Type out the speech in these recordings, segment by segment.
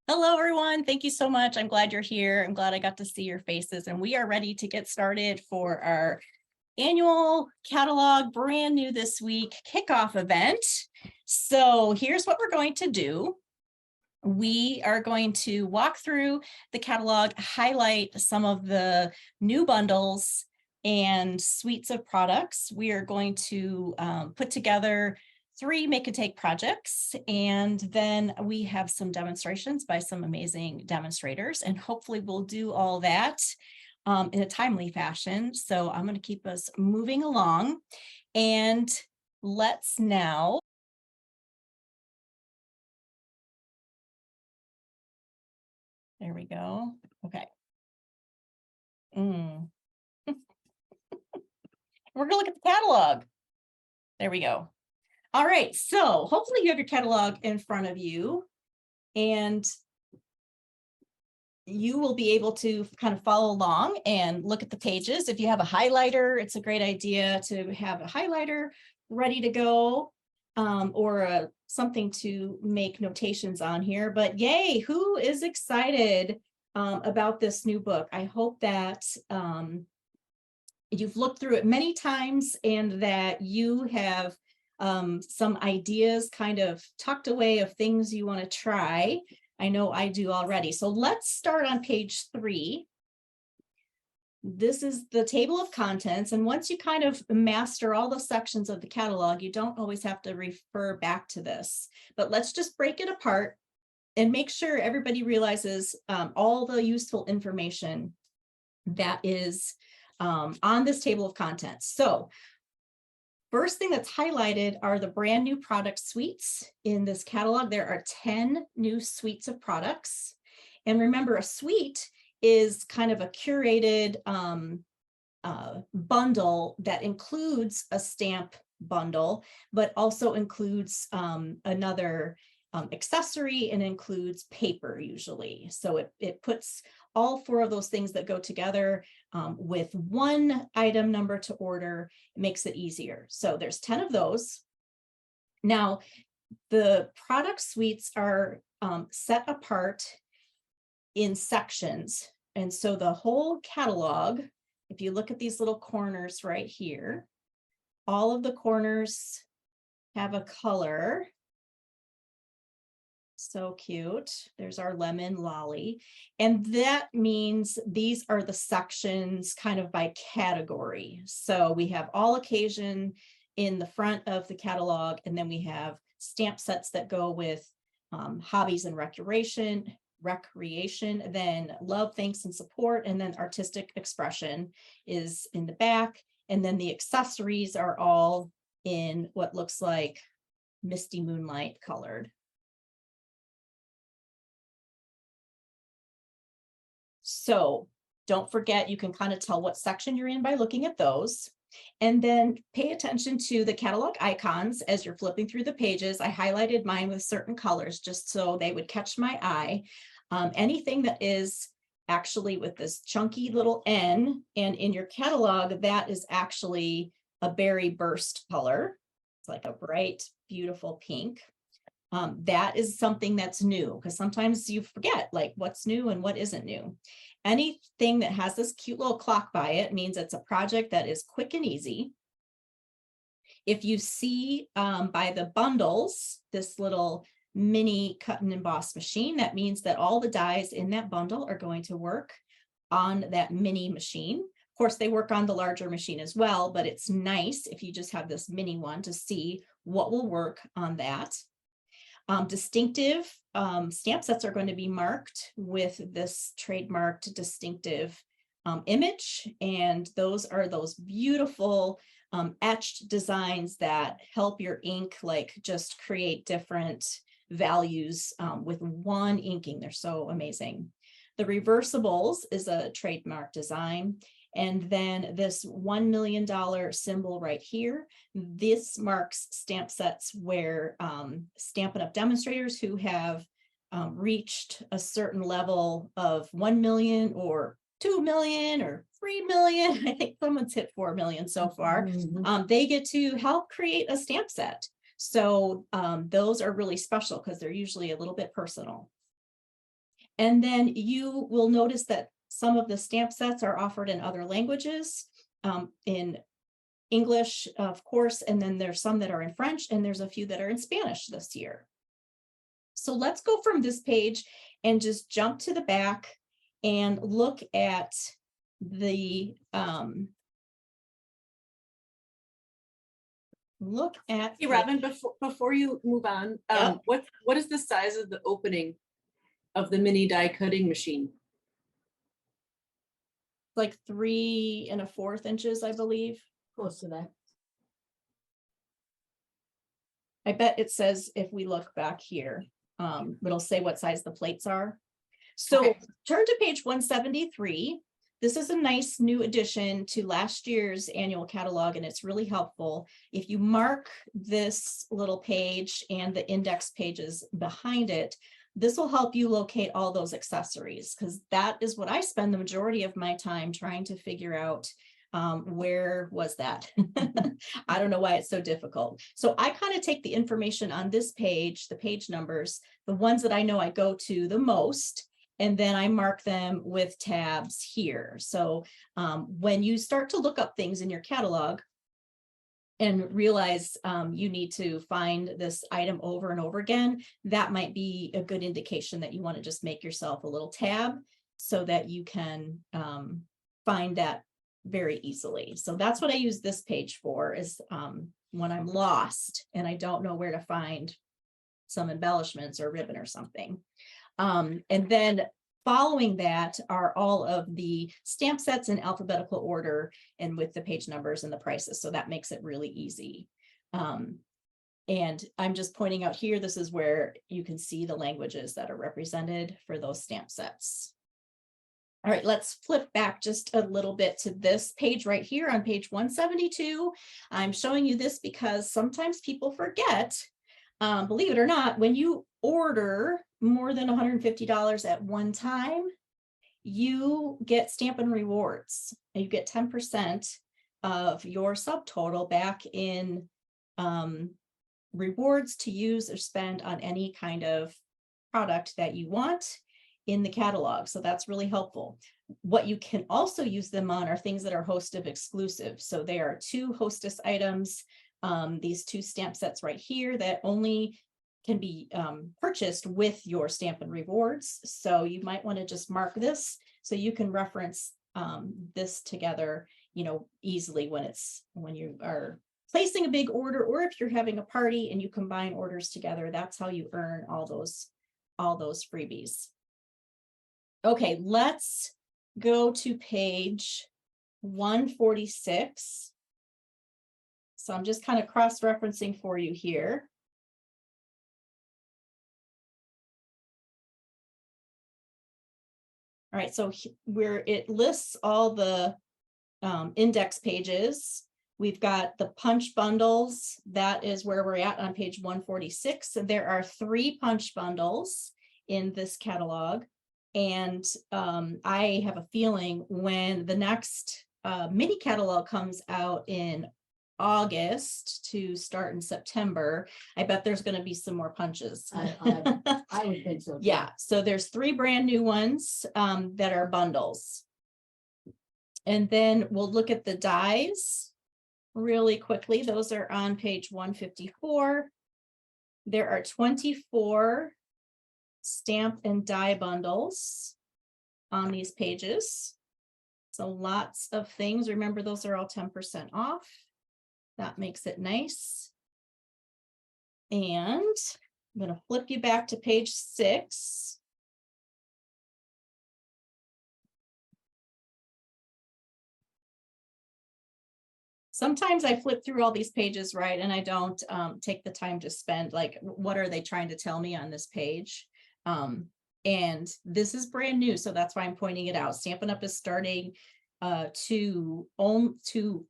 Hello, everyone. Thank you so much. I'm glad you're here. I'm glad I got to see your faces, and we are ready to get started for our annual catalog, brand new this week, kickoff event. So here's what we're going to do. We are going to walk through the catalog, highlight some of the new bundles and suites of products. We are going to put together 3 make and take projects, and then we have some demonstrations by some amazing demonstrators, and hopefully we'll do all that in a timely fashion. So I'm going to keep us moving along, and let's now. There we go. Okay. We're going to look at the catalog. There we go. All right, so hopefully you have your catalog in front of you, and you will be able to kind of follow along and look at the pages. If you have a highlighter, it's a great idea to have a highlighter ready to go, or something to make notations on here. But yay, who is excited about this new book? I hope that you've looked through it many times and that you have some ideas kind of tucked away of things you want to try. I know I do already. So let's start on page 3. This is the table of contents. And once you kind of master all the sections of the catalog, you don't always have to refer back to this. But let's just break it apart and make sure everybody realizes all the useful information that is on this table of contents. So first thing that's highlighted are the brand new product suites in this catalog. There are 10 new suites of products. And remember, a suite is kind of a curated bundle that includes a stamp bundle, but also includes another accessory and includes paper usually. So it puts all 4 of those things that go together with one item number to order. It makes it easier. So there's 10 of those. Now, the product suites are set apart in sections. And so the whole catalog, if you look at these little corners right here, all of the corners have a color. So cute. There's our lemon lolly. And that means these are the sections kind of by category. So we have all occasion in the front of the catalog, and then we have stamp sets that go with hobbies and recreation, then love, thanks, and support, and then artistic expression is in the back. And then the accessories are all in what looks like misty moonlight colored. So don't forget, you can kind of tell what section you're in by looking at those. And then pay attention to the catalog icons as you're flipping through the pages. I highlighted mine with certain colors just so they would catch my eye. Anything that is actually with this chunky little N and in your catalog, that is actually a berry burst color. It's like a bright, beautiful pink. That is something that's new, because sometimes you forget like what's new and what isn't new. Anything that has this cute little clock by it means it's a project that is quick and easy. If you see by the bundles, this little mini cut and emboss machine, that means that all the dies in that bundle are going to work on that mini machine. Of course, they work on the larger machine as well, but it's nice if you just have this mini one to see what will work on that. Distinctive stamp sets are going to be marked with this trademarked distinctive image. And those are those beautiful etched designs that help your ink like just create different values with one inking. They're so amazing. The reversibles is a trademark design. And then this $1 million symbol right here, this marks stamp sets where Stampin' Up! Demonstrators who have reached a certain level of 1 million or 2 million or 3 million. I think someone's hit 4 million so far. They get to help create a stamp set. So those are really special because they're usually a little bit personal. And then you will notice that some of the stamp sets are offered in other languages, in English, of course, and then there's some that are in French, and there's a few that are in Spanish this year. So let's go from this page and just jump to the back and look at the Hey, Robin, before you move on, Yep. what is the size of the opening of the mini die cutting machine? like 3 1/4 inches, I believe. Close to that. I bet it says, if we look back here, it'll say what size the plates are. So Okay. turn to page 173. This is a nice new addition to last year's annual catalog, and it's really helpful. If you mark this little page and the index pages behind it, this will help you locate all those accessories, because that is what I spend the majority of my time trying to figure out. Where was that? I don't know why it's so difficult. So I kind of take the information on this page, the page numbers, the ones that I know I go to the most, and then I mark them with tabs here. So when you start to look up things in your catalog and realize you need to find this item over and over again, that might be a good indication that you want to just make yourself a little tab so that you can find that very easily. So that's what I use this page for, is when I'm lost and I don't know where to find some embellishments or ribbon or something. And then following that are all of the stamp sets in alphabetical order and with the page numbers and the prices. So that makes it really easy. And I'm just pointing out here, this is where you can see the languages that are represented for those stamp sets. All right, let's flip back just a little bit to this page right here on page 172. I'm showing you this because sometimes people forget, believe it or not, when you order more than $150 at one time, you get Stampin' Rewards. And you get 10% of your subtotal back in rewards to use or spend on any kind of product that you want in the catalog. So that's really helpful. What you can also use them on are things that are hostess exclusive. So they are 2 hostess items, these 2 stamp sets right here that only can be purchased with your Stampin' Rewards. So you might want to just mark this so you can reference this together, easily when you are placing a big order, or if you're having a party and you combine orders together. That's how you earn all those freebies. Okay, let's go to page 146. So I'm just kind of cross-referencing for you here. All right, so where it lists all the index pages, we've got the punch bundles. That is where we're at on page 146. So there are 3 punch bundles in this catalog. And I have a feeling when the next mini catalog comes out in August to start in September, I bet there's going to be some more punches. I would think so. Yeah, so there's 3 brand new ones that are bundles. And then we'll look at the dies really quickly. Those are on page 154. There are 24 stamp and die bundles on these pages. So lots of things. Remember, those are all 10% off. That makes it nice. And I'm going to flip you back to page 6. Sometimes I flip through all these pages, right, and I don't take the time to spend, like, what are they trying to tell me on this page? And this is brand new, so that's why I'm pointing it out. Stampin' Up! Is starting to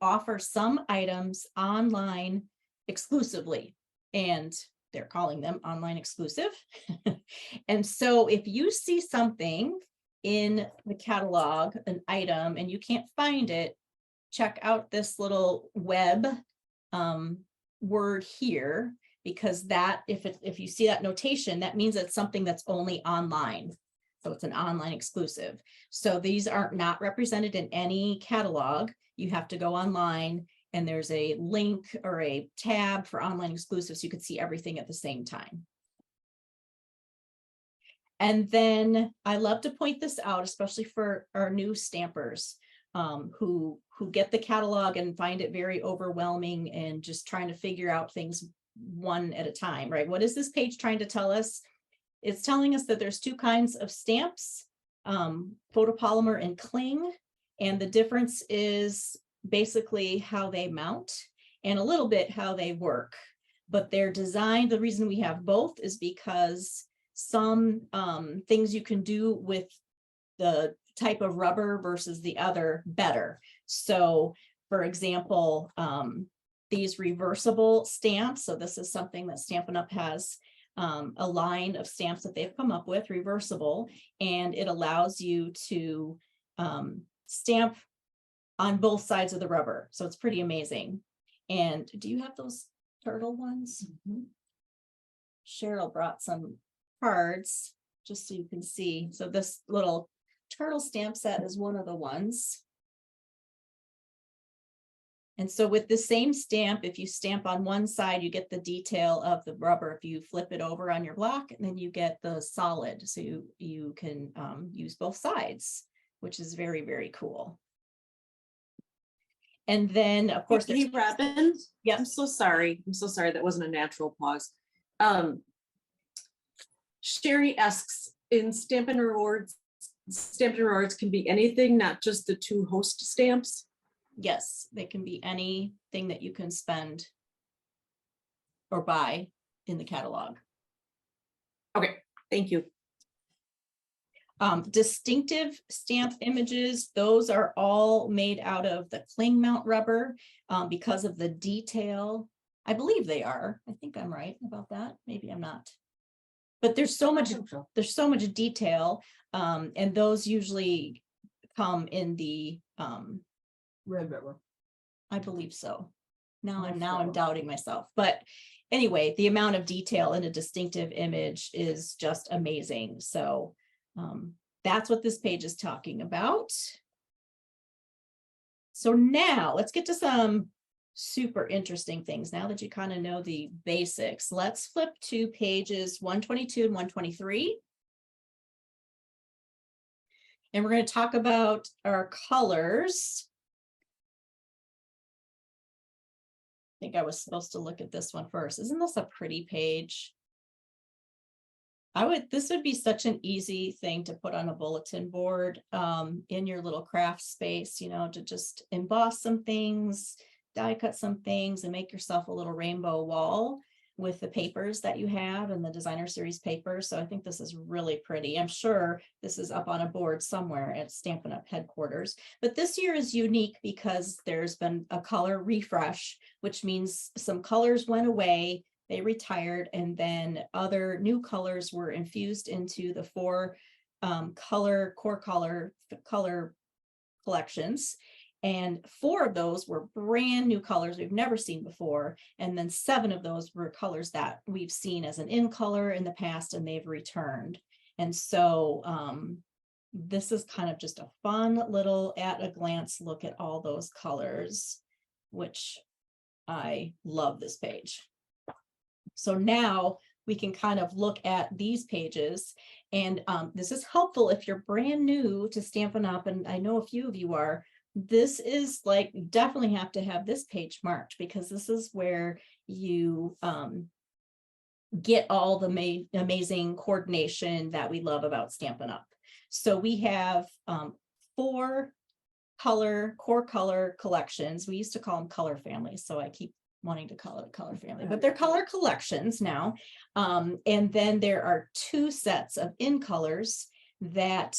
offer some items online exclusively, and they're calling them online exclusive. And so if you see something in the catalog, an item, and you can't find it, check out this little web word here, because that if you see that notation, that means it's something that's only online. So it's an online exclusive. So these are not represented in any catalog. You have to go online and there's a link or a tab for online exclusives. So you can see everything at the same time. And then I love to point this out, especially for our new stampers who get the catalog and find it very overwhelming and just trying to figure out things one at a time, right? What is this page trying to tell us? It's telling us that there's two kinds of stamps, photopolymer and cling, and the difference is basically how they mount and a little bit how they work. But they're designed, the reason we have both is because some things you can do with the type of rubber versus the other better. So for example, these reversible stamps, so this is something that Stampin' Up has a line of stamps that they've come up with, reversible, and it allows you to stamp on both sides of the rubber. So it's pretty amazing. And do you have those turtle ones? Mm-hmm. Cheryl brought some cards just so you can see. So this little turtle stamp set is one of the ones. And so with the same stamp, if you stamp on one side, you get the detail of the rubber. If you flip it over on your block, and then you get the solid. So you can use both sides, which is very, very cool. And then of course, Hey, Robin. Yeah. I'm so sorry. I'm so sorry. That wasn't a natural pause. Sherry asks, in Stampin' Rewards can be anything, not just the 2 host stamps. yes, they can be anything that you can spend or buy in the catalog. Okay, thank you. Distinctive stamp images, those are all made out of the cling mount rubber because of the detail. I believe they are. I think I'm right about that. Maybe I'm not. But there's so much detail, and those usually come in the Red rubber. I believe so. Now Yes, I'm so. doubting myself. But anyway, the amount of detail in a distinctive image is just amazing. So that's what this page is talking about. So now let's get to some super interesting things. Now that you kind of know the basics, let's flip to pages 122 and 123. And we're going to talk about our colors. I think I was supposed to look at this one first. Isn't this a pretty page? This would be such an easy thing to put on a bulletin board in your little craft space, you know, to just emboss some things, die cut some things, and make yourself a little rainbow wall with the papers that you have and the designer series papers. So I think this is really pretty. I'm sure this is up on a board somewhere at Stampin' Up headquarters. But this year is unique because there's been a color refresh, which means some colors went away, they retired, and then other new colors were infused into the 4 core color collections. And 4 of those were brand new colors we've never seen before. And then 7 of those were colors that we've seen as an in color in the past and they've returned. And so this is kind of just a fun little at a glance look at all those colors, which I love this page. So now we can kind of look at these pages, and this is helpful if you're brand new to Stampin' Up, and I know a few of you are. This is like, definitely have to have this page marked because this is where you get all the amazing coordination that we love about Stampin' Up. So we have 4 core color collections. We used to call them color families, so I keep wanting to call it a color family, but they're color collections now. And then there are 2 sets of in colors that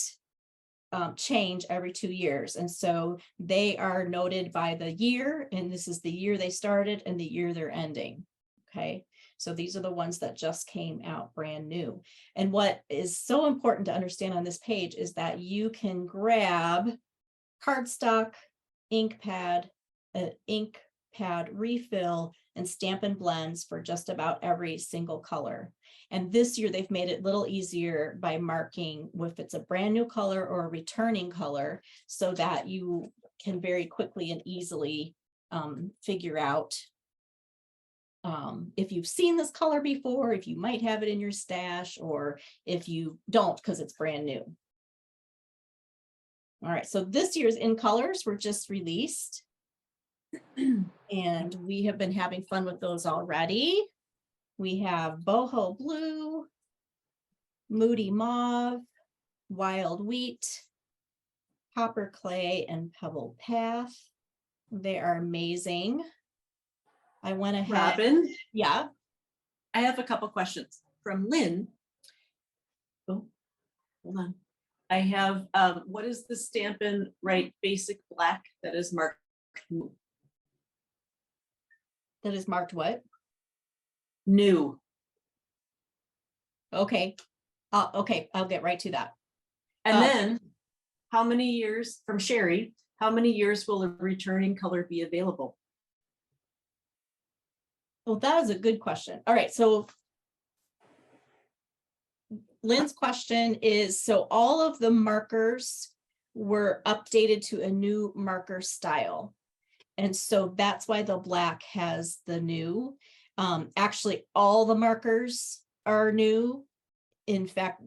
change every 2 years. And so they are noted by the year, and this is the year they started and the year they're ending. Okay. So these are the ones that just came out brand new. And what is so important to understand on this page is that you can grab cardstock, ink pad, ink pad refill and Stampin' Blends for just about every single color. And this year they've made it a little easier by marking if it's a brand new color or a returning color, so that you can very quickly and easily figure out if you've seen this color before, if you might have it in your stash, or if you don't because it's brand new. All right, so this year's In Colors were just released. And we have been having fun with those already. We have Boho Blue, Moody Mauve, Wild Wheat, Copper Clay, and Pebble Path. They are amazing. I went ahead. Robin, Yeah. I have a couple questions from Lynn. Oh, hold on. I have, what is the Stampin' Right Basic Black that is marked? That is marked what? New. Okay. Okay, I'll get right to that. And Uh, then, how many years, from Sherry, how many years will a returning color be available? Well, that is a good question. All right, so Lynn's question is, so all of the markers were updated to a new marker style. And so that's why the black has the new. Actually, all the markers are new. In fact,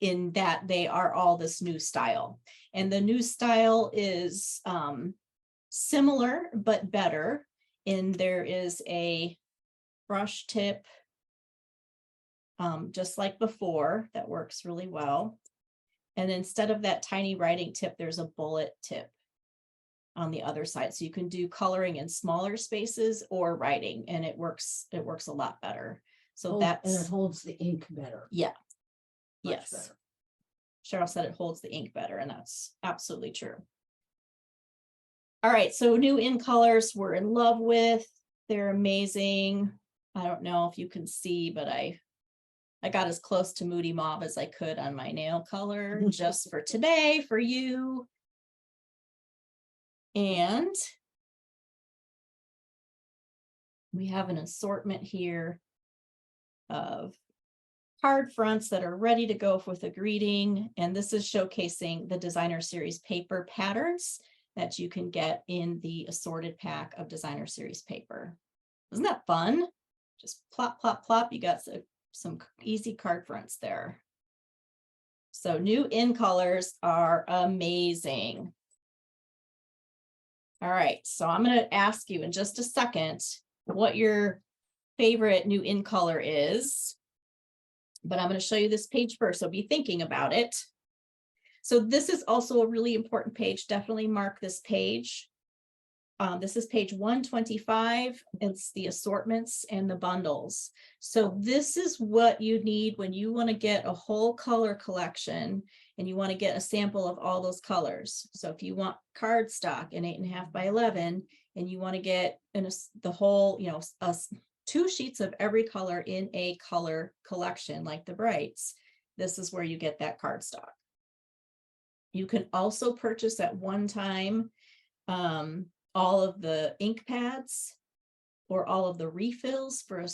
in that they are all this new style. And the new style is similar but better. And there is a brush tip, just like before, that works really well. And instead of that tiny writing tip, there's a bullet tip on the other side. So you can do coloring in smaller spaces or writing, and it works a lot better. So And it that's, holds the ink better. yeah. Much Yes. better. Cheryl said it holds the ink better, and that's absolutely true. All right, so new In Colors we're in love with. They're amazing. I don't know if you can see, but I got as close to Moody Mauve as I could on my nail color just for today for you. And we have an assortment here of card fronts that are ready to go with a greeting. And this is showcasing the Designer Series paper patterns that you can get in the assorted pack of Designer Series paper. Isn't that fun? Just plop, plop, plop. You got some easy card fronts there. So new In Colors are amazing. All right, so I'm going to ask you in just a second what your favorite new In Color is. But I'm going to show you this page first, so be thinking about it. So this is also a really important page. Definitely mark this page. This is page 125. It's the assortments and the bundles. So this is what you need when you want to get a whole color collection and you want to get a sample of all those colors. So if you want cardstock in 8.5 by 11 and you want to get the whole, 2 sheets of every color in a color collection like the Brights, this is where you get that cardstock. You can also purchase at one time all of the ink pads or all of the refills for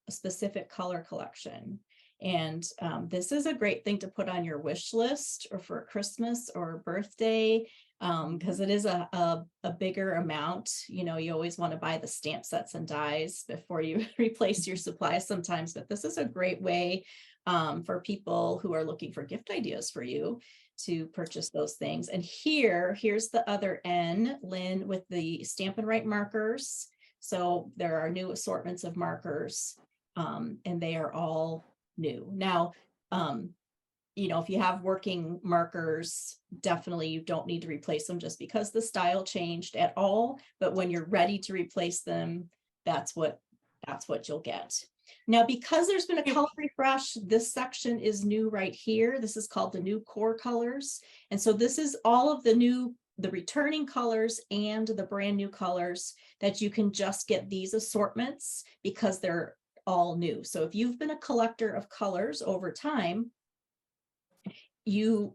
a specific color collection. And this is a great thing to put on your wish list or for Christmas or birthday, because it is a bigger amount. You always want to buy the stamp sets and dies before you replace your supplies sometimes, but this is a great way for people who are looking for gift ideas for you to purchase those things. And here's the other N, Lynn, with the Stampin' Right markers. So there are new assortments of markers, and they are all new. Now, if you have working markers, definitely you don't need to replace them just because the style changed at all. But when you're ready to replace them, that's what you'll get. Now, because there's been a color refresh, this section is new right here. This is called the new core colors. And so this is all of the returning colors and the brand new colors that you can just get these assortments because they're all new. So if you've been a collector of colors over time, you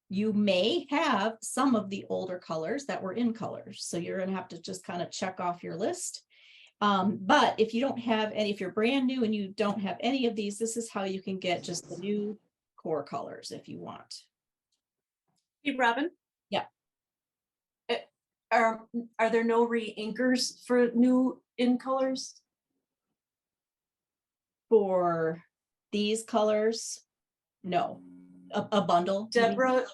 you may have some of the older colors that were in colors. So you're gonna have to just kind of check off your list. But if you don't have any, if you're brand new and you don't have any of these, this is how you can get just the new core colors if you want. Hey, Robin? Yeah. Are there no re-inkers for new in colors? For these colors, no. A bundle. you mean? Deborah,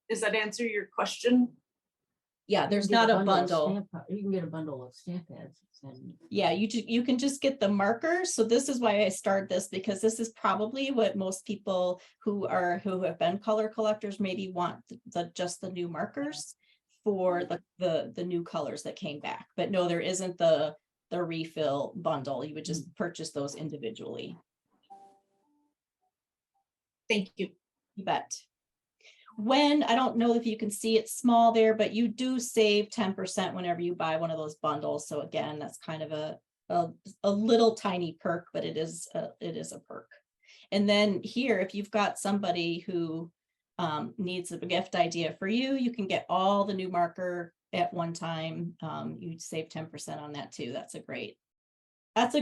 does that answer your question? Yeah, You there's can get not a of bundle. You can get a bundle of stamp pads. And Yeah, you can just get the markers. So this is why I started this, because this is probably what most people who have been color collectors maybe want, just the new markers for the new colors that came back. But no, there isn't the refill bundle. You would just purchase those individually. Thank you. You bet. When, I don't know if you can see it small there, but you do save 10% whenever you buy one of those bundles. So again, that's kind of a little tiny perk, but it is a perk. And then here, if you've got somebody who needs a gift idea for you, you can get all the new marker at one time. You'd save 10% on that too. That's a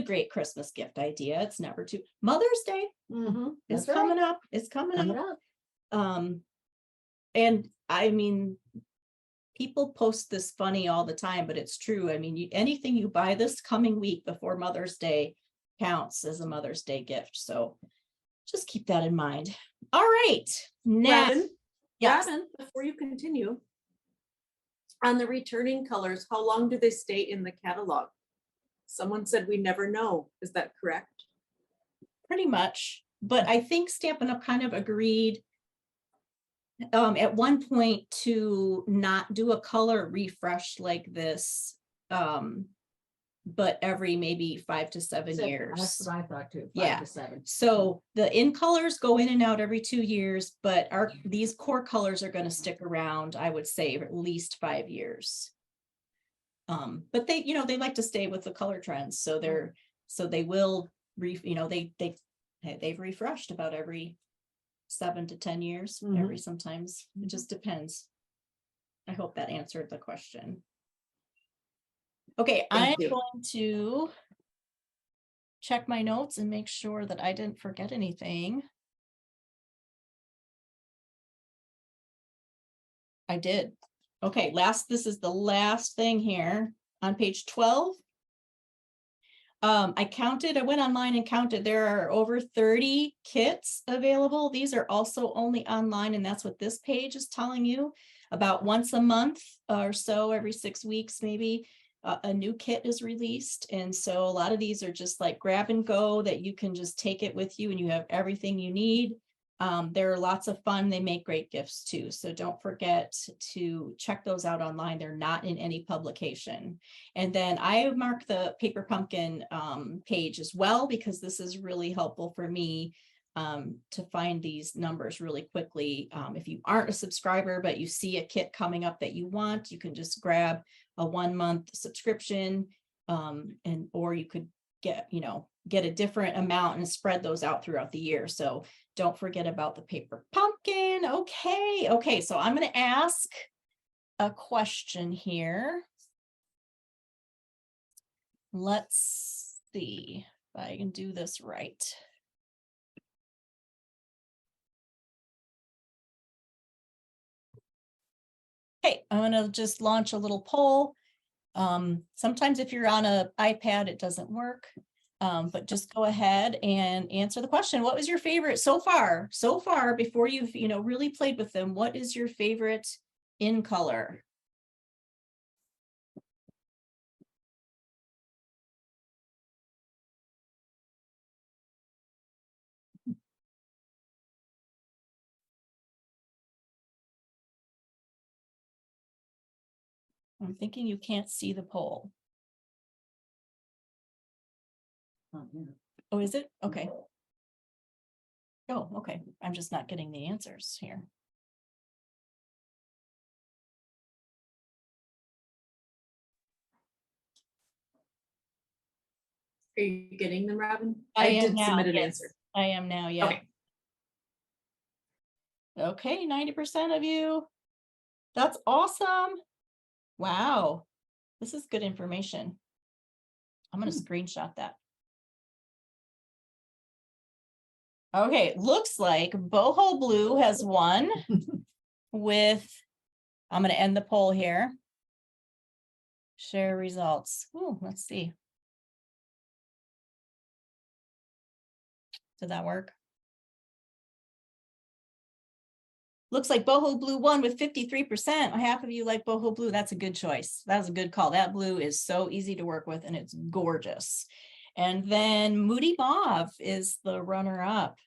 great Christmas gift idea. It's never too. Mother's Day is that's right. coming up. It's coming Coming up. up. And I mean, people post this funny all the time, but it's true. I mean, anything you buy this coming week before Mother's Day counts as a Mother's Day gift. So just keep that in mind. All right. Now, Robin, yes. Robin, before you continue, on the returning colors, how long do they stay in the catalog? Someone said we never know. Is that correct? Pretty much. But I think Stampin' Up! Kind of agreed at one point to not do a color refresh like this, but every maybe 5 to 7 years. That's what I thought too. 5 Yeah. to 7. So the in colors go in and out every 2 years, but these core colors are going to stick around, I would say, at least 5 years. But they, they like to stay with the color trends, so they will they've refreshed about every 7 to 10 years, every sometimes. It just depends. I hope that answered the question. Okay, I'm going to check my notes and make sure that I didn't forget anything. I did. Okay, this is the last thing here on page 12. I went online and counted, there are over 30 kits available. These are also only online, and that's what this page is telling you. About once a month or so, every 6 weeks, maybe a new kit is released. And so a lot of these are just like grab and go that you can just take it with you and you have everything you need. They're lots of fun. They make great gifts too. So don't forget to check those out online. They're not in any publication. And then I mark the Paper Pumpkin page as well, because this is really helpful for me to find these numbers really quickly. If you aren't a subscriber, but you see a kit coming up that you want, you can just grab a 1-month subscription, or you could get a different amount and spread those out throughout the year. So don't forget about the Paper Pumpkin. Okay, so I'm going to ask a question here. Let's see if I can do this right. Okay, I'm going to just launch a little poll. Sometimes if you're on an iPad, it doesn't work. But just go ahead and answer the question. What was your favorite so far? So far, before you've really played with them, what is your favorite in color? I'm thinking you can't see the poll. Oh, is it? Okay. Oh, okay. I'm just not getting the answers here. Are you getting them, Robin? I am did now, submit an yes. answer. I am now, yeah. Okay. Okay, 90% of you. That's awesome. Wow. This is good information. I'm going to screenshot that. Okay, looks like Boho Blue has won with, I'm going to end the poll here. Share results. Ooh, let's see. Did that work? Looks like Boho Blue won with 53%. Half of you like Boho Blue. That's a good choice. That was a good call. That blue is so easy to work with and it's gorgeous. And then Moody Mauve is the runner up.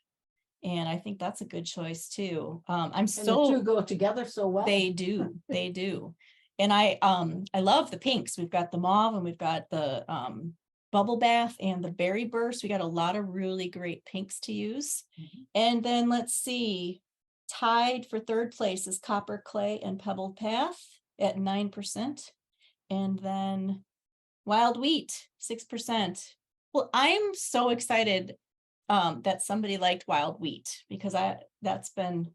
And I think that's a good choice too. I'm And the so two go together so well. they do. They do. And I love the pinks. We've got the mauve and we've got the bubble bath and the berry burst. We got a lot of really great pinks to use. And then let's see, tied for third place is Copper Clay and Pebbled Path at 9%. And then Wild Wheat, 6%. Well, I'm so excited that somebody liked Wild Wheat because that's been.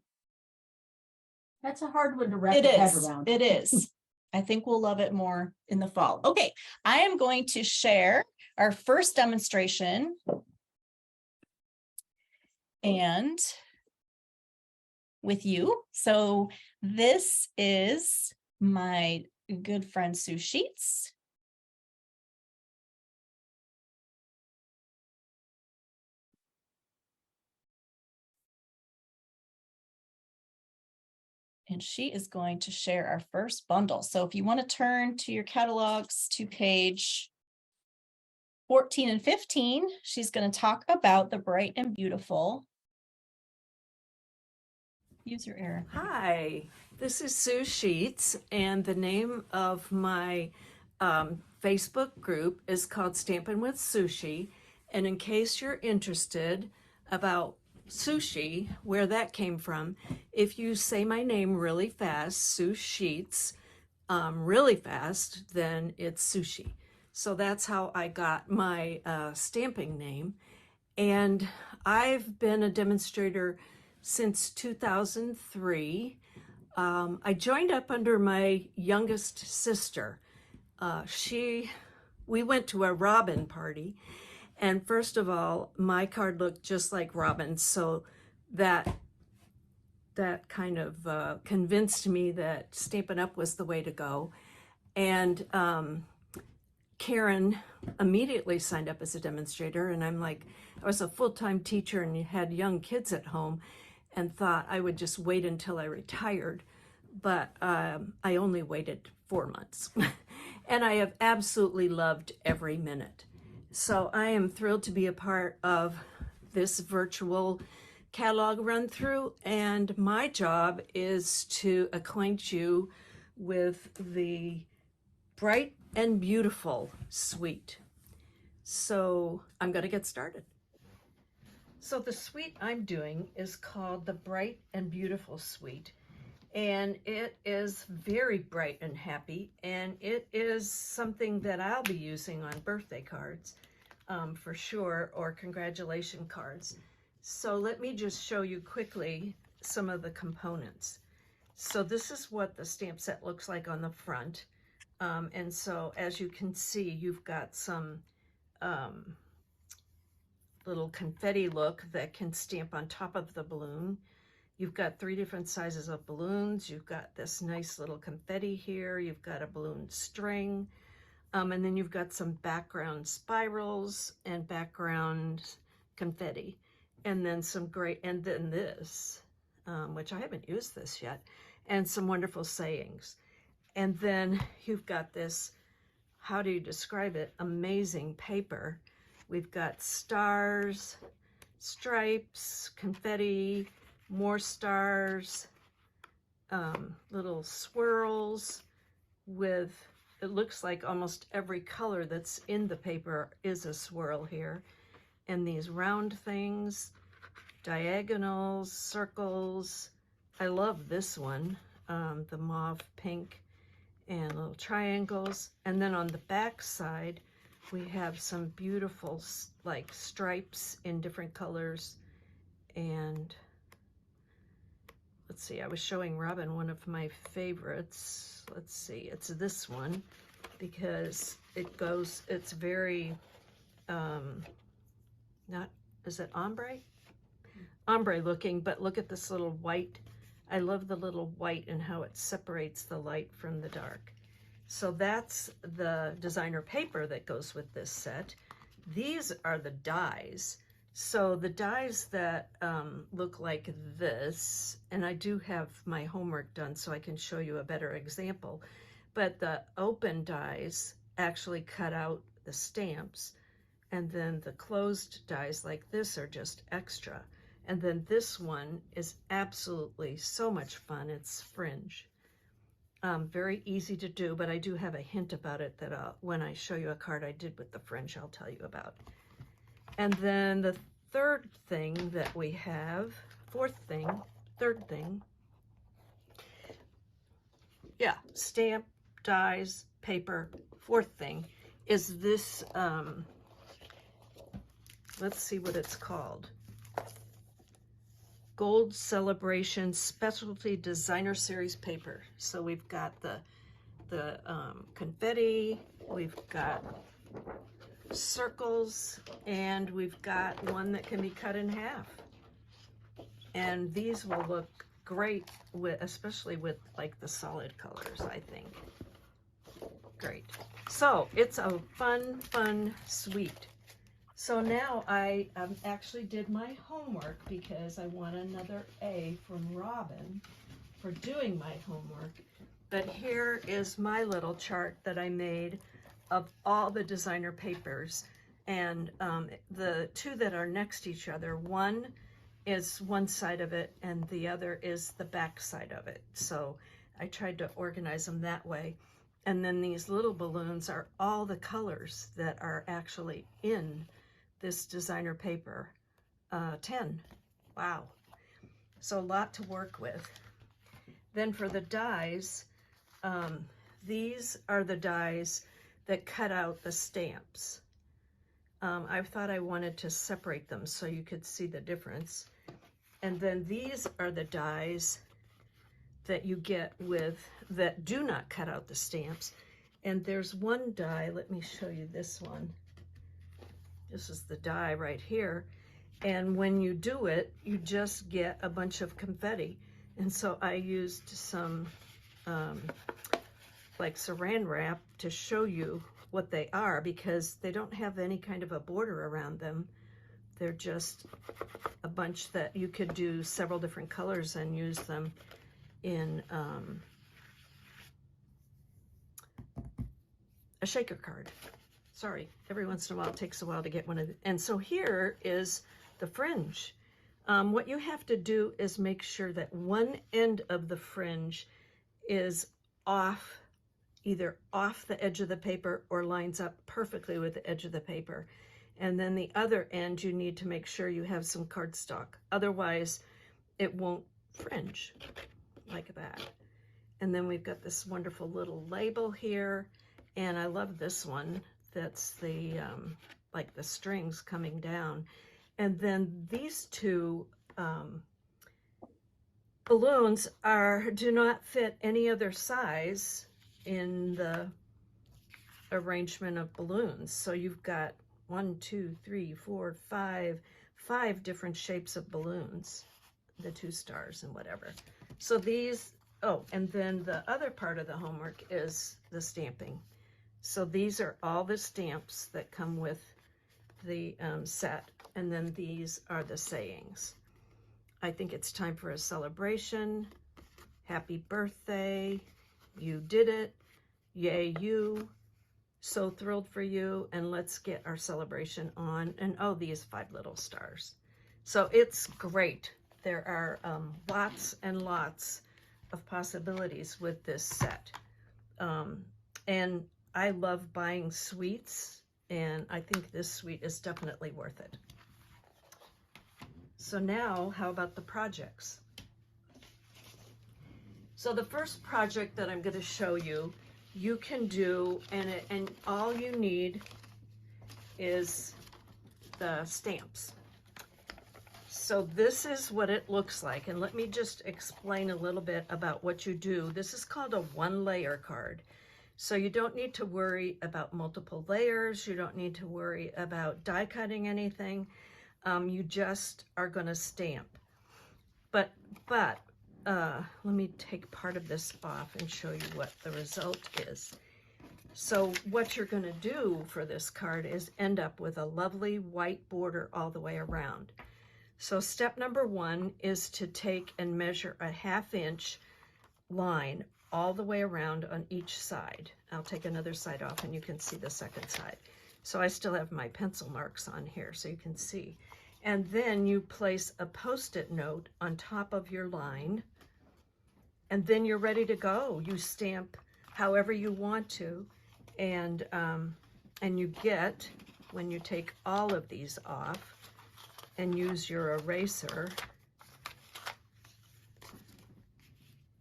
That's a hard one to wrap It your head is. around. It is. I think we'll love it more in the fall. Okay, I am going to share our first demonstration. And with you. So this is my good friend Sue Scheets. And she is going to share our first bundle. So if you want to turn to your catalogs to page 14 and 15, she's going to talk about the Bright and Beautiful. User error. Hi, this is Sue Scheets, and the name of my Facebook group is called Stampin' with Sushi. And in case you're interested about sushi, where that came from, if you say my name really fast, Sue Scheets, really fast, then it's sushi. So that's how I got my stamping name. And I've been a demonstrator since 2003. I joined up under my youngest sister. We went to a Robin party, and first of all, my card looked just like Robin's, so that kind of convinced me that Stampin' Up was the way to go. And Karen immediately signed up as a demonstrator, and I'm like, I was a full-time teacher and had young kids at home and thought I would just wait until I retired, but I only waited 4 months. And I have absolutely loved every minute. So I am thrilled to be a part of this virtual catalog run through, and my job is to acquaint you with the Bright and Beautiful suite. So I'm going to get started. So the suite I'm doing is called the Bright and Beautiful suite, and it is very bright and happy, and it is something that I'll be using on birthday cards for sure, or congratulation cards. So let me just show you quickly some of the components. So this is what the stamp set looks like on the front. And so as you can see, you've got some little confetti look that can stamp on top of the balloon. You've got 3 different sizes of balloons. You've got this nice little confetti here. You've got a balloon string. And then you've got some background spirals and background confetti. And then some great, and then this, which I haven't used this yet, and some wonderful sayings. And then you've got this, how do you describe it, amazing paper. We've got stars, stripes, confetti, more stars, little swirls with, it looks like almost every color that's in the paper is a swirl here. And these round things, diagonals, circles. I love this one, the mauve pink, and little triangles. And then on the back side, we have some beautiful like stripes in different colors, and let's see, I was showing Robin one of my favorites. Let's see, it's this one because it goes, it's very, not, is it ombre? Ombre looking, but look at this little white. I love the little white and how it separates the light from the dark. So that's the designer paper that goes with this set. These are the dies. So the dies that look like this, and I do have my homework done so I can show you a better example, but the open dies actually cut out the stamps, and then the closed dies like this are just extra. And then this one is absolutely so much fun. It's fringe. Very easy to do, but I do have a hint about it that when I show you a card I did with the fringe, I'll tell you about. And then the third thing that we have, third thing, yeah, stamp, dies, paper. Fourth thing is this, let's see what it's called. Gold Celebration Specialty Designer Series paper. So we've got the confetti, we've got circles, and we've got one that can be cut in half. And these will look great with, especially with like the solid colors, I think. Great. So it's a fun suite. So now I actually did my homework because I want another A from Robin for doing my homework. But here is my little chart that I made of all the designer papers. And the two that are next to each other, one is one side of it and the other is the back side of it. So I tried to organize them that way. And then these little balloons are all the colors that are actually in this designer paper, 10. Wow. So a lot to work with. Then for the dies, these are the dies that cut out the stamps. I thought I wanted to separate them so you could see the difference. And then these are the dies that you get with, that do not cut out the stamps. And there's one die, let me show you this one. This is the die right here. And when you do it, you just get a bunch of confetti. And so I used some like saran wrap to show you what they are, because they don't have any kind of a border around them. They're just a bunch that you could do several different colors and use them in a shaker card. Sorry, every once in a while it takes a while to get one of the, and so here is the fringe. What you have to do is make sure that one end of the fringe is off, either off the edge of the paper or lines up perfectly with the edge of the paper. And then the other end, you need to make sure you have some cardstock. Otherwise, it won't fringe like that. And then we've got this wonderful little label here. And I love this one. That's the, like the strings coming down. And then these two balloons do not fit any other size in the arrangement of balloons. So you've got 1, 2, 3, 4, 5 different shapes of balloons, the 2 stars and whatever. So these, oh, and then the other part of the homework is the stamping. So these are all the stamps that come with the set, and then these are the sayings. I think it's time for a celebration. Happy birthday. You did it. Yay, you. So thrilled for you. And let's get our celebration on. And oh, these 5 little stars. So it's great. There are lots and lots of possibilities with this set. And I love buying suites, and I think this suite is definitely worth it. So now, how about the projects? So the first project that I'm going to show you, you can do, and all you need is the stamps. So this is what it looks like. And let me just explain a little bit about what you do. This is called a 1-layer card. So you don't need to worry about multiple layers. You don't need to worry about die cutting anything. You just are going to stamp. But let me take part of this off and show you what the result is. So what you're going to do for this card is end up with a lovely white border all the way around. So step number 1 is to take and measure a 1/2 inch line all the way around on each side. I'll take another side off and you can see the second side. So I still have my pencil marks on here so you can see. And then you place a Post-it note on top of your line, and then you're ready to go. You stamp however you want to, and you get, when you take all of these off and use your eraser,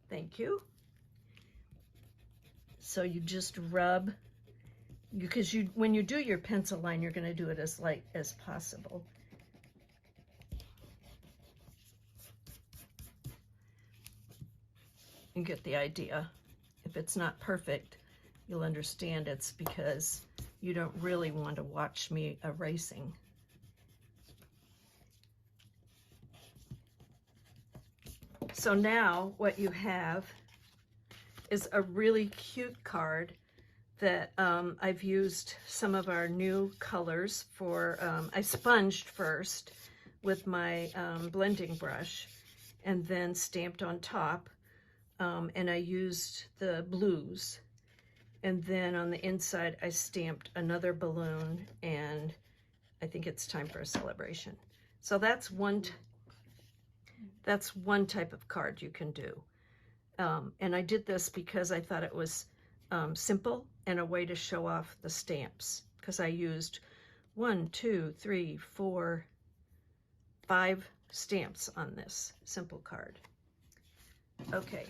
thank you. So you just rub, because when you do your pencil line, you're going to do it as light as possible. You get the idea. If it's not perfect, you'll understand it's because you don't really want to watch me erasing. So now what you have is a really cute card that I've used some of our new colors for. I sponged first with my blending brush and then stamped on top, and I used the blues, and then on the inside I stamped another balloon, and I think it's time for a celebration. So that's one type of card you can do. And I did this because I thought it was simple and a way to show off the stamps, because I used 1, 2, 3, 4, 5 stamps on this simple card. Okay.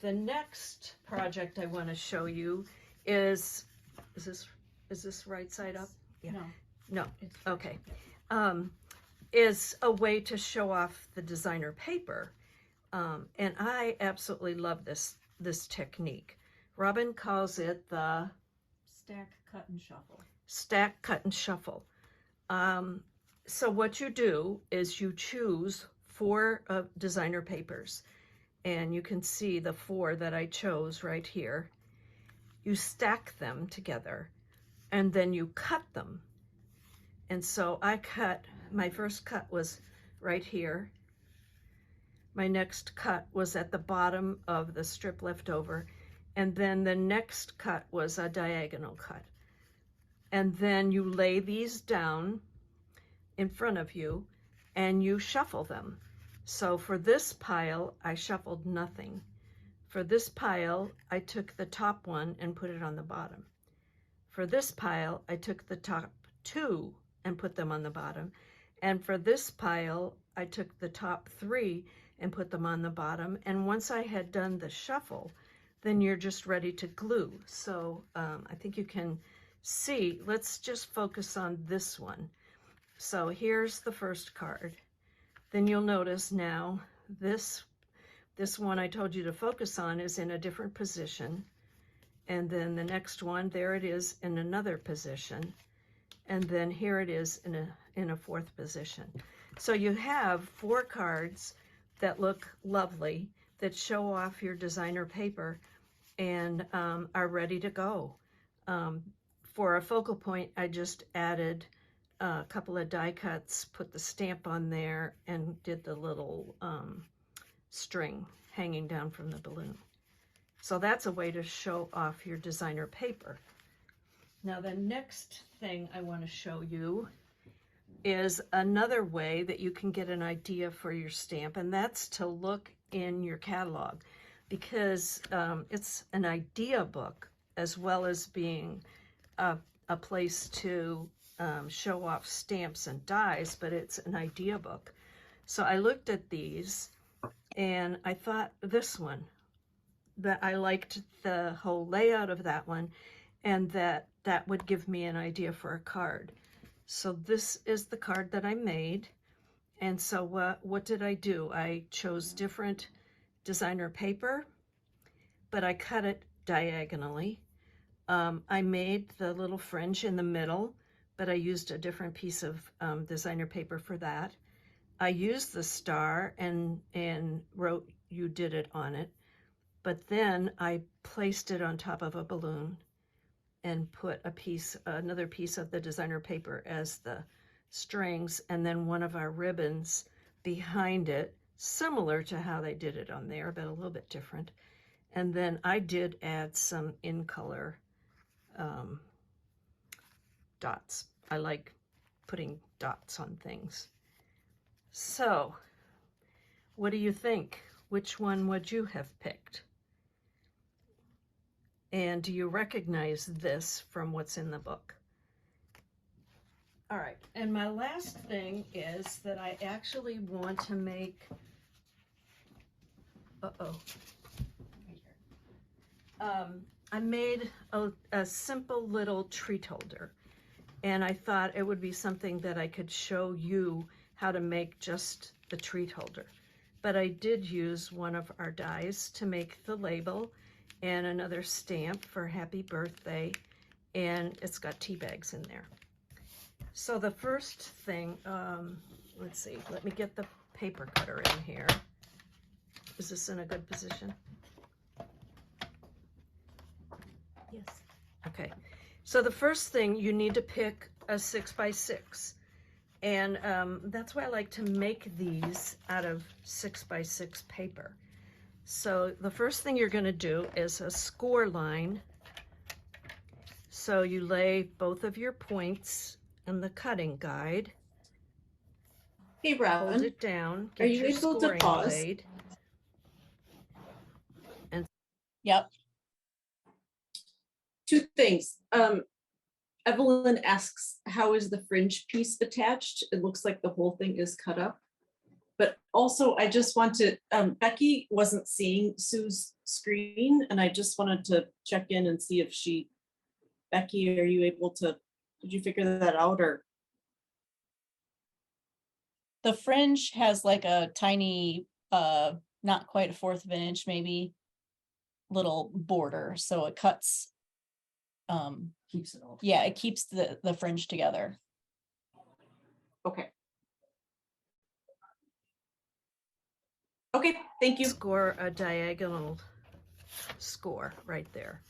The next project I want to show you is this right side up? Yeah. No. Okay. Is a way to show off the designer paper. And I absolutely love this technique. Robin calls it the Stack, cut, and shuffle. Stack, cut, and shuffle. So what you do is you choose 4 designer papers, and you can see the 4 that I chose right here. You stack them together, and then you cut them. And so my first cut was right here. My next cut was at the bottom of the strip left over, and then the next cut was a diagonal cut. And then you lay these down in front of you and you shuffle them. So for this pile, I shuffled nothing. For this pile, I took the top one and put it on the bottom. For this pile, I took the top 2 and put them on the bottom. And for this pile, I took the top 3 and put them on the bottom. And once I had done the shuffle, then you're just ready to glue. So I think you can see. Let's just focus on this one. So here's the first card. Then you'll notice now this one I told you to focus on is in a different position. And then the next one, there it is in another position. And then here it is in a 4th position. So you have 4 cards that look lovely, that show off your designer paper and are ready to go. For a focal point, I just added a couple of die cuts, put the stamp on there, and did the little string hanging down from the balloon. So that's a way to show off your designer paper. Now the next thing I want to show you is another way that you can get an idea for your stamp, and that's to look in your catalog, because it's an idea book as well as being a place to show off stamps and dies, but it's an idea book. So I looked at these and I thought this one, that I liked the whole layout of that one, and that would give me an idea for a card. So this is the card that I made. And so what did I do? I chose different designer paper, but I cut it diagonally. I made the little fringe in the middle, but I used a different piece of designer paper for that. I used the star and wrote "You did it" on it, but then I placed it on top of a balloon and put another piece of the designer paper as the strings, and then one of our ribbons behind it, similar to how they did it on there, but a little bit different. And then I did add some in color dots. I like putting dots on things. So, what do you think? Which one would you have picked? And do you recognize this from what's in the book? All right, and my last thing is that I actually want to make, I made a simple little treat holder, and I thought it would be something that I could show you how to make just the treat holder. But I did use one of our dies to make the label and another stamp for happy birthday, and it's got tea bags in there. So the first thing, let's see, let me get the paper cutter in here. Is this in a good position? Yes. Okay, so the first thing, you need to pick a 6x6. And that's why I like to make these out of 6x6 paper. So the first thing you're going to do is a score line. So you lay both of your points in the cutting guide. Hey, Hold Robin, it down. are Get you your able to scoring pause? blade. Yep. Two things. Evelyn asks, how is the fringe piece attached? It looks like the whole thing is cut up. But also, I just want to, Becky wasn't seeing Sue's screen, and I just wanted to check in and see if Becky, are you able to, did you figure that out, or? The fringe has like a tiny, not quite a fourth of an inch, maybe, little border, so it cuts. Keeps it all. Yeah, it keeps the fringe together. Okay. Okay, thank you. Score a diagonal score right there.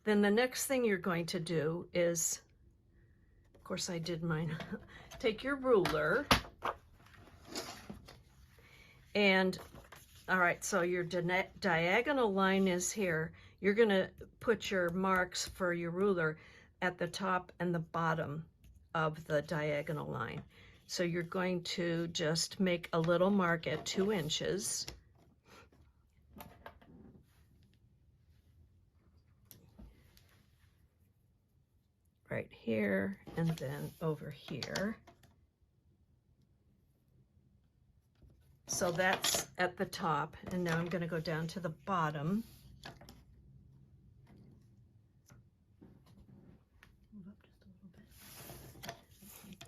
Then the next thing you're going to do is, of course I did mine, take your ruler and, all right, so your diagonal line is here. You're going to put your marks for your ruler at the top and the bottom of the diagonal line. So you're going to just make a little mark at 2 inches. Right here and then over here. So that's at the top, and now I'm going to go down to the bottom. Move up just a little bit.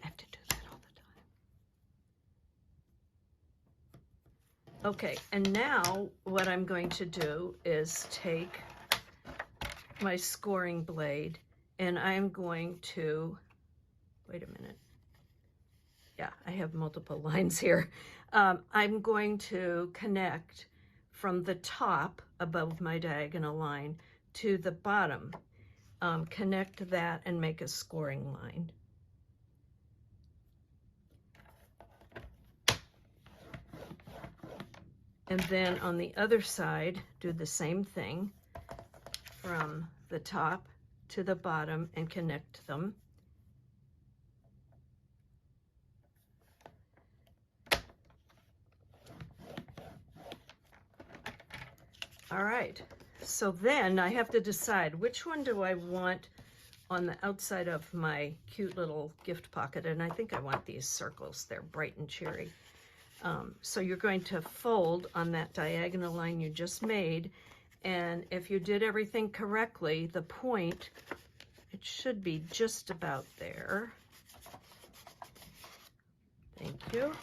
I have to do that all the time. Okay, and now what I'm going to do is take my scoring blade, and I'm going to, wait a minute. Yeah, I have multiple lines here. I'm going to connect from the top above my diagonal line to the bottom. Connect that and make a scoring line. And then on the other side, do the same thing from the top to the bottom and connect them. All right, so then I have to decide which one do I want on the outside of my cute little gift pocket, and I think I want these circles. They're bright and cheery. So you're going to fold on that diagonal line you just made, and if you did everything correctly, the point, it should be just about there. Thank you.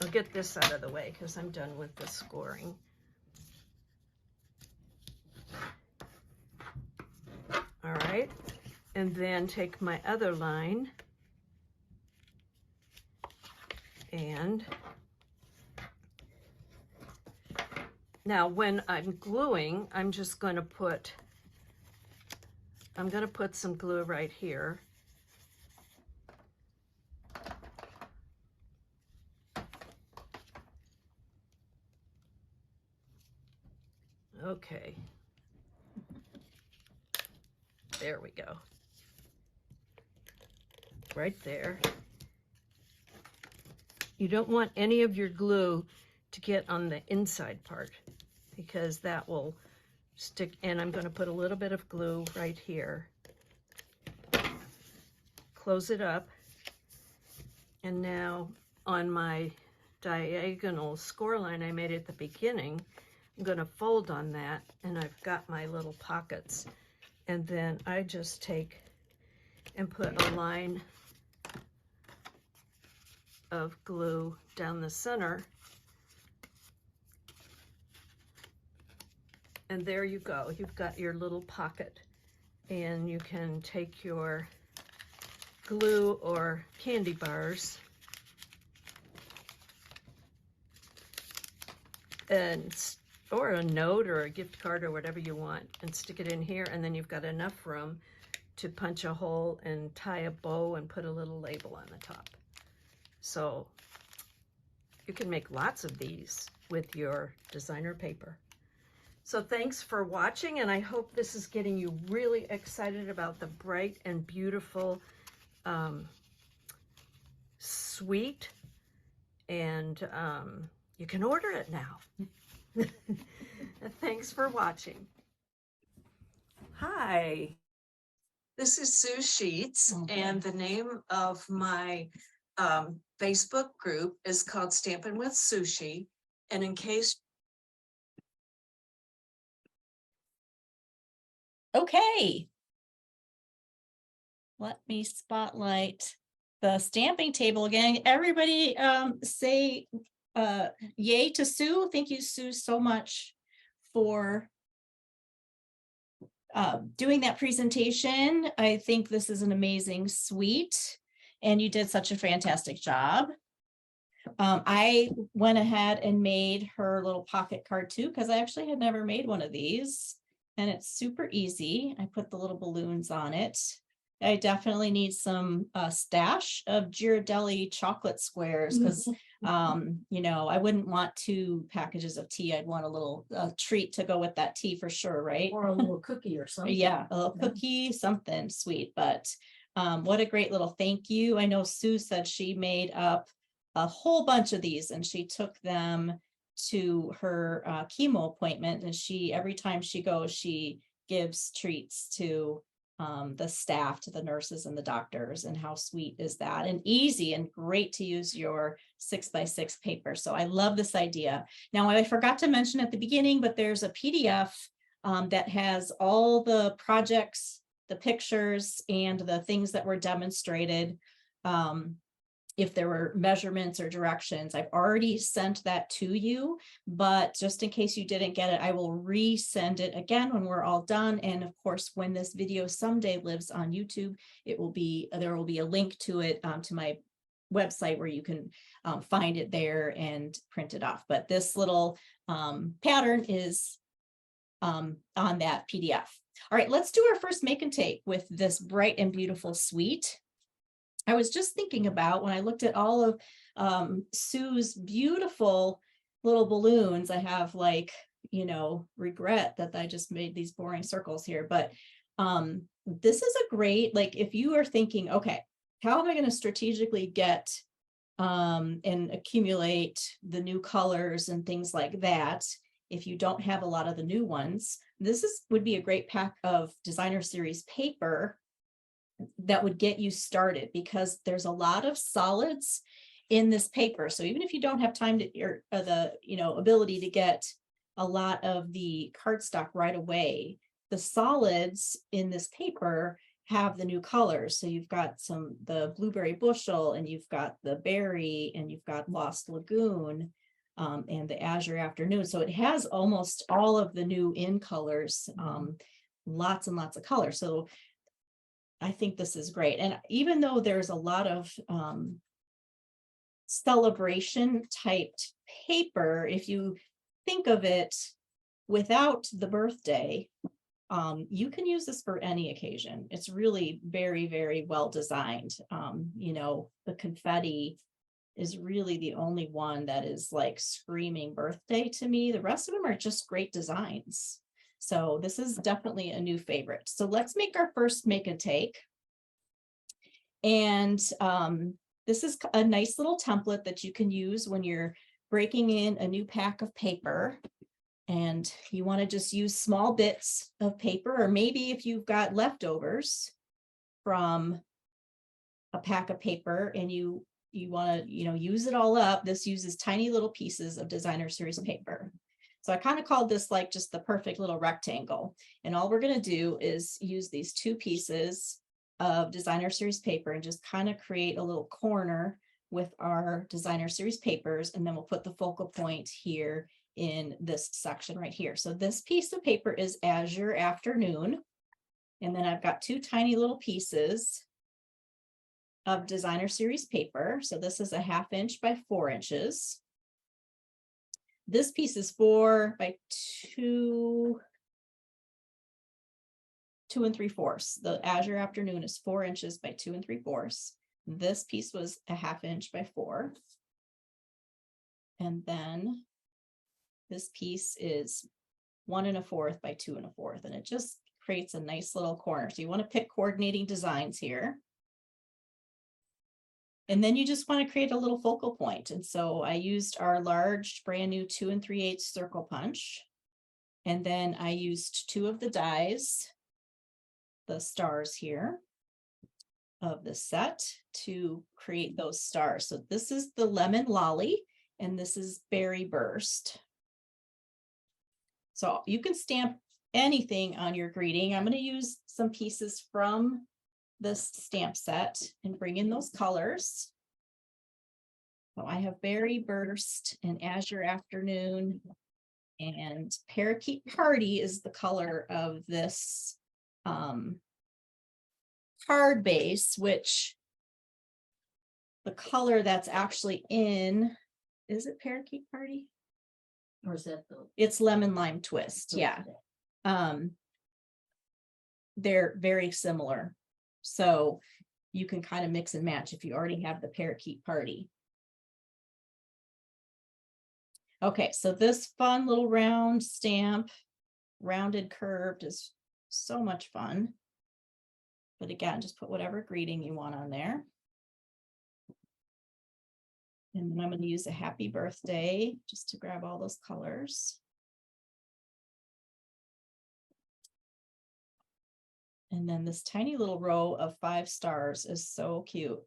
I'll get this out of the way because I'm done with the scoring. All right, and then take my other line and now when I'm gluing, I'm going to put some glue right here. Okay. There we go. Right there. You don't want any of your glue to get on the inside part because that will stick. And I'm going to put a little bit of glue right here. Close it up. And now on my diagonal score line I made at the beginning, I'm going to fold on that, and I've got my little pockets. And then I just take and put a line of glue down the center. And there you go. You've got your little pocket. And you can take your glue or candy bars and or a note or a gift card or whatever you want and stick it in here, and then you've got enough room to punch a hole and tie a bow and put a little label on the top. So you can make lots of these with your designer paper. So thanks for watching, and I hope this is getting you really excited about the bright and beautiful suite, and you can order it now. Thanks for watching. Hi, this is Sue Scheets, and the name of my Facebook group is called Stampin' with Sushi. And in case Okay. Let me spotlight the stamping table again. Everybody say yay to Sue. Thank you, Sue, so much for doing that presentation. I think this is an amazing suite, and you did such a fantastic job. I went ahead and made her little pocket card too, because I actually had never made one of these, and it's super easy. I put the little balloons on it. I definitely need some stash of Ghirardelli chocolate squares because, you know, I wouldn't want 2 packages of tea. I'd want a little treat to go with that tea for sure, right? Or a little cookie or something. Yeah, a little cookie, something sweet. But what a great little thank you. I know Sue said she made up a whole bunch of these, and she took them to her chemo appointment, and every time she goes, she gives treats to the staff, to the nurses and the doctors. And how sweet is that? And easy and great to use your 6x6 paper. So I love this idea. Now, I forgot to mention at the beginning, but there's a PDF that has all the projects, the pictures, and the things that were demonstrated. If there were measurements or directions, I've already sent that to you, but just in case you didn't get it, I will resend it again when we're all done. And of course, when this video someday lives on YouTube, there will be a link to it, to my website where you can find it there and print it off. But this little pattern is on that PDF. All right, let's do our first make and take with this bright and beautiful suite. I was just thinking about when I looked at all of Sue's beautiful little balloons, I have like, you know, regret that I just made these boring circles here, but this is a great, like, if you are thinking, okay, how am I going to strategically get and accumulate the new colors and things like that? If you don't have a lot of the new ones, this would be a great pack of designer series paper that would get you started, because there's a lot of solids in this paper. So even if you don't have time to, or the, you know, ability to get a lot of the cardstock right away, the solids in this paper have the new colors. So you've got the blueberry bushel, and you've got the berry, and you've got Lost Lagoon, and the Azure Afternoon. So it has almost all of the new in colors, lots and lots of colors. So I think this is great. And even though there's a lot of celebration typed paper, if you think of it without the birthday, you can use this for any occasion. It's really very, very well designed. You know, the confetti is really the only one that is like screaming birthday to me. The rest of them are just great designs. So this is definitely a new favorite. So let's make our first make and take. And this is a nice little template that you can use when you're breaking in a new pack of paper. And you want to just use small bits of paper, or maybe if you've got leftovers from a pack of paper and you want to, use it all up, this uses tiny little pieces of designer series paper. So I kind of called this like just the perfect little rectangle. And all we're going to do is use these two pieces of designer series paper and just kind of create a little corner with our designer series papers. And then we'll put the focal point here in this section right here. So this piece of paper is Azure Afternoon. And then I've got two tiny little pieces of designer series paper. So this is a 1/2 inch by 4 inches. This piece is 4 by 2 3/4. The Azure Afternoon is 4 inches by 2 3/4. This piece was a 1/2 inch by 4. And then this piece is 1 1/4 by 2 1/4. And it just creates a nice little corner. So you want to pick coordinating designs here. And then you just want to create a little focal point. And so I used our large brand new 2 3/8 circle punch. And then I used 2 of the dies, the stars here of the set, to create those stars. So this is the Lemon Lolly and this is Berry Burst. So you can stamp anything on your greeting. I'm going to use some pieces from this stamp set and bring in those colors. So I have Berry Burst and Azure Afternoon, and Parakeet Party is the color of this card base, which the color that's actually in, is it Parakeet Party? Or is that the? It's Lemon Lime Twist. Yeah. They're very similar. So you can kind of mix and match if you already have the Parakeet Party. Okay, so this fun little round stamp, rounded curved, is so much fun. But again, just put whatever greeting you want on there. And then I'm going to use a happy birthday just to grab all those colors. And then this tiny little row of 5 stars is so cute.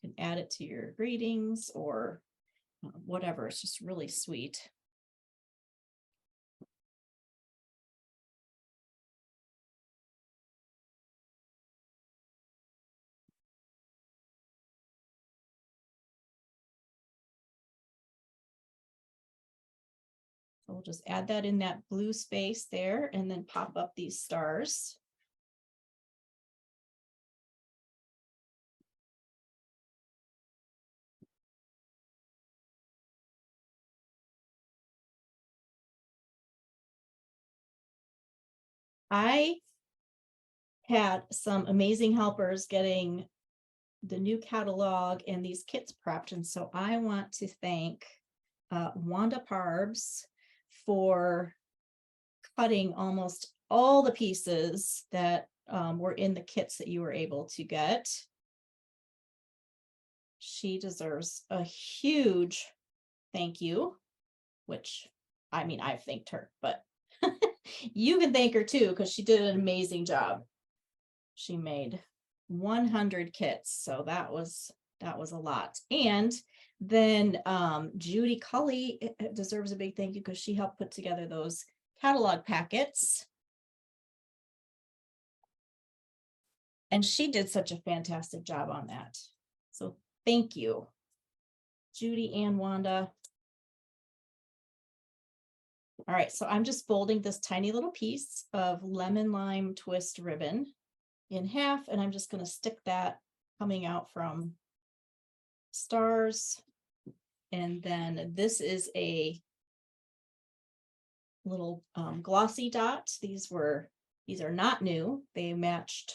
You can add it to your greetings or whatever. It's just really sweet. So we'll just add that in that blue space there and then pop up these stars. I had some amazing helpers getting the new catalog and these kits prepped. And so I want to thank Wanda Parbs for cutting almost all the pieces that were in the kits that you were able to get. She deserves a huge thank you, which, I mean, I've thanked her, but you can thank her too, because she did an amazing job. She made 100 kits, so that was a lot. And then Judy Cully deserves a big thank you because she helped put together those catalog packets. And she did such a fantastic job on that. So thank you, Judy and Wanda. All right, so I'm just folding this tiny little piece of lemon lime twist ribbon in half, and I'm just going to stick that coming out from stars. And then this is a little glossy dot. These are not new. They matched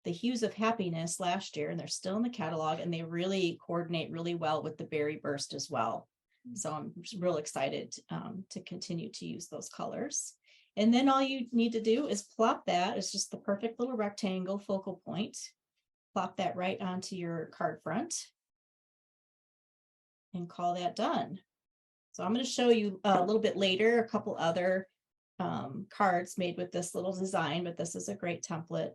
the Hues of Happiness last year, and they're still in the catalog, and they really coordinate really well with the Berry Burst as well. So I'm real excited to continue to use those colors. And then all you need to do is plop that. It's just the perfect little rectangle focal point. Plop that right onto your card front and call that done. So I'm going to show you a little bit later a couple other cards made with this little design, but this is a great template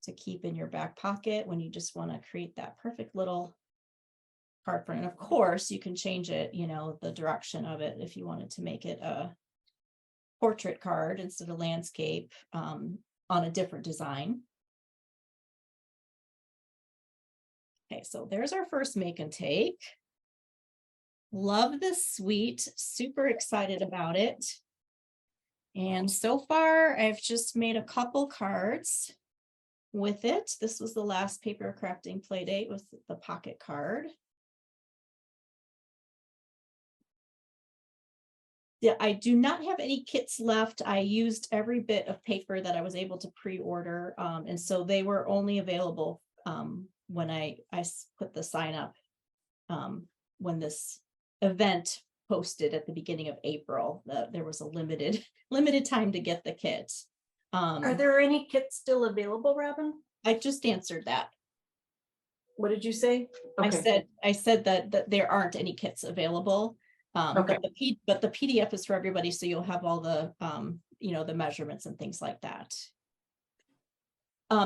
to keep in your back pocket when you just want to create that perfect little card front. And of course, you can change it, you know, the direction of it if you wanted to make it a portrait card instead of landscape on a different design. Okay, so there's our first make and take. Love this suite, super excited about it. And so far, I've just made a couple cards with it. This was the last paper crafting play date with the pocket card. Yeah, I do not have any kits left. I used every bit of paper that I was able to pre-order. And so they were only available when I put the sign up when this event posted at the beginning of April. There was a limited time to get the kit. Are there any kits still available, Robin? I just answered that. What did you say? I said that there aren't any kits available. Okay. But the PDF is for everybody, so you'll have all the you know, the measurements and things like that.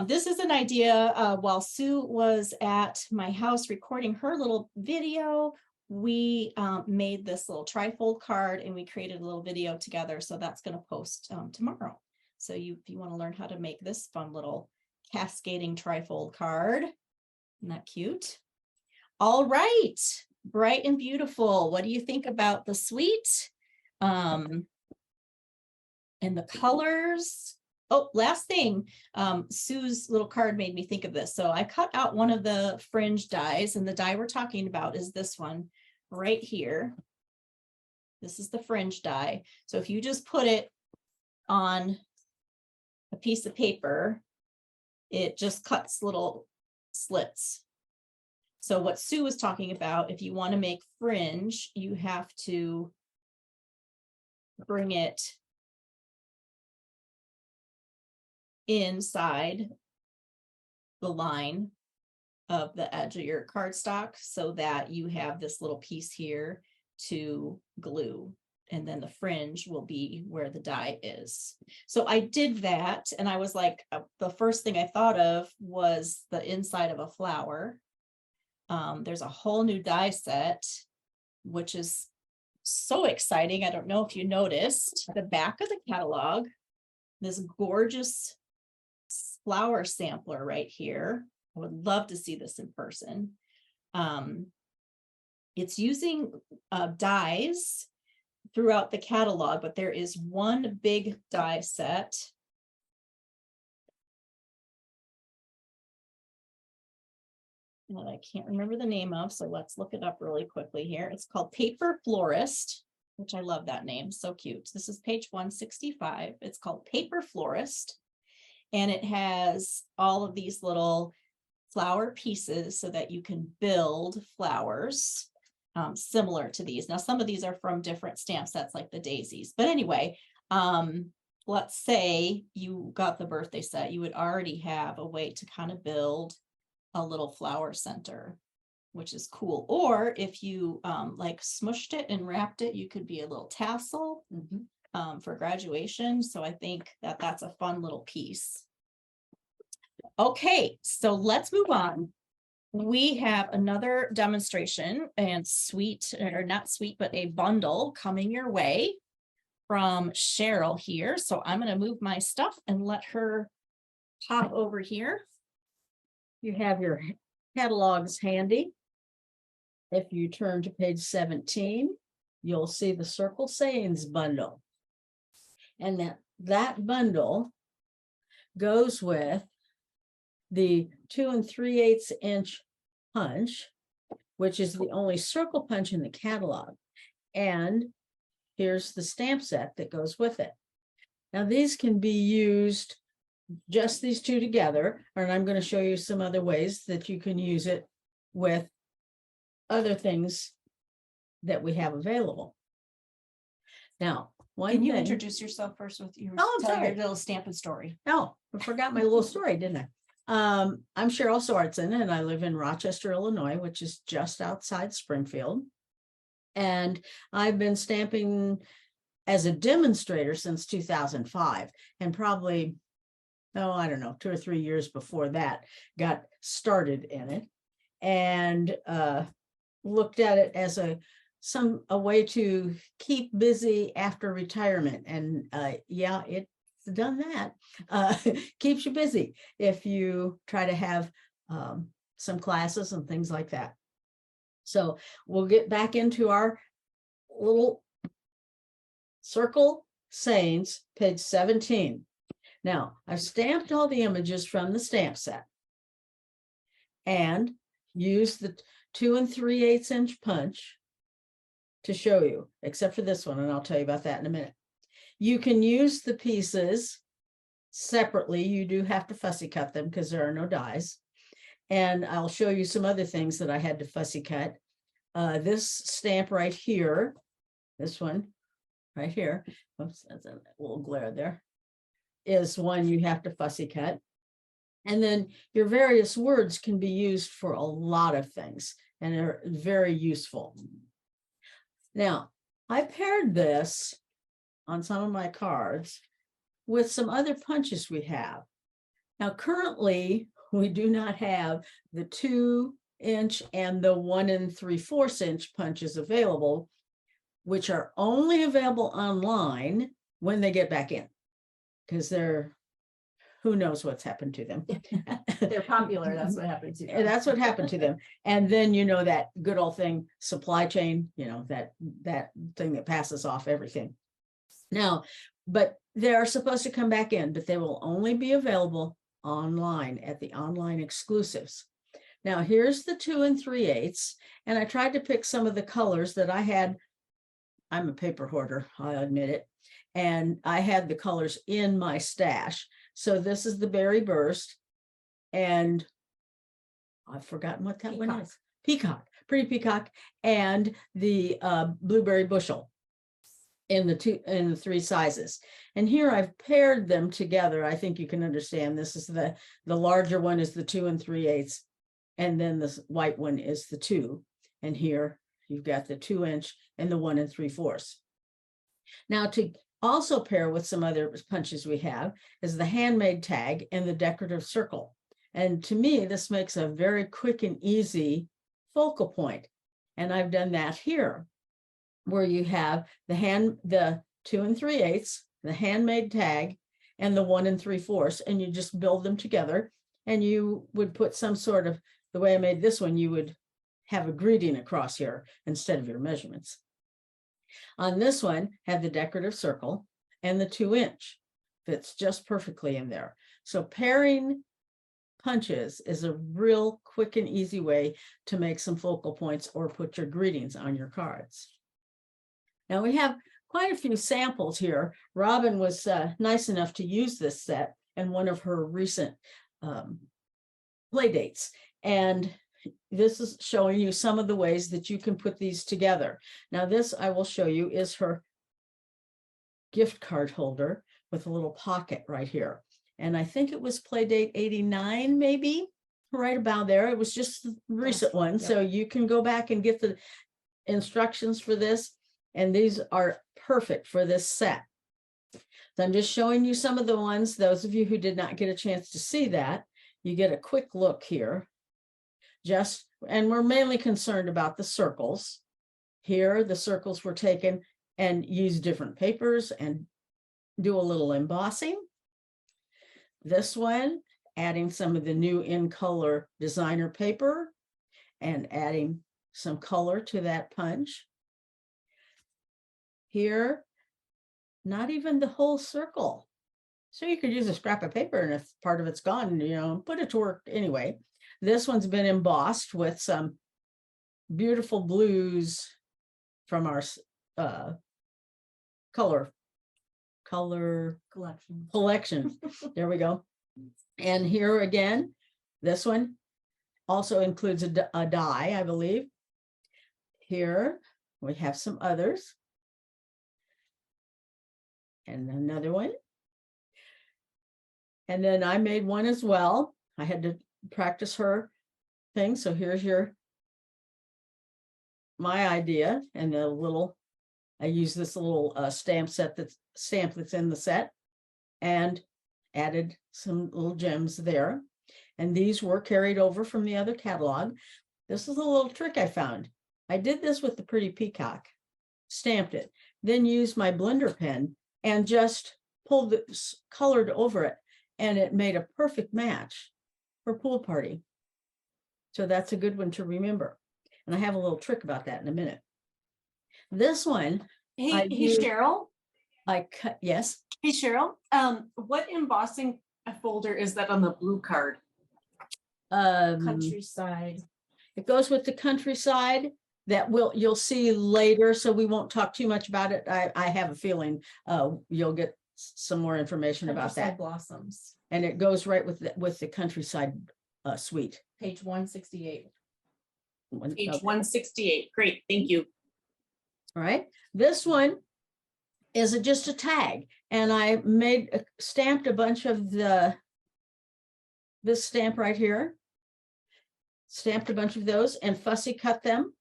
This is an idea while Sue was at my house recording her little video. We made this little trifold card and we created a little video together. So that's going to post tomorrow. So if you want to learn how to make this fun little cascading trifold card, isn't that cute? All right, bright and beautiful. What do you think about the suite? And the colors? Oh, last thing, Sue's little card made me think of this. So I cut out one of the fringe dies, and the die we're talking about is this one right here. This is the fringe die. So if you just put it on a piece of paper, it just cuts little slits. So what Sue was talking about, if you want to make fringe, you have to bring it inside the line of the edge of your cardstock so that you have this little piece here to glue, and then the fringe will be where the die is. So I did that, and I was like, the first thing I thought of was the inside of a flower. There's a whole new die set, which is so exciting. I don't know if you noticed the back of the catalog, this gorgeous flower sampler right here. I would love to see this in person. It's using dies throughout the catalog, but there is one big die set. That I can't remember the name of, so let's look it up really quickly here. It's called Paper Florist, which I love that name, so cute. This is page 165. It's called Paper Florist, and it has all of these little flower pieces so that you can build flowers similar to these. Now, some of these are from different stamp sets like the daisies, but anyway, let's say you got the birthday set, you would already have a way to kind of build a little flower center, which is cool. Or if you like smushed it and wrapped it, you could be a little tassel for graduation. So I think that that's a fun little piece. Okay, so let's move on. We have another demonstration and suite, or not suite, but a bundle coming your way from Cheryl here. So I'm going to move my stuff and let her pop over here. you have your catalogs handy. If you turn to page 17, you'll see the Circle Sayings bundle. And that bundle goes with the 2 3/8 inch punch, which is the only circle punch in the catalog. And here's the stamp set that goes with it. Now these can be used, just these two together, and I'm going to show you some other ways that you can use it with other things that we have available. Now, one Can you thing- introduce yourself first with your, Oh, I'm tell your sorry. little Stampin' story? Oh, I forgot my little story, didn't I? I'm Cheryl Soerensen, and I live in Rochester, Illinois, which is just outside Springfield. And I've been stamping as a demonstrator since 2005, and probably, I don't know, 2 or 3 years before that, got started in it, and looked at it as a way to keep busy after retirement. And yeah, it's done that. Keeps you busy if you try to have some classes and things like that. So we'll get back into our little Circle Sayings, page 17. Now, I've stamped all the images from the stamp set and used the 2 3/8 inch punch to show you, except for this one, and I'll tell you about that in a minute. You can use the pieces separately. You do have to fussy cut them because there are no dies. And I'll show you some other things that I had to fussy cut. This stamp right here, this one right here, oops, that's a little glare there, is one you have to fussy cut. And then your various words can be used for a lot of things and are very useful. Now, I paired this on some of my cards with some other punches we have. Now, currently, we do not have the 2 inch and the 1 3/4 inch punches available, which are only available online when they get back in, because who knows what's happened to them. They're popular, that's what happened to them. That's what happened to them. And then, that good old thing, supply chain, that thing that passes off everything. Now, but they're supposed to come back in, but they will only be available online at the online exclusives. Now, here's the 2 3/8, and I tried to pick some of the colors that I had. I'm a paper hoarder, I'll admit it. And I had the colors in my stash. So this is the Berry Burst, and I've forgotten what that one is. Peacock, Pretty Peacock, and the Blueberry Bushel in the 3 sizes. And here I've paired them together. I think you can understand. This is the larger one is the 2 3/8, and then the white one is the 2. And here you've got the 2 inch and the 1 3/4. Now, to also pair with some other punches we have is the handmade tag and the decorative circle. And to me, this makes a very quick and easy focal point. And I've done that here, where you have the 2 3/8, the handmade tag, and the 1 3/4, and you just build them together. And you would put some sort of, the way I made this one, you would have a greeting across here instead of your measurements. On this one, have the decorative circle, and the 2 inch fits just perfectly in there. So pairing punches is a real quick and easy way to make some focal points or put your greetings on your cards. Now we have quite a few samples here. Robin was nice enough to use this set in one of her recent play dates. And this is showing you some of the ways that you can put these together. Now this I will show you is her gift card holder with a little pocket right here. And I think it was play date 89, maybe right about there. It was just the recent one. So you can go back and get the instructions for this. And these are perfect for this set. So I'm just showing you some of the ones. Those of you who did not get a chance to see that, you get a quick look here. And we're mainly concerned about the circles. Here, the circles were taken and use different papers and do a little embossing. This one adding some of the new in color designer paper and adding some color to that punch. Here, not even the whole circle. So you could use a scrap of paper, and if part of it's gone, you know, put it to work anyway. This one's been embossed with some beautiful blues from our color collection. There we go. And here again, this one also includes a die, I believe. Here we have some others. And another one. And then I made one as well. I had to practice her thing. So here's my idea, and the little, I use this little stamp that's in the set, and added some little gems there. And these were carried over from the other catalog. This is a little trick I found. I did this with the pretty peacock, stamped it, then used my blender pen and just pulled it, colored over it, and it made a perfect match for pool party. So that's a good one to remember. And I have a little trick about that in a minute. This one, Hey, Cheryl. I cut, yes. Hey, Cheryl. What embossing folder is that on the blue card? Countryside. It goes with the countryside that you'll see later, so we won't talk too much about it. I have a feeling you'll get some more information about that. Blossoms. And it goes right with the countryside suite. Page 168. Page Okay. 168. Great, thank you. All right, this one is just a tag, and I stamped a bunch of this stamp right here, stamped a bunch of those and fussy cut them.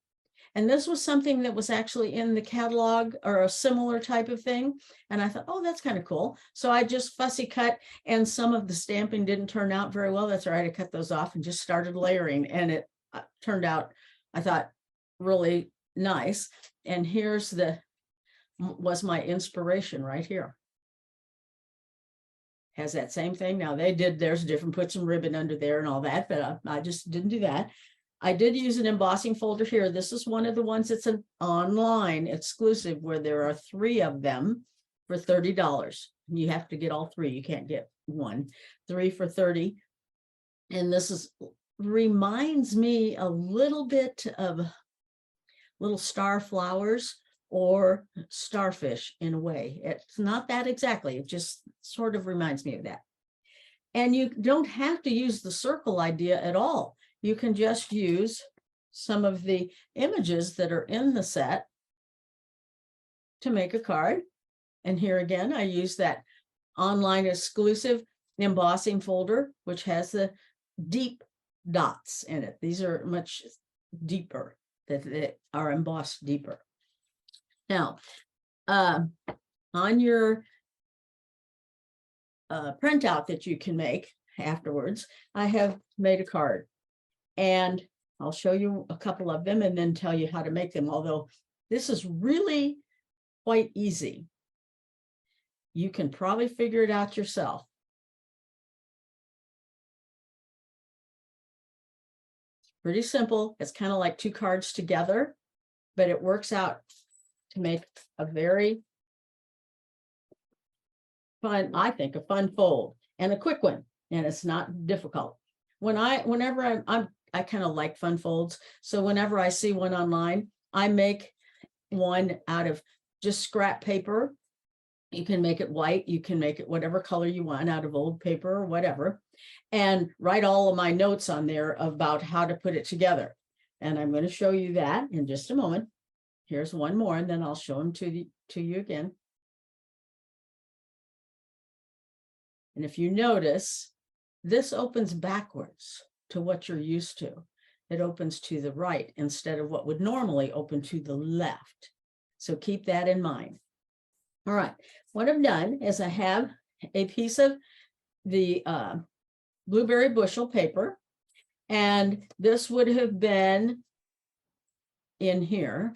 And this was something that was actually in the catalog, or a similar type of thing. And I thought, oh, that's kind of cool. So I just fussy cut, and some of the stamping didn't turn out very well. That's all right. I cut those off and just started layering, and it turned out, I thought, really nice. And here's was my inspiration right here. Has that same thing. Now they did theirs different, put some ribbon under there and all that, but I just didn't do that. I did use an embossing folder here. This is one of the ones that's an online exclusive, where there are 3 of them for $30. You have to get all 3. You can't get one. 3 for $30. And this reminds me a little bit of little star flowers or starfish in a way. It's not that exactly. It just sort of reminds me of that. And you don't have to use the circle idea at all. You can just use some of the images that are in the set to make a card. And here again, I use that online exclusive embossing folder, which has the deep dots in it. These are much deeper, that they are embossed deeper. Now, on your printout that you can make afterwards, I have made a card. And I'll show you a couple of them and then tell you how to make them. Although this is really quite easy. You can probably figure it out yourself. Pretty simple. It's kind of like 2 cards together, but it works out to make a very fun, I think, a fun fold and a quick one. And it's not difficult. Whenever I kind of like fun folds. So whenever I see one online, I make one out of just scrap paper. You can make it white. You can make it whatever color you want out of old paper or whatever, and write all of my notes on there about how to put it together. And I'm going to show you that in just a moment. Here's one more, and then I'll show them to you again. And if you notice, this opens backwards to what you're used to. It opens to the right instead of what would normally open to the left. So keep that in mind. All right, what I've done is I have a piece of the blueberry bushel paper, and this would have been in here.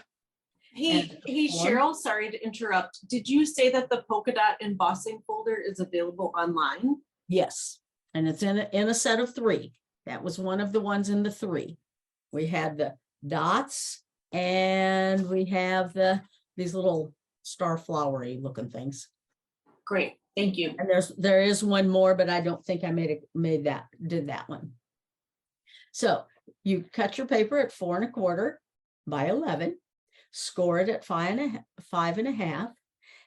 Hey, Cheryl, sorry to interrupt. Did you say that the polka dot embossing folder is available online? Yes, And it's in a set of 3. That was one of the ones in the 3. We had the dots and we have these little star flowery looking things. Great, thank you. And there is one more, but I don't think I did that one. So you cut your paper at 4 1/4 by 11, score it at 5 1/2,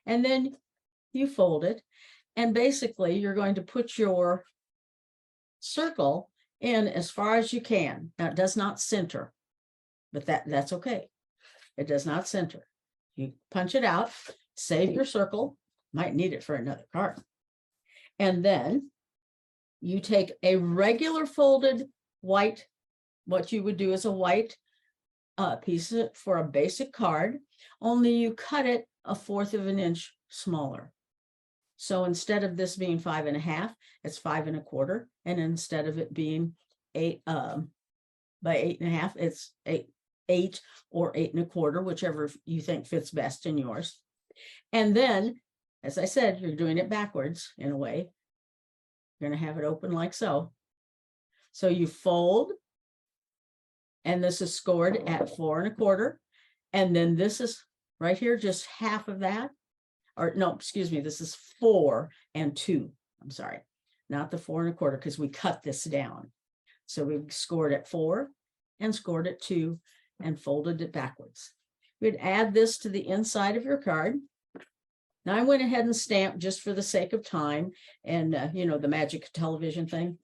and then you fold it. And basically you're going to put your circle in as far as you can. Now it does not center, but that's okay. It does not center. You punch it out, save your circle, might need it for another card. And then you take a regular folded white, what you would do is a white piece for a basic card, only you cut it 1/4 inch smaller. So instead of this being 5 1/2, it's 5 1/4. And instead of it being 8 by 8 1/2, it's 8 or 8 1/4, whichever you think fits best in yours. And then, as I said, you're doing it backwards in a way. You're going to have it open like so. So you fold, and this is scored at 4 1/4. And then this is right here, just half of that. Or no, excuse me, this is 4 2. I'm sorry, not the 4 1/4, because we cut this down. So we scored at 4 and scored at 2 and folded it backwards. We'd add this to the inside of your card. Now I went ahead and stamped just for the sake of time and, the magic television thing.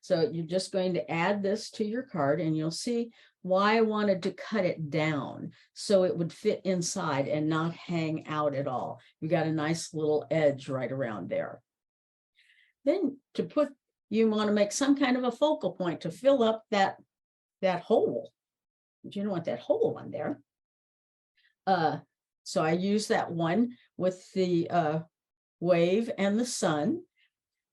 So you're just going to add this to your card, and you'll see why I wanted to cut it down so it would fit inside and not hang out at all. You got a nice little edge right around there. Then you want to make some kind of a focal point to fill up that hole. You don't want that hole on there. So I use that one with the wave and the sun.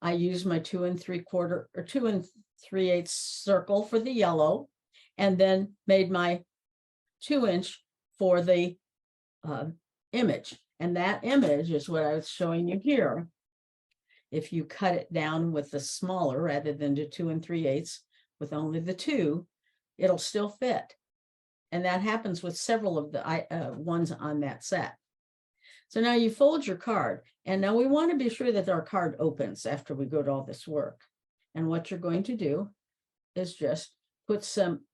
I use my 2 3/4 or 2 3/8 circle for the yellow, and then made my 2 inch for the image. And that image is what I was showing you here. If you cut it down with the smaller rather than the 2 3/8 with only the 2, it'll still fit. And that happens with several of the ones on that set. So now you fold your card, and now we want to be sure that our card opens after we go to all this work. And what you're going to do is just put some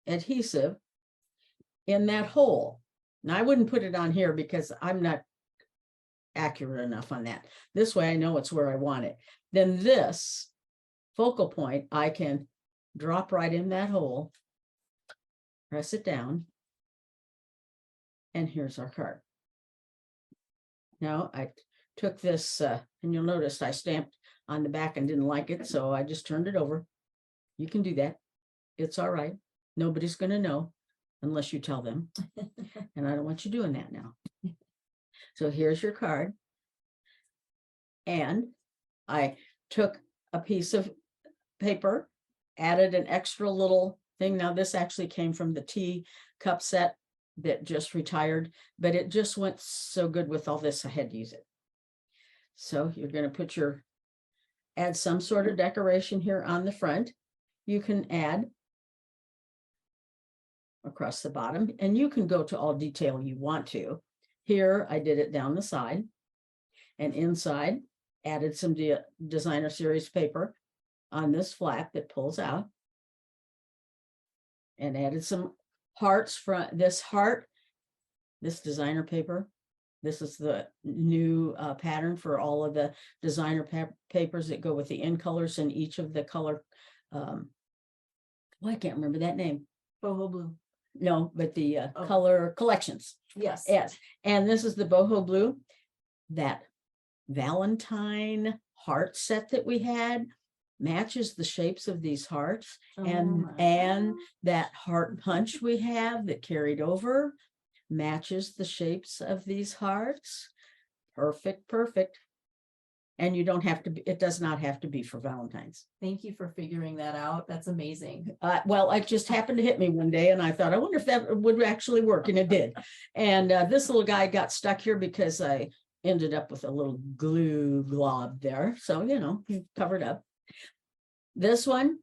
adhesive in that hole. Now I wouldn't put it on here because I'm not accurate enough on that. This way I know it's where I want it. Then this focal point, I can drop right in that hole, press it down, and here's our card. Now I took this, and you'll notice I stamped on the back and didn't like it, so I just turned it over. You can do that. It's all right. Nobody's going to know unless you tell them. And I don't want you doing that now. So here's your card. And I took a piece of paper, added an extra little thing. Now this actually came from the tea cup set that just retired, but it just went so good with all this, I had to use it. So you're going to add some sort of decoration here on the front. You can add across the bottom, and you can go to all detail you want to. Here, I did it down the side, and inside added some designer series paper on this flap that pulls out, and added some hearts from this heart, this designer paper. This is the new pattern for all of the designer papers that go with the in colors in each of the color. I can't remember that name. Boho blue. No, but the color collections. Yes. Yes. And this is the boho blue, that Valentine heart set that we had matches the shapes of these hearts, and that heart punch we have that carried over matches the shapes of these hearts. Perfect, perfect. And you don't have to, it does not have to be for Valentine's. Thank you for figuring that out. That's amazing. Well, it just happened to hit me one day, and I thought, I wonder if that would actually work, and it did. And this little guy got stuck here because I ended up with a little glue glob there. So, you know, you covered up. This one,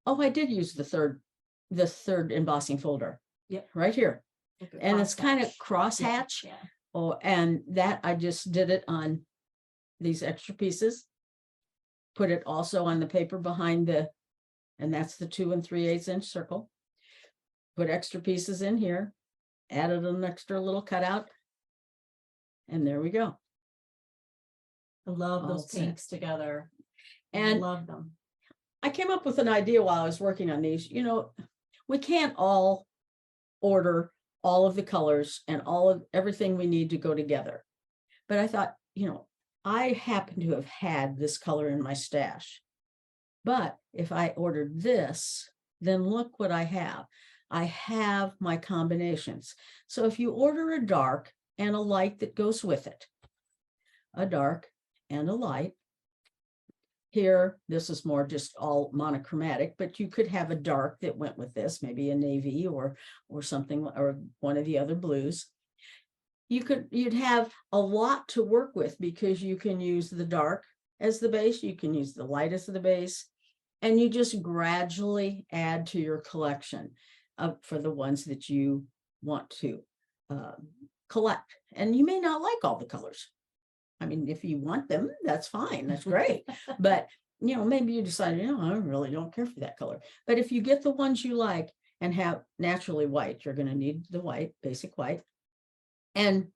oh, I did use the third embossing folder. Yep. Right here. Like a And it's kind of crosshatch. crosshatch. Yeah. Oh, and that I just did it on these extra pieces. Put it also on the paper behind and that's the 2 3/8 inch circle. Put extra pieces in here, added an extra little cutout. And there we go. I love All those set. pinks together. I And love them. I came up with an idea while I was working on these. You know, we can't all order all of the colors and all of everything we need to go together. But I thought, you know, I happen to have had this color in my stash. But if I ordered this, then look what I have. I have my combinations. So if you order a dark and a light that goes with it, a dark and a light. Here, this is more just all monochromatic, but you could have a dark that went with this, maybe a navy or something, or one of the other blues. You'd have a lot to work with because you can use the dark as the base, you can use the light as the base, and you just gradually add to your collection for the ones that you want to collect. And you may not like all the colors. I mean, if you want them, that's fine. That's great. But, you know, maybe you decide, you know, I really don't care for that color. But if you get the ones you like and have naturally white, you're going to need the white, basic white, and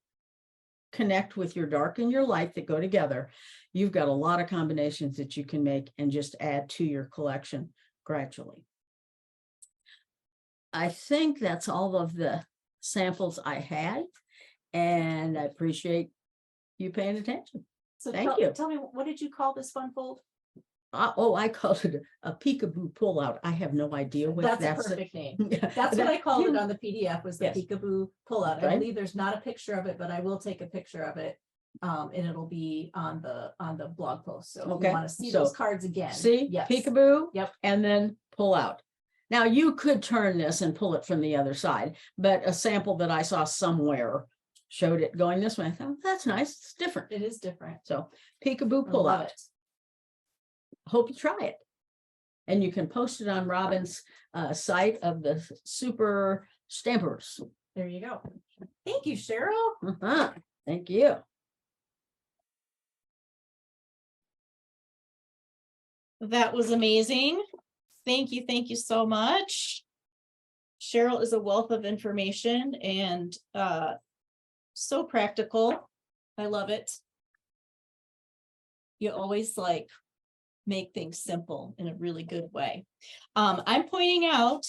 connect with your dark and your light that go together. You've got a lot of combinations that you can make and just add to your collection gradually. I think that's all of the samples I had, and I appreciate you paying attention. So Thank you. Tell me, what did you call this fun fold? I called it a peekaboo pullout. I have no idea what That's a perfect name. Yeah, That's what I called you- it on the PDF, was the Yes. peekaboo pullout. I Right. believe there's not a picture of it, but I will take a picture of it. And it'll be on the blog post. So if Okay, you want to see so those cards again. See, Yes. peekaboo. Yep. And then pull out. Now you could turn this and pull it from the other side, but a sample that I saw somewhere showed it going this way. I thought, that's nice. It's different. It is different. So peekaboo I pull love out. it. Hope you try it. And you can post it on Robin's site of the Super Stampers. There you go. Thank you, Cheryl. Thank you. That was amazing. Thank you so much. Cheryl is a wealth of information and so practical. I love it. You always like make things simple in a really good way. I'm pointing out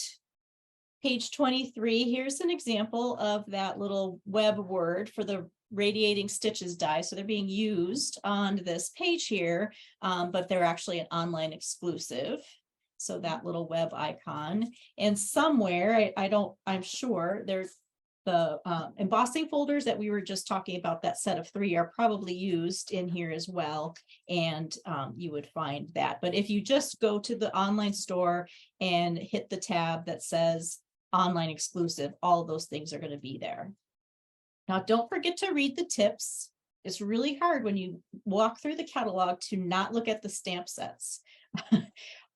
page 23. Here's an example of that little web word for the radiating stitches die. So they're being used on this page here, but they're actually an online exclusive. So that little web icon, and somewhere I'm sure there's the embossing folders that we were just talking about, that set of 3 are probably used in here as well. And you would find that. But if you just go to the online store and hit the tab that says online exclusive, all of those things are going to be there. Now, don't forget to read the tips. It's really hard when you walk through the catalog to not look at the stamp sets.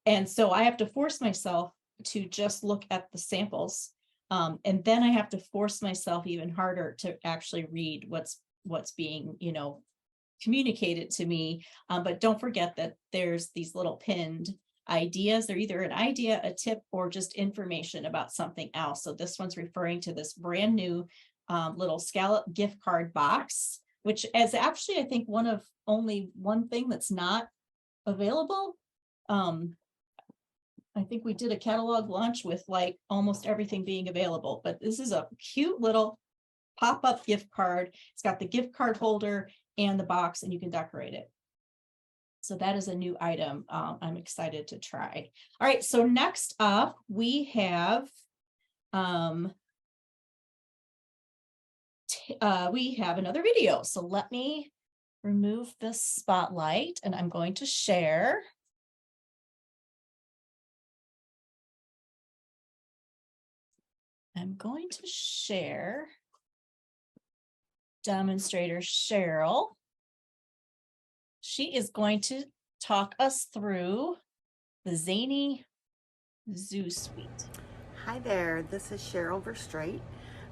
And so I have to force myself to just look at the samples. And then I have to force myself even harder to actually read what's being, communicated to me. But don't forget that there's these little pinned ideas. They're either an idea, a tip, or just information about something else. So this one's referring to this brand new little scallop gift card box, which is actually, I think, one of only one thing that's not available. I think we did a catalog launch with like almost everything being available, but this is a cute little pop-up gift card. It's got the gift card holder and the box, and you can decorate it. So that is a new item I'm excited to try. All right, so next up we have another video. So let me remove the spotlight and I'm going to share. I'm going to share Demonstrator Cheryl. she is going to talk us through the Zany Zoo Suite. Hi there, this is Cheryl Verstraete.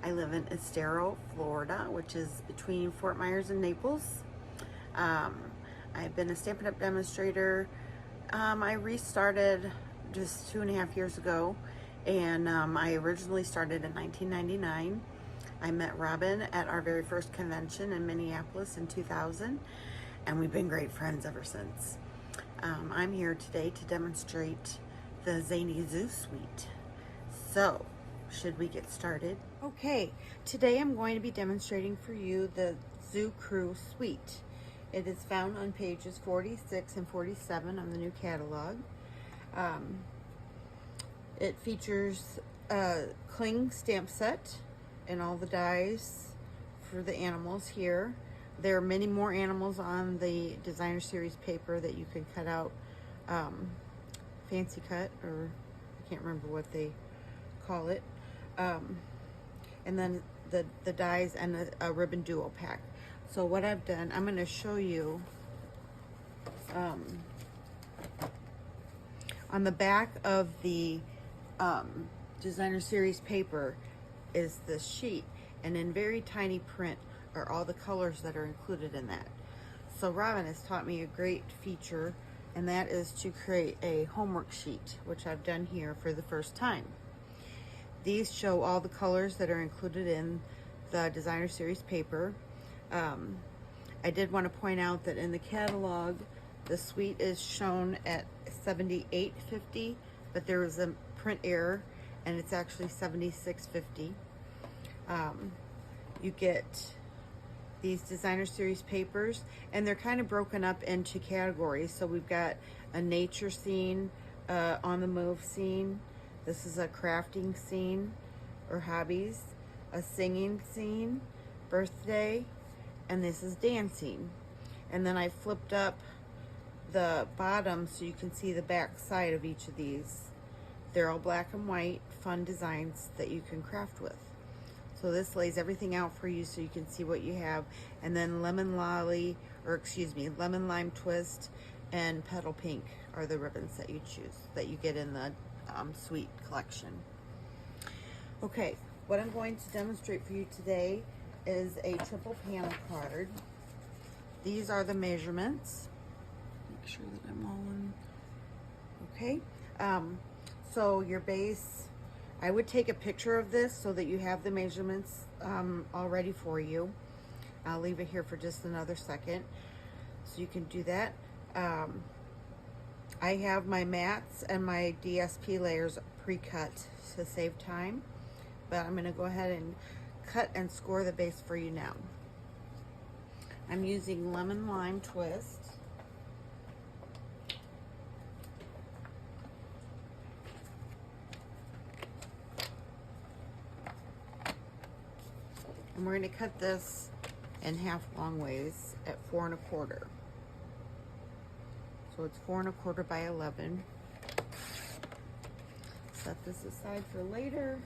I live in Estero, Florida, which is between Fort Myers and Naples. I've been a Stampin' Up! Demonstrator. I restarted just 2.5 years ago, and I originally started in 1999. I met Robin at our very first convention in Minneapolis in 2000, and we've been great friends ever since. I'm here today to demonstrate the Zany Zoo Suite. So, should we get started? Okay, today I'm going to be demonstrating for you the Zoo Crew Suite. It is found on pages 46 and 47 on the new catalog. It features a cling stamp set and all the dies for the animals here. There are many more animals on the designer series paper that you can cut out, fancy cut, or I can't remember what they call it. And then the dies and a ribbon duo pack. So what I've done, I'm going to show you on the back of the designer series paper is the sheet, and in very tiny print are all the colors that are included in that. So Robin has taught me a great feature, and that is to create a homework sheet, which I've done here for the first time. These show all the colors that are included in the designer series paper. I did want to point out that in the catalog, the suite is shown at $78.50, but there was a print error, and it's actually $76.50. You get these designer series papers, and they're kind of broken up into categories. So we've got a nature scene, on the move scene. This is a crafting scene or hobbies, a singing scene, birthday, and this is dancing. And then I flipped up the bottom so you can see the back side of each of these. They're all black and white, fun designs that you can craft with. So this lays everything out for you so you can see what you have. And then lemon lime twist and petal pink are the ribbons that you choose, that you get in the suite collection. Okay, what I'm going to demonstrate for you today is a triple panel card. These are the measurements. Make sure that I'm all in. Okay, so your base, I would take a picture of this so that you have the measurements all ready for you. I'll leave it here for just another second so you can do that. I have my mats and my DSP layers pre-cut to save time, but I'm going to go ahead and cut and score the base for you now. I'm using lemon lime twist. And we're going to cut this in half long ways at 4 1/4. So it's 4 1/4 by 11. Set this aside for later.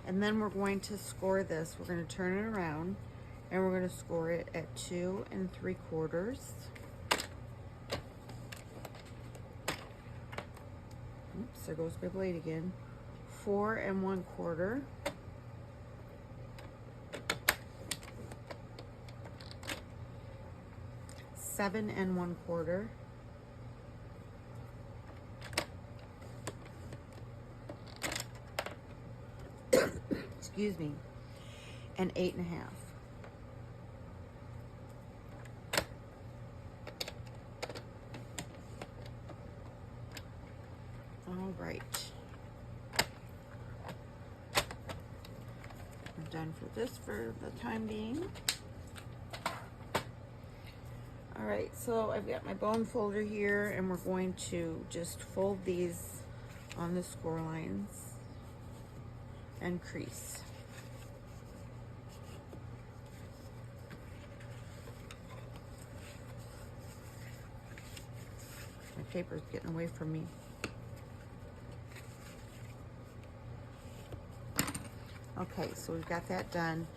And then we're going to score this. We're going to turn it around, and we're going to score it at 2 3/4. Oops, there goes my blade again. 4 1/4. 7 1/4. Excuse me. And 8 1/2. All right. We're done for this for the time being. All right, so I've got my bone folder here, and we're going to just fold these on the score lines and crease. My paper's getting away from me. Okay, so we've got that done.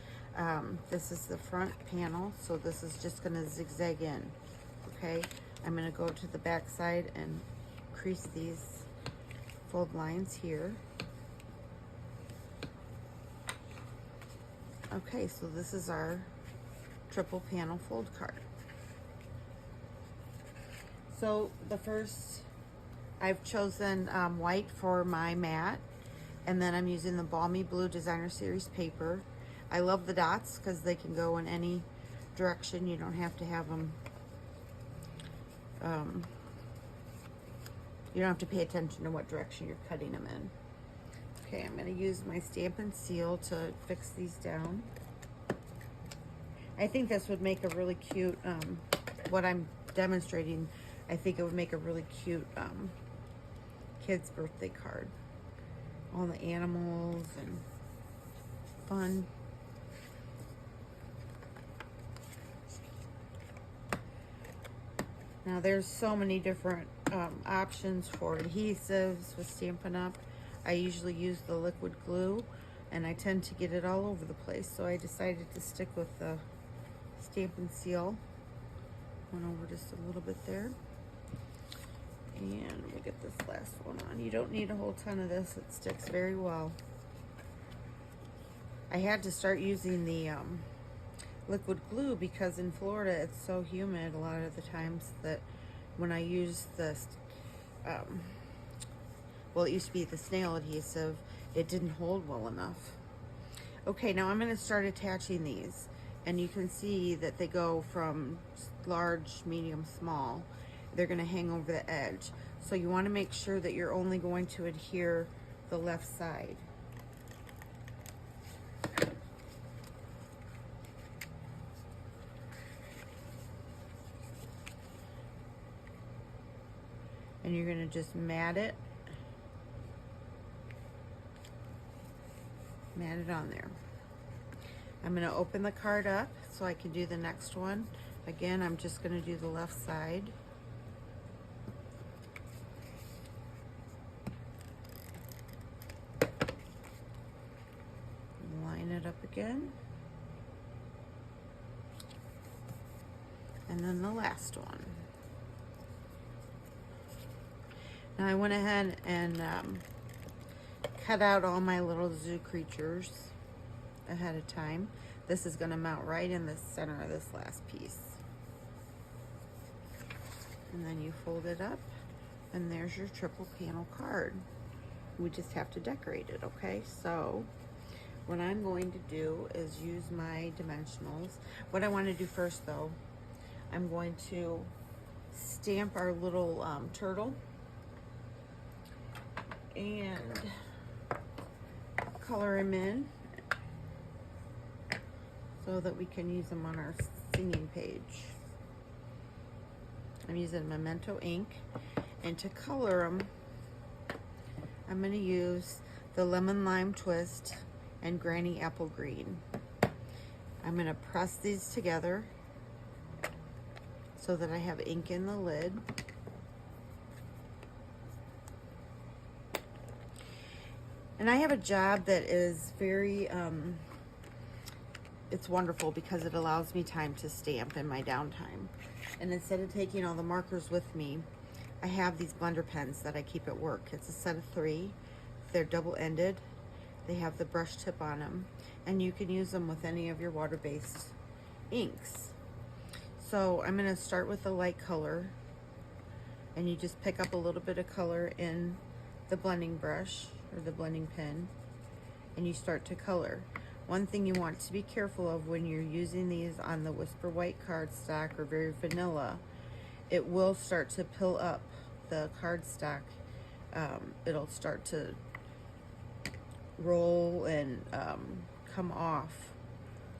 This is the front panel, so this is just gonna zigzag in, okay? I'm gonna go to the back side and crease these fold lines here. Okay, so this is our triple panel fold card. So the first, I've chosen white for my mat, and then I'm using the Balmy Blue Designer Series paper. I love the dots because they can go in any direction. You don't have to have them, you don't have to pay attention to what direction you're cutting them in. Okay, I'm going to use my Stampin' Seal to fix these down. I think this would make a really cute, what I'm demonstrating, I think it would make a really cute kid's birthday card. All the animals and fun. Now there's so many different options for adhesives with Stampin' Up. I usually use the liquid glue, and I tend to get it all over the place, so I decided to stick with the Stampin' Seal. Went over just a little bit there. And we'll get this last one on. You don't need a whole ton of this. It sticks very well. I had to start using the liquid glue because in Florida it's so humid a lot of the times that when I use this, well, it used to be the snail adhesive, it didn't hold well enough. Okay, now I'm going to start attaching these, and you can see that they go from large, medium, small. They're going to hang over the edge. So you want to make sure that you're only going to adhere the left side. And you're going to just mat it on there. I'm going to open the card up so I can do the next one. Again, I'm just going to do the left side. Line it up again. And then the last one. Now I went ahead and cut out all my little zoo creatures ahead of time. This is going to mount right in the center of this last piece. And then you fold it up, and there's your triple panel card. We just have to decorate it, okay? So what I'm going to do is use my dimensionals. What I want to do first though, I'm going to stamp our little turtle and color him in so that we can use them on our singing page. I'm using Memento ink, and to color them, I'm going to use the Lemon Lime Twist and Granny Apple Green. I'm going to press these together so that I have ink in the lid. And I have a job that is very, it's wonderful because it allows me time to stamp in my downtime. And instead of taking all the markers with me, I have these blender pens that I keep at work. It's a set of 3. They're double-ended. They have the brush tip on them, and you can use them with any of your water-based inks. So I'm going to start with a light color, and you just pick up a little bit of color in the blending brush or the blending pen, and you start to color. One thing you want to be careful of when you're using these on the Whisper White cardstock or very vanilla, it will start to pill up the cardstock. It'll start to roll and come off.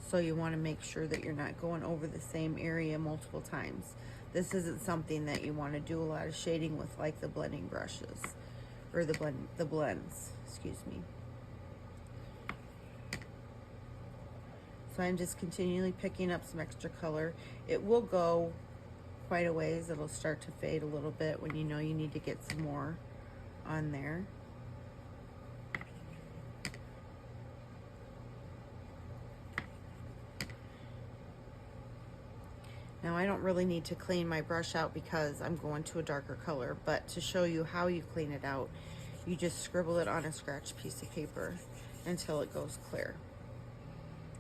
So you want to make sure that you're not going over the same area multiple times. This isn't something that you want to do a lot of shading with, like the blending brushes or the blends, excuse me. So I'm just continually picking up some extra color. It will go quite a ways. It'll start to fade a little bit when you know you need to get some more on there. I don't really need to clean my brush out because I'm going to a darker color, but to show you how you clean it out, you just scribble it on a scratch piece of paper until it goes clear.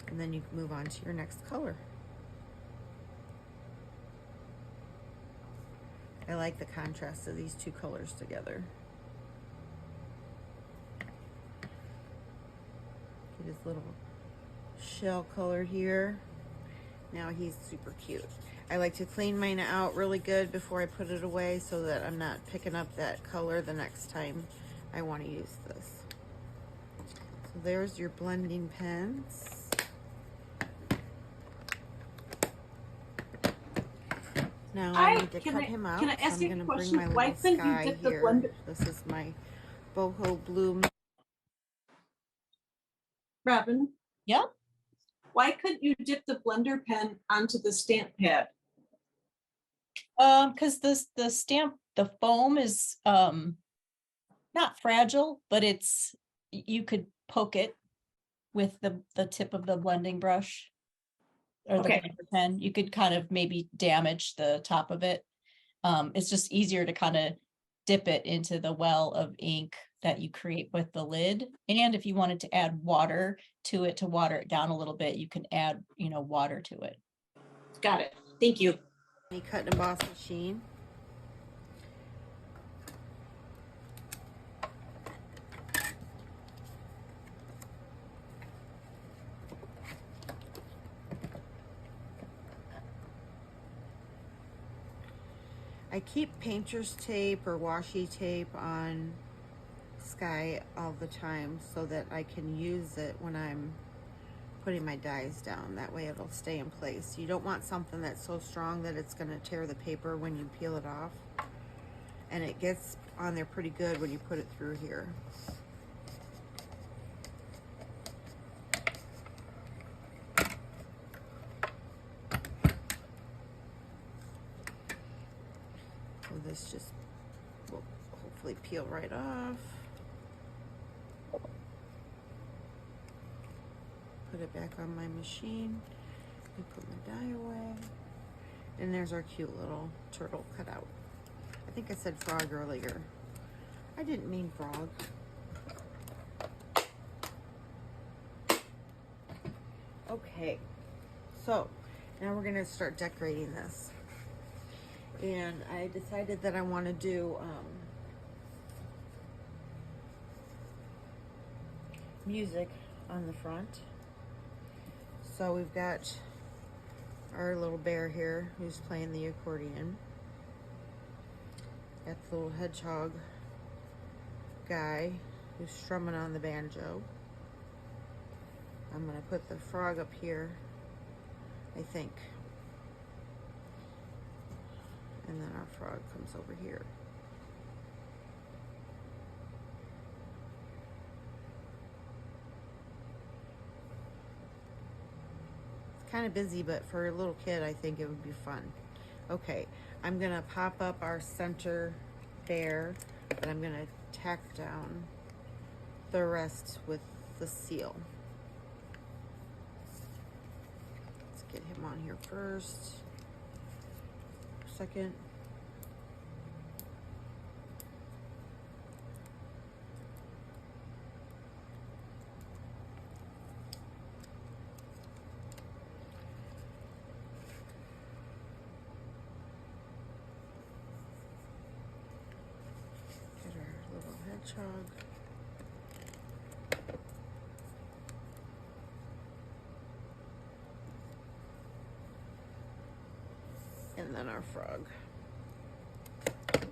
And then you can move on to your next color. I like the contrast of these two colors together. Get his little shell color here. Now he's super cute. I like to clean mine out really good before I put it away so that I'm not picking up that color the next time I want to use this. So there's your blending pens. Now I need to cut him out. Can I ask so you I'm a going to bring question? my Why little couldn't you sky dip the here. blender? This is my boho blue. Robin, Yep. why couldn't you dip the blender pen onto the stamp pad? Because the stamp, the foam is not fragile, but you could poke it with the tip of the blending brush or the Okay. blender pen. You could kind of maybe damage the top of it. It's just easier to kind of dip it into the well of ink that you create with the lid. And if you wanted to add water to it to water it down a little bit, you can add, water to it. Got it. Thank you. Cut and emboss machine. I keep painter's tape or washi tape on Sky all the time so that I can use it when I'm putting my dies down. That way it'll stay in place. You don't want something that's so strong that it's going to tear the paper when you peel it off. And it gets on there pretty good when you put it through here. So this just will hopefully peel right off. Put it back on my machine and put my die away. And there's our cute little turtle cut out. I think I said frog earlier. I didn't mean frog. Okay, so now we're gonna start decorating this. And I decided that I want to do music on the front. So we've got our little bear here who's playing the accordion. Got the little hedgehog guy who's strumming on the banjo. I'm gonna put the frog up here, I think. And then our frog comes over here. It's kind of busy, but for a little kid, I think it would be fun. Okay, I'm gonna pop up our center bear, and I'm gonna tack down the rest with the seal. Let's get him on here first. Second. Get our little hedgehog. And then our frog.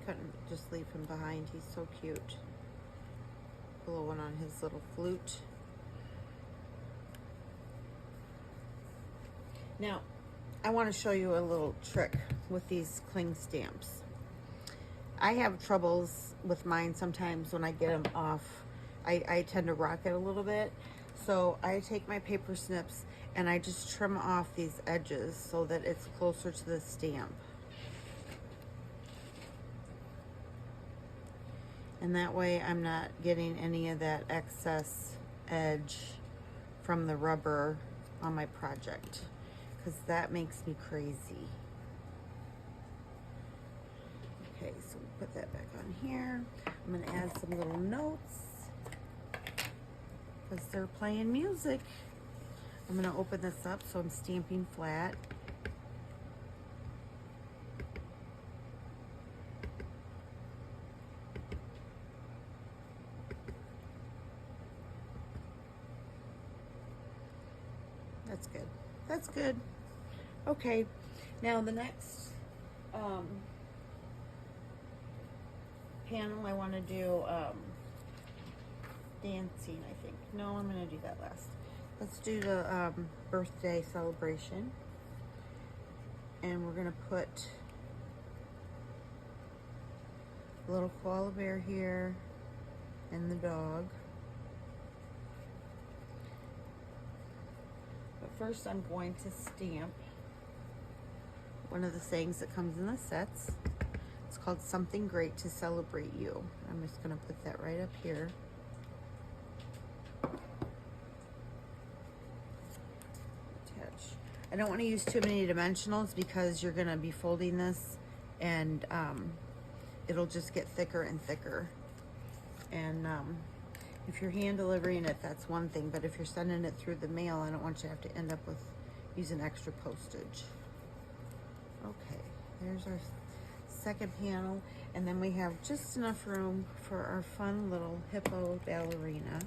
Couldn't just leave him behind. He's so cute. Blowing on his little flute. Now, I want to show you a little trick with these cling stamps. I have troubles with mine sometimes when I get them off. I tend to rock it a little bit. So I take my paper snips and I just trim off these edges so that it's closer to the stamp. And that way I'm not getting any of that excess edge from the rubber on my project, because that makes me crazy. Okay, so we put that back on here. I'm gonna add some little notes because they're playing music. I'm gonna open this up so I'm stamping flat. That's good. That's good. Okay, now the next panel I want to do dancing, I think. No, I'm going to do that last. Let's do the birthday celebration. And we're going to put a little koala bear here and the dog. But first I'm going to stamp one of the sayings that comes in the sets. It's called Something Great to Celebrate You. I'm just going to put that right up here. Attach. I don't want to use too many dimensionals because you're going to be folding this and it'll just get thicker and thicker. And if you're hand delivering it, that's one thing, but if you're sending it through the mail, I don't want you to have to end up with using extra postage. Okay, there's our second panel, and then we have just enough room for our fun little hippo ballerina.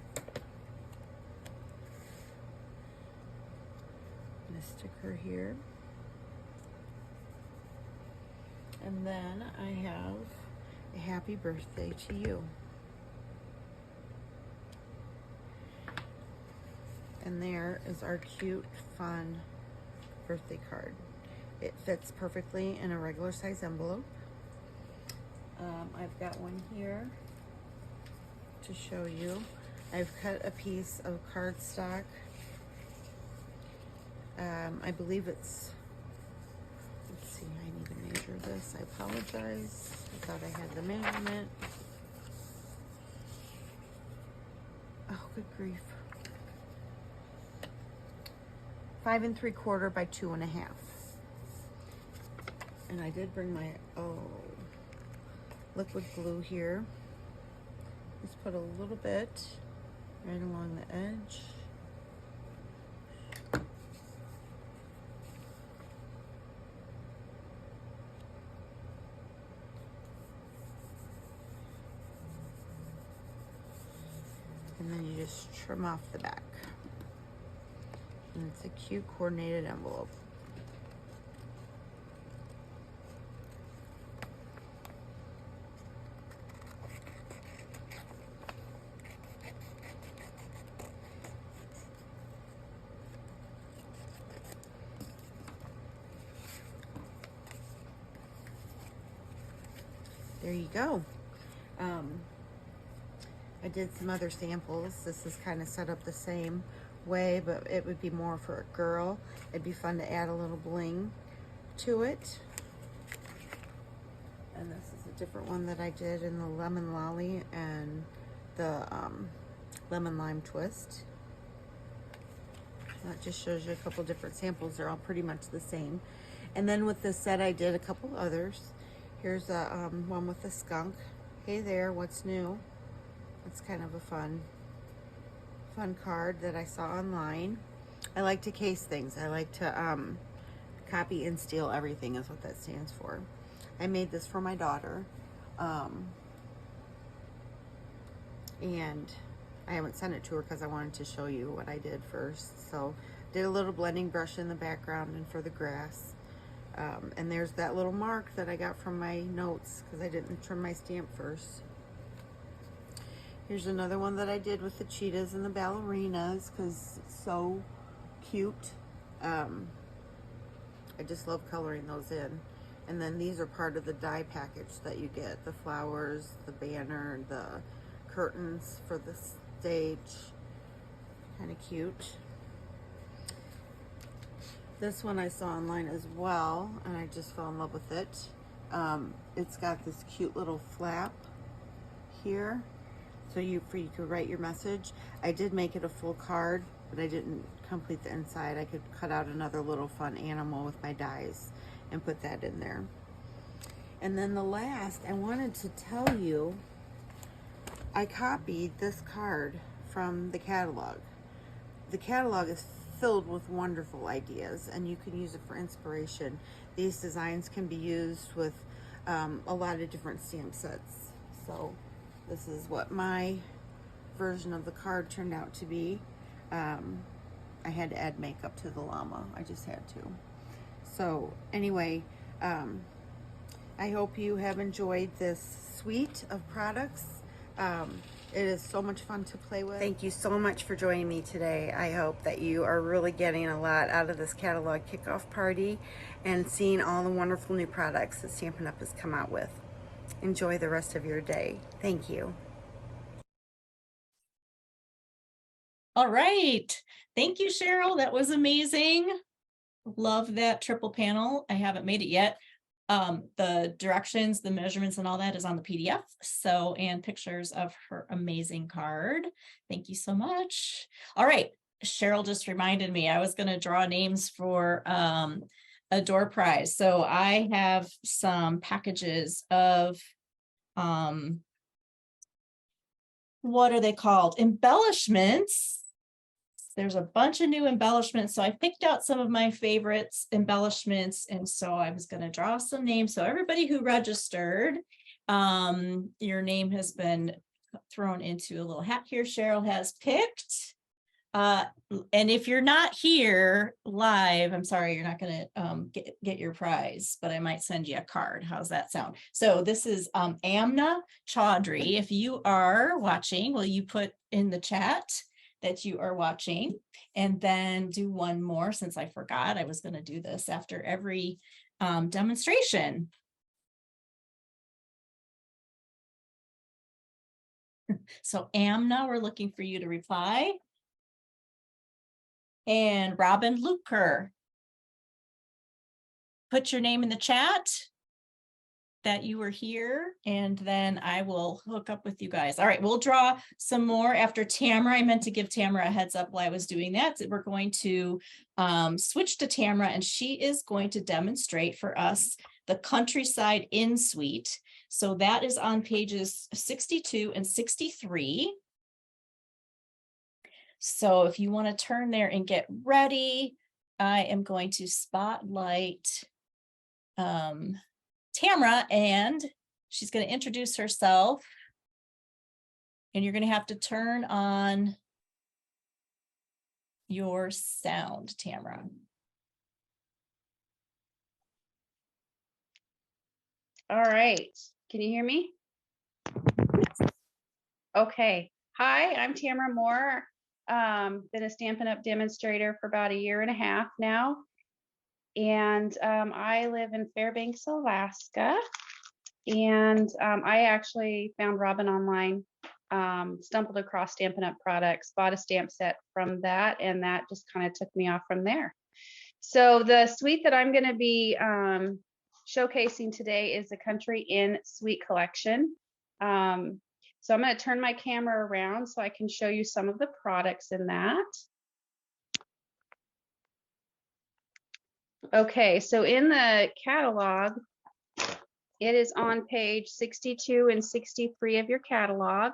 I'm gonna stick her here. And then I have a happy birthday to you. And there is our cute, fun birthday card. It fits perfectly in a regular size envelope. I've got one here to show you. I've cut a piece of cardstock. I believe it's, let's see, I need to measure this. I apologize. I thought I had the measurement. Oh, good grief. 5 3/4 by 2 1/2. And I did bring my liquid glue here. Just put a little bit right along the edge. And then you just trim off the back. And it's a cute coordinated envelope. There you go. I did some other samples. This is kind of set up the same way, but it would be more for a girl. It'd be fun to add a little bling to it. And this is a different one that I did in the lemon lolly and the lemon lime twist. That just shows you a couple different samples. They're all pretty much the same. And then with this set, I did a couple others. Here's a one with the skunk. Hey there, what's new? It's kind of a fun card that I saw online. I like to case things. I like to copy and steal everything is what that stands for. I made this for my daughter. And I haven't sent it to her because I wanted to show you what I did first. So did a little blending brush in the background and for the grass. And there's that little mark that I got from my notes because I didn't trim my stamp first. Here's another one that I did with the cheetahs and the ballerinas because it's so cute. I just love coloring those in. And then these are part of the die package that you get. The flowers, the banner, the curtains for the stage. Kind of cute. This one I saw online as well, and I just fell in love with it. It's got this cute little flap here, so you could write your message. I did make it a full card, but I didn't complete the inside. I could cut out another little fun animal with my dies and put that in there. And then the last, I wanted to tell you, I copied this card from the catalog. The catalog is filled with wonderful ideas, and you can use it for inspiration. These designs can be used with a lot of different stamp sets. So this is what my version of the card turned out to be. I had to add makeup to the llama. I just had to. So anyway, I hope you have enjoyed this suite of products. It is so much fun to play with. Thank you so much for joining me today. I hope that you are really getting a lot out of this catalog kickoff party and seeing all the wonderful new products that Stampin' Up! Has come out with. Enjoy the rest of your day. Thank you. All right. Thank you, Cheryl. That was amazing. Love that triple panel. I haven't made it yet. The directions, the measurements and all that is on the PDF. So, and pictures of her amazing card. Thank you so much. All right. Cheryl just reminded me I was going to draw names for a door prize. So I have some packages of what are they called? Embellishments. There's a bunch of new embellishments. So I picked out some of my favorites embellishments. And so I was going to draw some names. So everybody who registered, your name has been thrown into a little hat here. Cheryl has picked. And if you're not here live, I'm sorry, you're not going to get your prize, but I might send you a card. How's that sound? So this is Amna Chaudhry. If you are watching, will you put in the chat that you are watching, and then do one more, since I forgot I was going to do this after every demonstration. So Amna, we're looking for you to reply. And Robin Luker, put your name in the chat that you were here, and then I will hook up with you guys. All right, we'll draw some more after Tamara. I meant to give Tamara a heads up while I was doing that. So we're going to switch to Tamara, and she is going to demonstrate for us the Countryside Inn Suite. So that is on pages 62 and 63. So if you want to turn there and get ready, I am going to spotlight Tamara, and she's going to introduce herself, and you're going to have to turn on your sound, Tamara. All right. Can you hear me? Okay. Hi, I'm Tamara Moore. Been a Stampin' Up! Demonstrator for about 1.5 years now. And I live in Fairbanks, Alaska. And I actually found Robin online, stumbled across Stampin' Up! Products, bought a stamp set from that, and that just kind of took me off from there. So the suite that I'm going to be showcasing today is the Country Inn Suite Collection. So I'm going to turn my camera around so I can show you some of the products in that. Okay, so in the catalog, it is on page 62 and 63 of your catalog.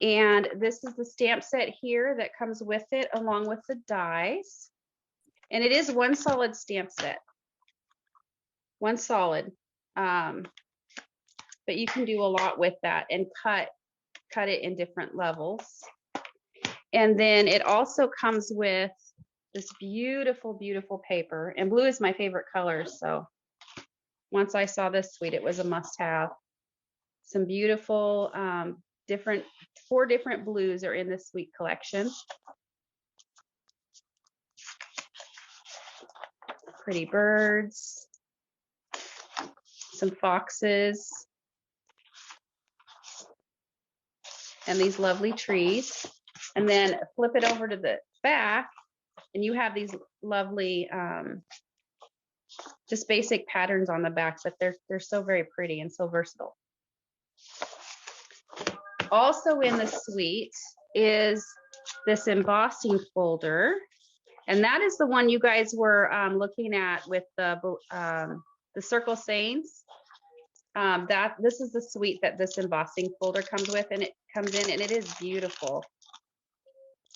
And this is the stamp set here that comes with it, along with the dies. And it is one solid stamp set. One solid. But you can do a lot with that and cut it in different levels. And then it also comes with this beautiful, beautiful paper. And blue is my favorite color. So once I saw this suite, it was a must-have. Some beautiful, 4 different blues are in this suite collection. Pretty birds. Some foxes. And these lovely trees. And then flip it over to the back, and you have these lovely, just basic patterns on the back, but they're so very pretty and so versatile. Also in the suite is this embossing folder. And that is the one you guys were looking at with the circle sayings. This is the suite that this embossing folder comes with, and it comes in and it is beautiful.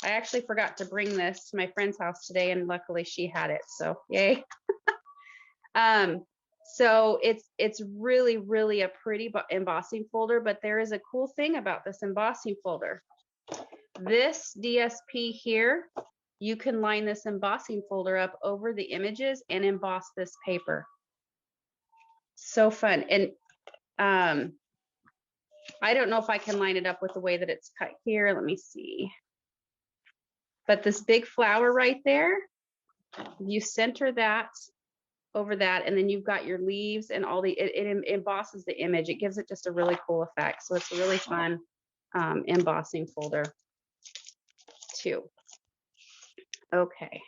I actually forgot to bring this to my friend's house today, and luckily she had it, so yay. So it's really, really a pretty embossing folder, but there is a cool thing about this embossing folder. This DSP here, you can line this embossing folder up over the images and emboss this paper. So fun. And I don't know if I can line it up with the way that it's cut here. Let me see. But this big flower right there, you center that over that, and then you've got your leaves and all it embosses the image. It gives it just a really cool effect. So it's a really fun embossing folder too. Okay.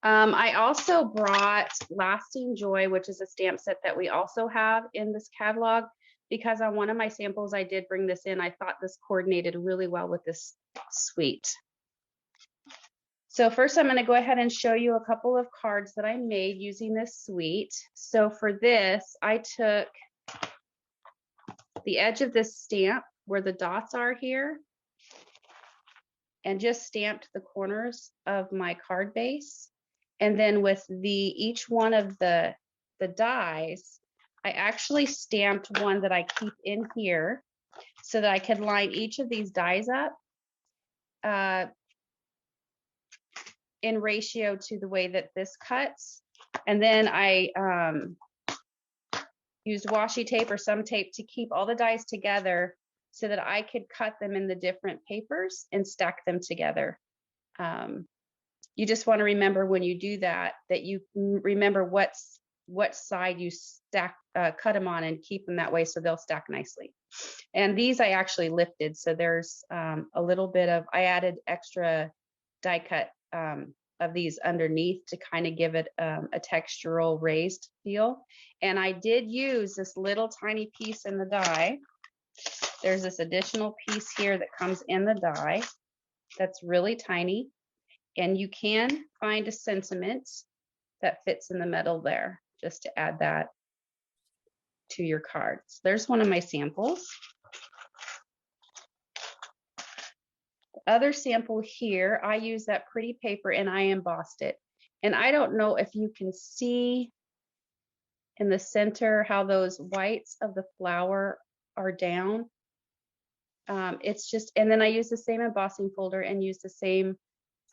I also brought Lasting Joy, which is a stamp set that we also have in this catalog, because on one of my samples, I did bring this in. I thought this coordinated really well with this suite. So first, I'm going to go ahead and show you a couple of cards that I made using this suite. So for this, I took the edge of this stamp where the dots are here and just stamped the corners of my card base. And then with each one of the dies, I actually stamped one that I keep in here so that I could line each of these dies up in ratio to the way that this cuts. And then I used washi tape or some tape to keep all the dies together so that I could cut them in the different papers and stack them together. You just want to remember when you do that, that you remember what side you cut them on and keep them that way so they'll stack nicely. And these I actually lifted. So there's a little bit of, I added extra die cut of these underneath to kind of give it a textural raised feel. And I did use this little tiny piece in the die. There's this additional piece here that comes in the die that's really tiny. And you can find a sentiment that fits in the middle there, just to add that to your cards. There's one of my samples. Other sample here, I use that pretty paper and I embossed it. And I don't know if you can see in the center how those whites of the flower are down. It's just, and then I use the same embossing folder and use the same,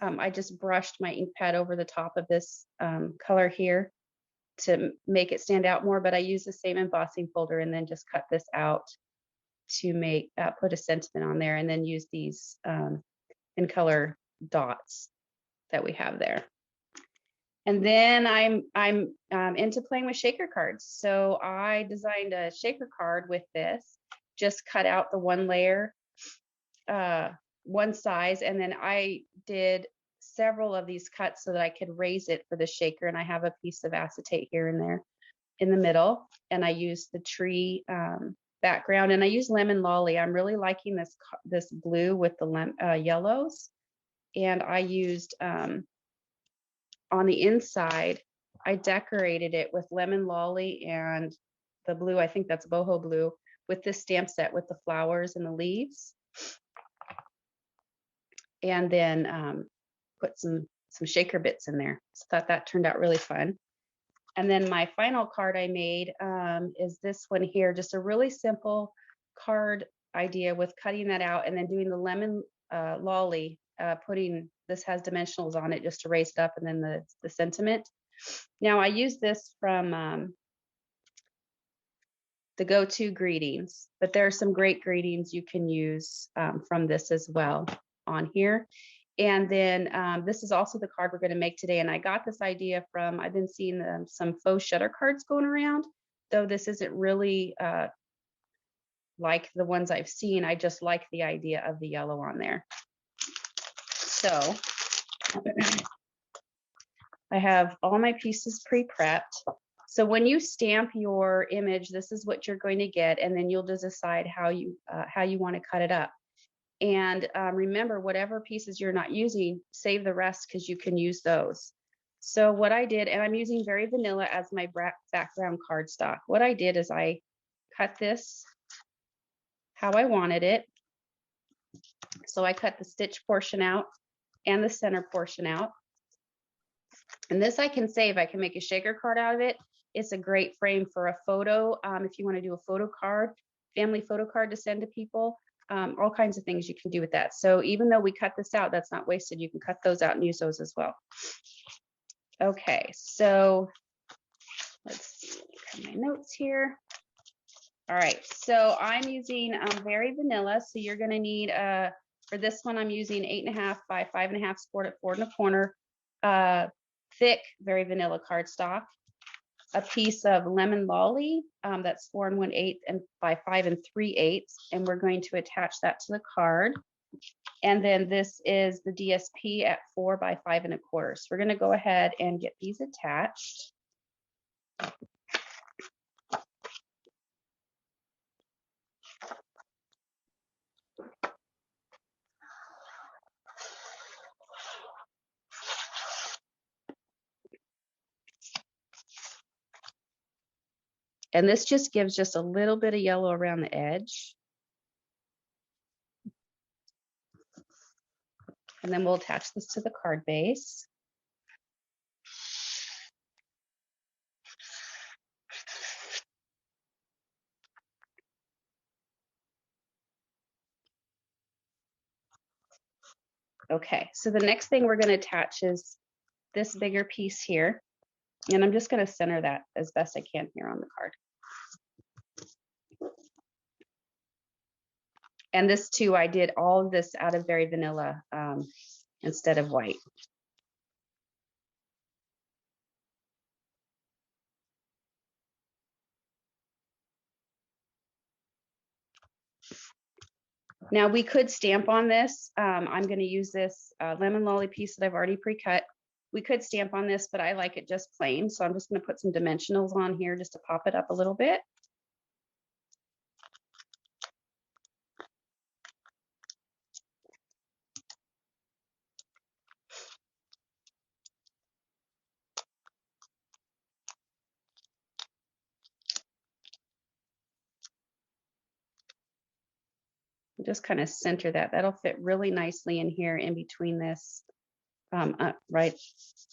I just brushed my ink pad over the top of this color here to make it stand out more, but I use the same embossing folder and then just cut this out to make, put a sentiment on there, and then use these in color dots that we have there. And then I'm into playing with shaker cards. So I designed a shaker card with this, just cut out the one layer, one size, and then I did several of these cuts so that I could raise it for the shaker. And I have a piece of acetate here and there in the middle, and I used the tree background, and I use lemon lolly. I'm really liking this blue with the yellows, and I used on the inside, I decorated it with lemon lolly and the blue, I think that's boho blue, with this stamp set with the flowers and the leaves, and then put some shaker bits in there. So I thought that turned out really fun. And then my final card I made is this one here, just a really simple card idea with cutting that out and then doing the lemon lolly, this has dimensionals on it just to raise it up, and then the sentiment. Now I use this from the go-to greetings, but there are some great greetings you can use from this as well on here. And then this is also the card we're going to make today. And I got this idea from, I've been seeing some faux shutter cards going around, though this isn't really like the ones I've seen. I just like the idea of the yellow on there. So I have all my pieces pre-prepped. So when you stamp your image, this is what you're going to get, and then you'll just decide how you want to cut it up. And remember, whatever pieces you're not using, save the rest because you can use those. So what I did, and I'm using Very Vanilla as my background cardstock. What I did is I cut this how I wanted it. So I cut the stitch portion out and the center portion out. And this I can save. I can make a shaker card out of it. It's a great frame for a photo. If you want to do a photo card, family photo card to send to people, all kinds of things you can do with that. So even though we cut this out, that's not wasted. You can cut those out and use those as well. Okay, so let's see, my notes here. All right, so I'm using Very Vanilla. So you're going to need, for this one, I'm using 8.5 by 5.5 scored at 4 1/4, thick Very Vanilla cardstock, a piece of Lemon Lolly that's 4 1/8 and by 5 3/8, and we're going to attach that to the card. And then this is the DSP at 4 by 5 1/4. So we're going to go ahead and get these attached. And this just gives just a little bit of yellow around the edge. And then we'll attach this to the card base. Okay, so the next thing we're going to attach is this bigger piece here. And I'm just going to center that as best I can here on the card. And this too, I did all of this out of Very Vanilla instead of white. Now we could stamp on this. I'm going to use this Lemon Lolly piece that I've already pre-cut. We could stamp on this, but I like it just plain. So I'm just going to put some dimensionals on here just to pop it up a little bit. Just kind of center that. That'll fit really nicely in here in between this, right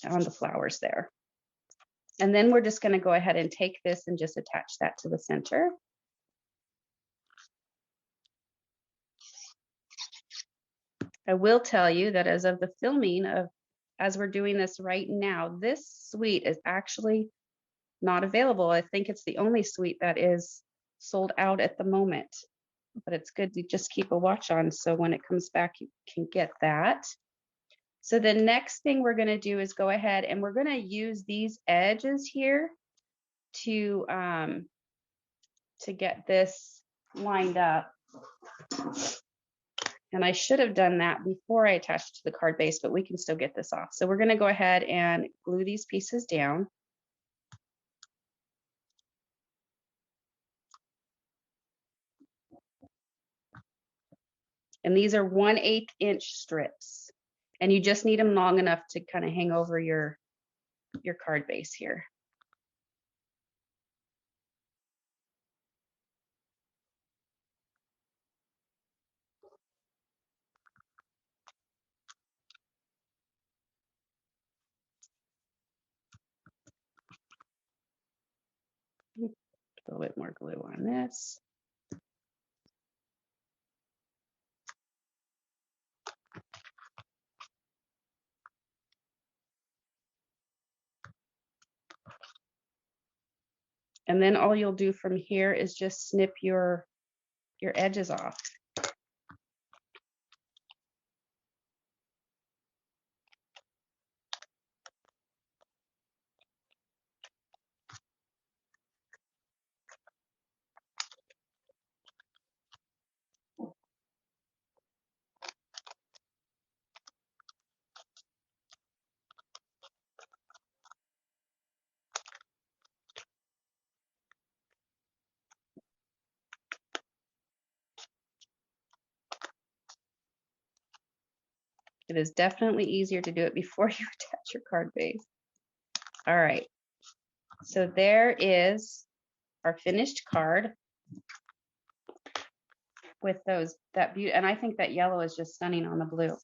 on the flowers there. And then we're just going to go ahead and take this and just attach that to the center. I will tell you that as of the filming of, as we're doing this right now, this suite is actually not available. I think it's the only suite that is sold out at the moment, but it's good to just keep a watch on. So when it comes back, you can get that. So the next thing we're going to do is go ahead and we're going to use these edges here to get this lined up. And I should have done that before I attached to the card base, but we can still get this off. So we're going to go ahead and glue these pieces down. And these are 1/8 inch strips. And you just need them long enough to kind of hang over your card base here. A little bit more glue on this. And then all you'll do from here is just snip your edges off. It is definitely easier to do it before you attach your card base. All right. So there is our finished card with that beauty. And I think that yellow is just stunning on the blue.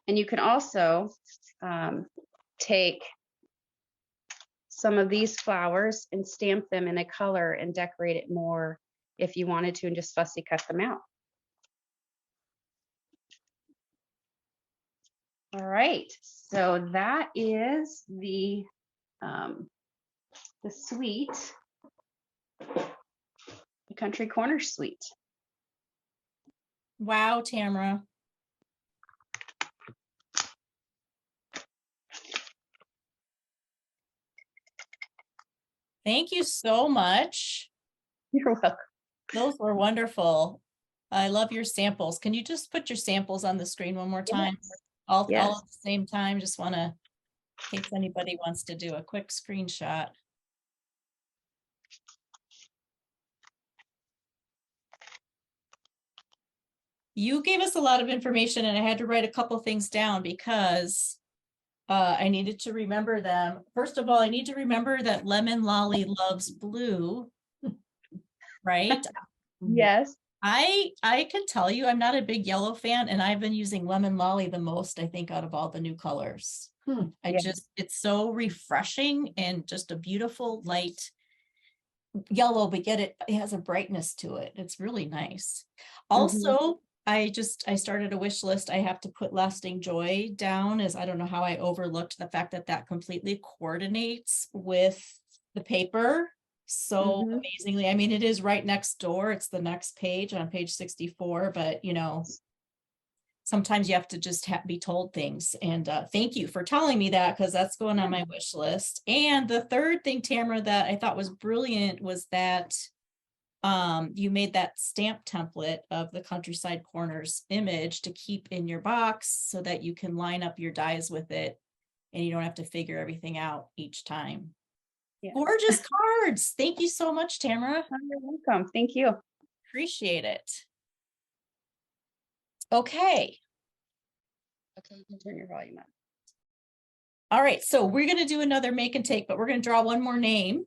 And you can also take some of these flowers and stamp them in a color and decorate it more if you wanted to, and just fussy cut them out. All right, so that is the suite, the Country Corner suite. Wow, Tamara. Thank you so much. You're welcome. Those were wonderful. I love your samples. Can you just put your samples on the screen one more time? All Yes. at the same time. Just want to, in case anybody wants to do a quick screenshot. You gave us a lot of information and I had to write a couple things down because I needed to remember them. First of all, I need to remember that Lemon Lolly loves blue, right? Yes. I can tell you I'm not a big yellow fan and I've been using Lemon Lolly the most, I think, out of all the new colors. It's so refreshing and just a beautiful light yellow, but yet it has a brightness to it. It's really nice. Also, I started a wish list. I have to put Lasting Joy down, as I don't know how I overlooked the fact that that completely coordinates with the paper so amazingly. I mean, it is right next door. It's the next page on page 64, but you know, sometimes you have to just be told things. And thank you for telling me that, because that's going on my wish list. And the third thing, Tamara, that I thought was brilliant was that you made that stamp template of the Countryside Corners image to keep in your box so that you can line up your dies with it and you don't have to figure everything out each time. Yeah. Gorgeous cards. Thank you so much, Tamara. You're welcome. Thank you. Appreciate it. Okay. Okay, you can turn your volume up. All right, so we're going to do another make and take, but we're going to draw one more name.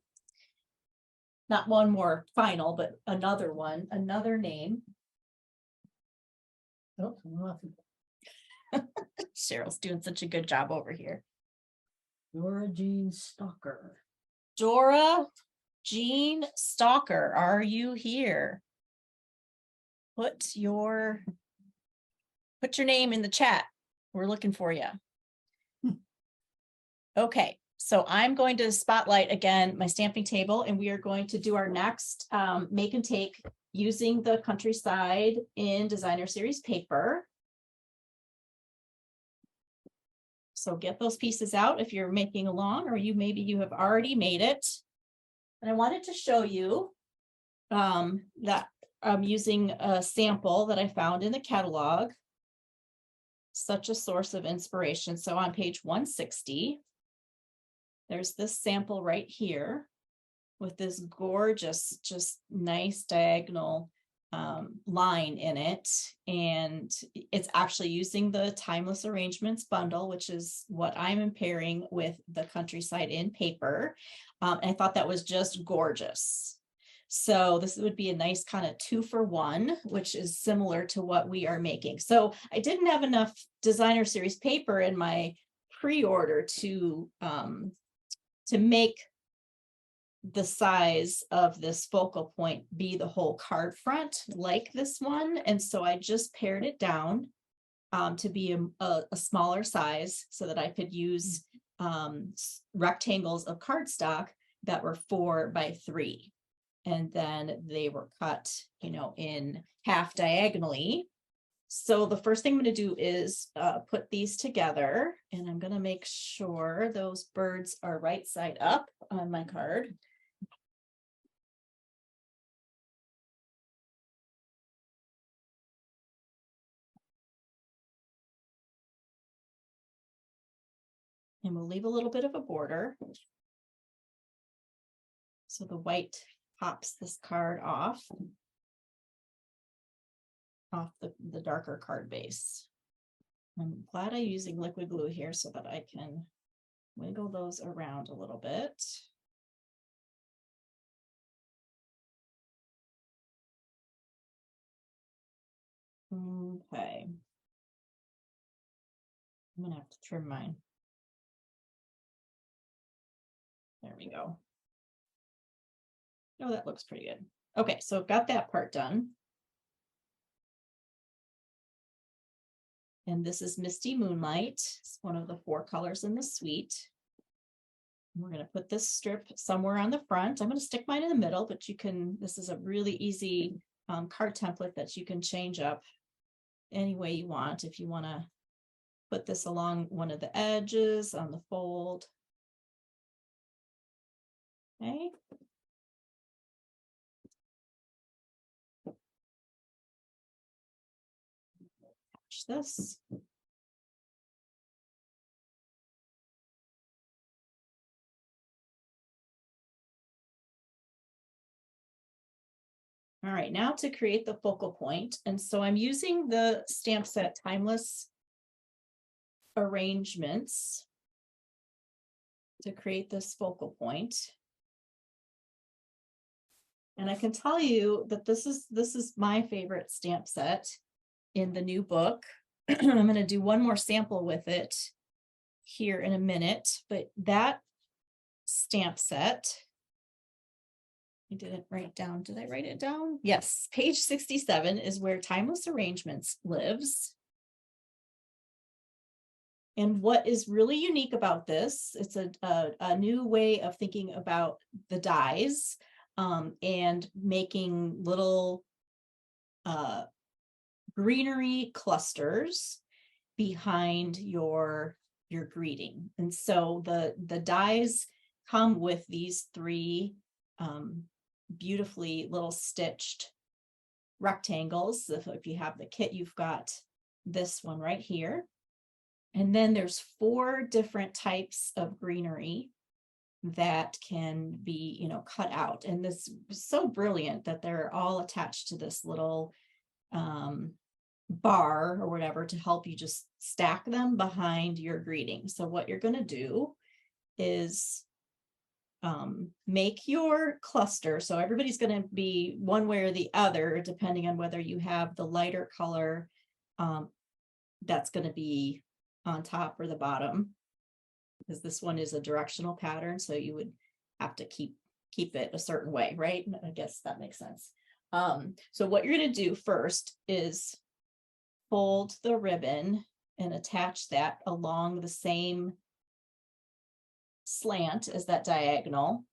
Not one more final, but another one, another name. Oh, Cheryl's doing such a good job over here. Dora Jean Stalker. Dora Jean Stalker, are you here? Put your name in the chat. We're looking for you. Okay, so I'm going to spotlight again my stamping table, and we are going to do our next make and take using the Countryside in Designer Series paper. So get those pieces out if you're making along, or maybe you have already made it. And I wanted to show you that I'm using a sample that I found in the catalog. Such a source of inspiration. So on page 160, there's this sample right here with this gorgeous, just nice diagonal line in it. And it's actually using the Timeless Arrangements bundle, which is what I'm pairing with the Countryside in paper. I thought that was just gorgeous. So this would be a nice kind of 2-for-1, which is similar to what we are making. So I didn't have enough Designer Series paper in my pre-order to make the size of this focal point be the whole card front like this one. And so I just pared it down to be a smaller size so that I could use rectangles of cardstock that were 4 by 3. And then they were cut, you know, in half diagonally. So the first thing I'm going to do is put these together, and I'm going to make sure those birds are right side up on my card. And we'll leave a little bit of a border. So the white pops this card off the darker card base. I'm glad I'm using liquid glue here so that I can wiggle those around a little bit. Okay. I'm gonna have to trim mine. There we go. Oh, that looks pretty good. Okay, so I've got that part done. And this is Misty Moonlight. It's one of the 4 colors in the suite. We're going to put this strip somewhere on the front. I'm going to stick mine in the middle, but you can, this is a really easy card template that you can change up any way you want. If you want to put this along one of the edges on the fold. Okay. Attach this. All right, now to create the focal point. And so I'm using the stamp set Timeless Arrangements to create this focal point. And I can tell you that this is my favorite stamp set in the new book. I'm going to do one more sample with it here in a minute, but that stamp set, I didn't write down. Did I write it down? Yes, page 67 is where Timeless Arrangements lives. And what is really unique about this, it's a new way of thinking about the dies and making little greenery clusters behind your greeting. And so the dies come with these 3 beautifully little stitched rectangles. If you have the kit, you've got this one right here. And then there's 4 different types of greenery that can be, you know, cut out. And this is so brilliant that they're all attached to this little bar or whatever to help you just stack them behind your greeting. So what you're going to do is make your cluster. So everybody's going to be one way or the other, depending on whether you have the lighter color that's going to be on top or the bottom, because this one is a directional pattern. So you would have to keep it a certain way, right? I guess that makes sense. So what you're going to do first is fold the ribbon and attach that along the same slant as that diagonal.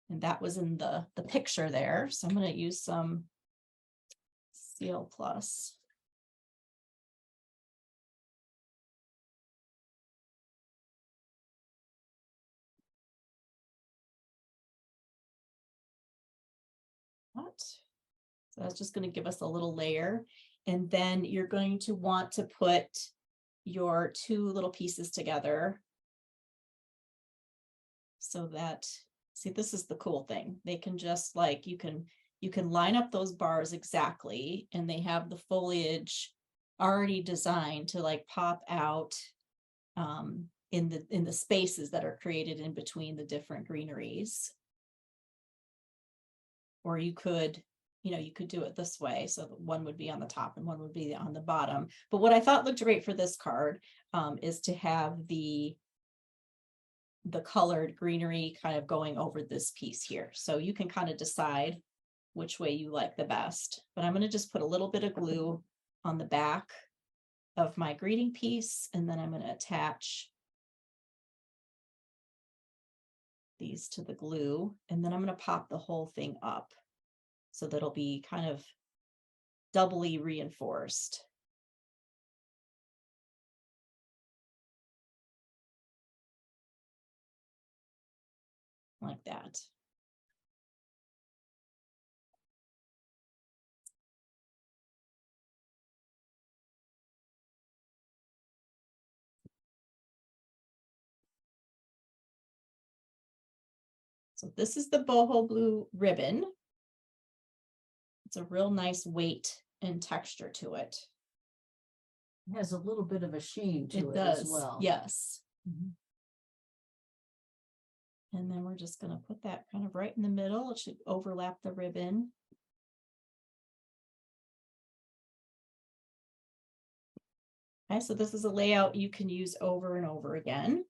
And that was in the picture there. So I'm going to use some Seal Plus. So that's just going to give us a little layer. And then you're going to want to put your 2 little pieces together so that, see, this is the cool thing. They can just like, you can line up those bars exactly, and they have the foliage already designed to like pop out in the spaces that are created in between the different greeneries. Or you could, you know, you could do it this way. So one would be on the top and one would be on the bottom. But what I thought looked great for this card is to have the colored greenery kind of going over this piece here. So you can kind of decide which way you like the best. But I'm going to just put a little bit of glue on the back of my greeting piece, and then I'm going to attach these to the glue, and then I'm going to pop the whole thing up so that it'll be kind of doubly reinforced. Like that. So this is the boho blue ribbon. It's a real nice weight and texture to it. Has a little bit of a sheen to It it as does, well. yes. Mhm. And then we're just gonna put that kind of right in the middle. It should overlap the ribbon. Okay, so this is a layout you can use over and over again.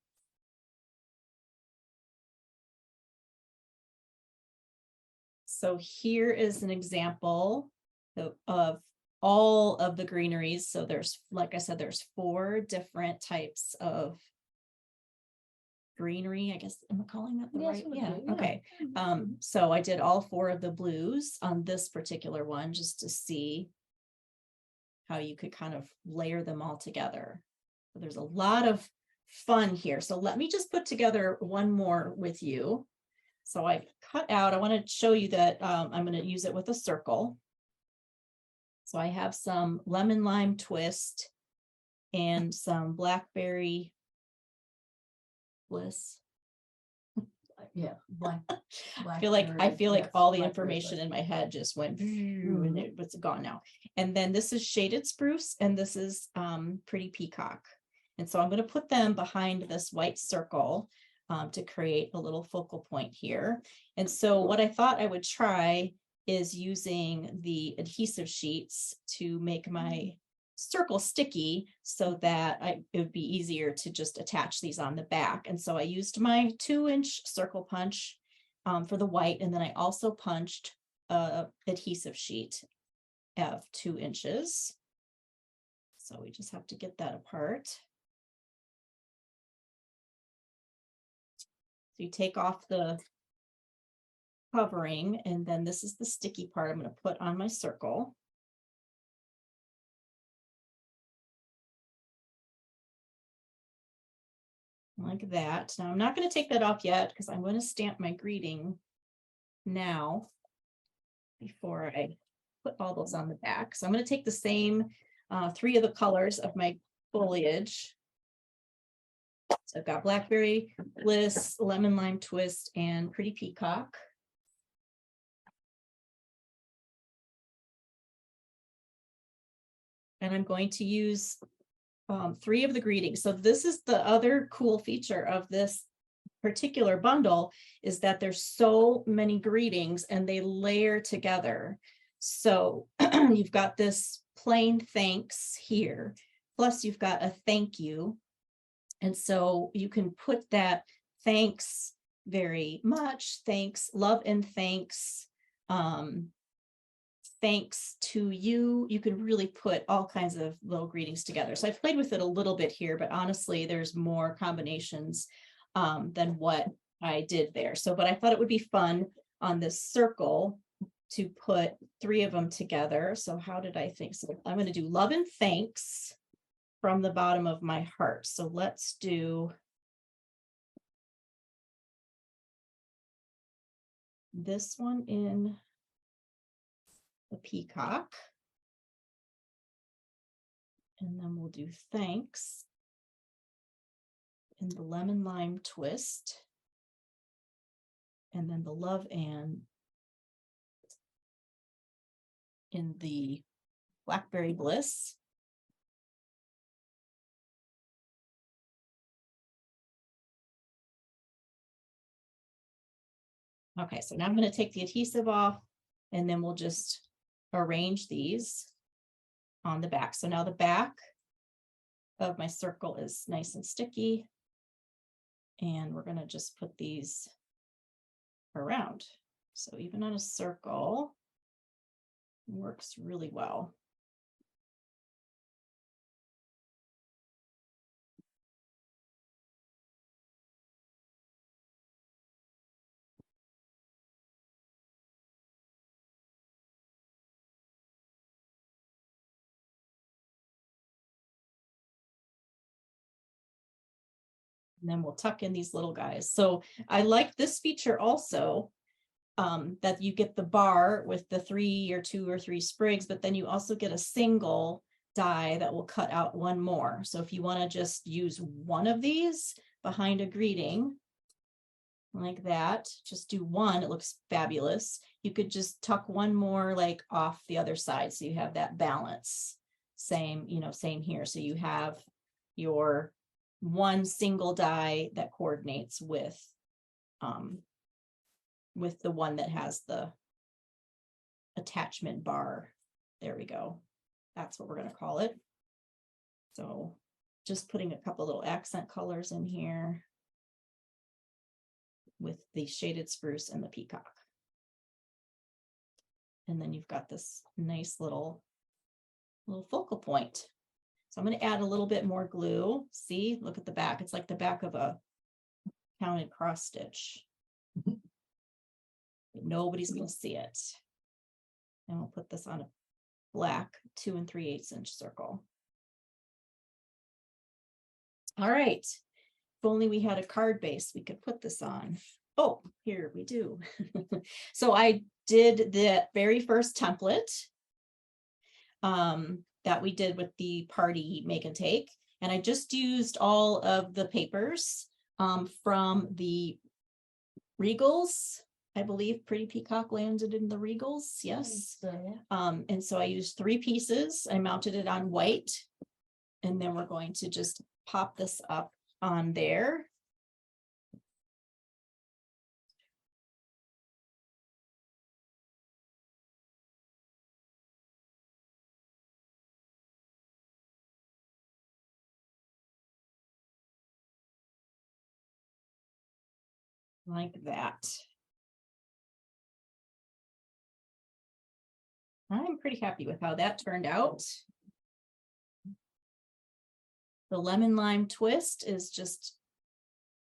So here is an example of all of the greeneries. So there's, like I said, there's 4 different types of greenery, I guess. Am I calling that the Yes, right? would Yeah, be, yeah. okay. So I did all 4 of the blues on this particular one just to see how you could kind of layer them all together. So there's a lot of fun here. So let me just put together one more with you. So I cut out, I want to show you that I'm going to use it with a circle. So I have some lemon lime twist and some blackberry bliss. Yeah, black. I feel like blackberry, yes, all the blackberry information bliss. in my head just went and it was gone now. And then this is shaded spruce and this is pretty peacock. And so I'm going to put them behind this white circle to create a little focal point here. And so what I thought I would try is using the adhesive sheets to make my circle sticky so that it would be easier to just attach these on the back. And so I used my 2-inch circle punch for the white, and then I also punched a adhesive sheet of 2 inches. So we just have to get that apart. So you take off the covering, and then this is the sticky part I'm going to put on my circle. Like that. Now I'm not going to take that off yet because I'm going to stamp my greeting now before I put all those on the back. So I'm going to take the same 3 of the colors of my foliage. So I've got blackberry bliss, lemon lime twist, and pretty peacock. And I'm going to use 3 of the greetings. So this is the other cool feature of this particular bundle, is that there's so many greetings and they layer together. So you've got this plain thanks here, plus you've got a thank you. And so you can put that thanks very much, thanks, love and thanks, thanks to you. You can really put all kinds of little greetings together. So I've played with it a little bit here, but honestly, there's more combinations than what I did there. So, but I thought it would be fun on this circle to put 3 of them together. So how did I think? So I'm going to do love and thanks from the bottom of my heart. So let's do this one in the peacock. And then we'll do thanks in the lemon lime twist. And then the love and in the blackberry bliss. Okay, so now I'm going to take the adhesive off and then we'll just arrange these on the back. So now the back of my circle is nice and sticky. And we're going to just put these around. So even on a circle, it works really well. And then we'll tuck in these little guys. So I like this feature also, that you get the bar with the 3 or 2 or 3 sprigs, but then you also get a single die that will cut out one more. So if you want to just use one of these behind a greeting like that, just do one, it looks fabulous. You could just tuck one more like off the other side so you have that balance. same, same here. So you have your one single die that coordinates with the one that has the attachment bar. There we go. That's what we're going to call it. So just putting a couple little accent colors in here with the shaded spruce and the peacock. And then you've got this nice little focal point. So I'm going to add a little bit more glue. See, look at the back. It's like the back of a counted cross stitch. Nobody's going to see it. And we'll put this on a black 2 3/8 inch circle. All right. If only we had a card base we could put this on. Oh, here we do. So I did the very first template that we did with the party make and take. And I just used all of the papers from the Regals. I believe Pretty Peacock landed in the Regals. Yes. And so I used 3 pieces. I mounted it on white. And then we're going to just pop this up on there. Like that. I'm pretty happy with how that turned out. The lemon lime twist is just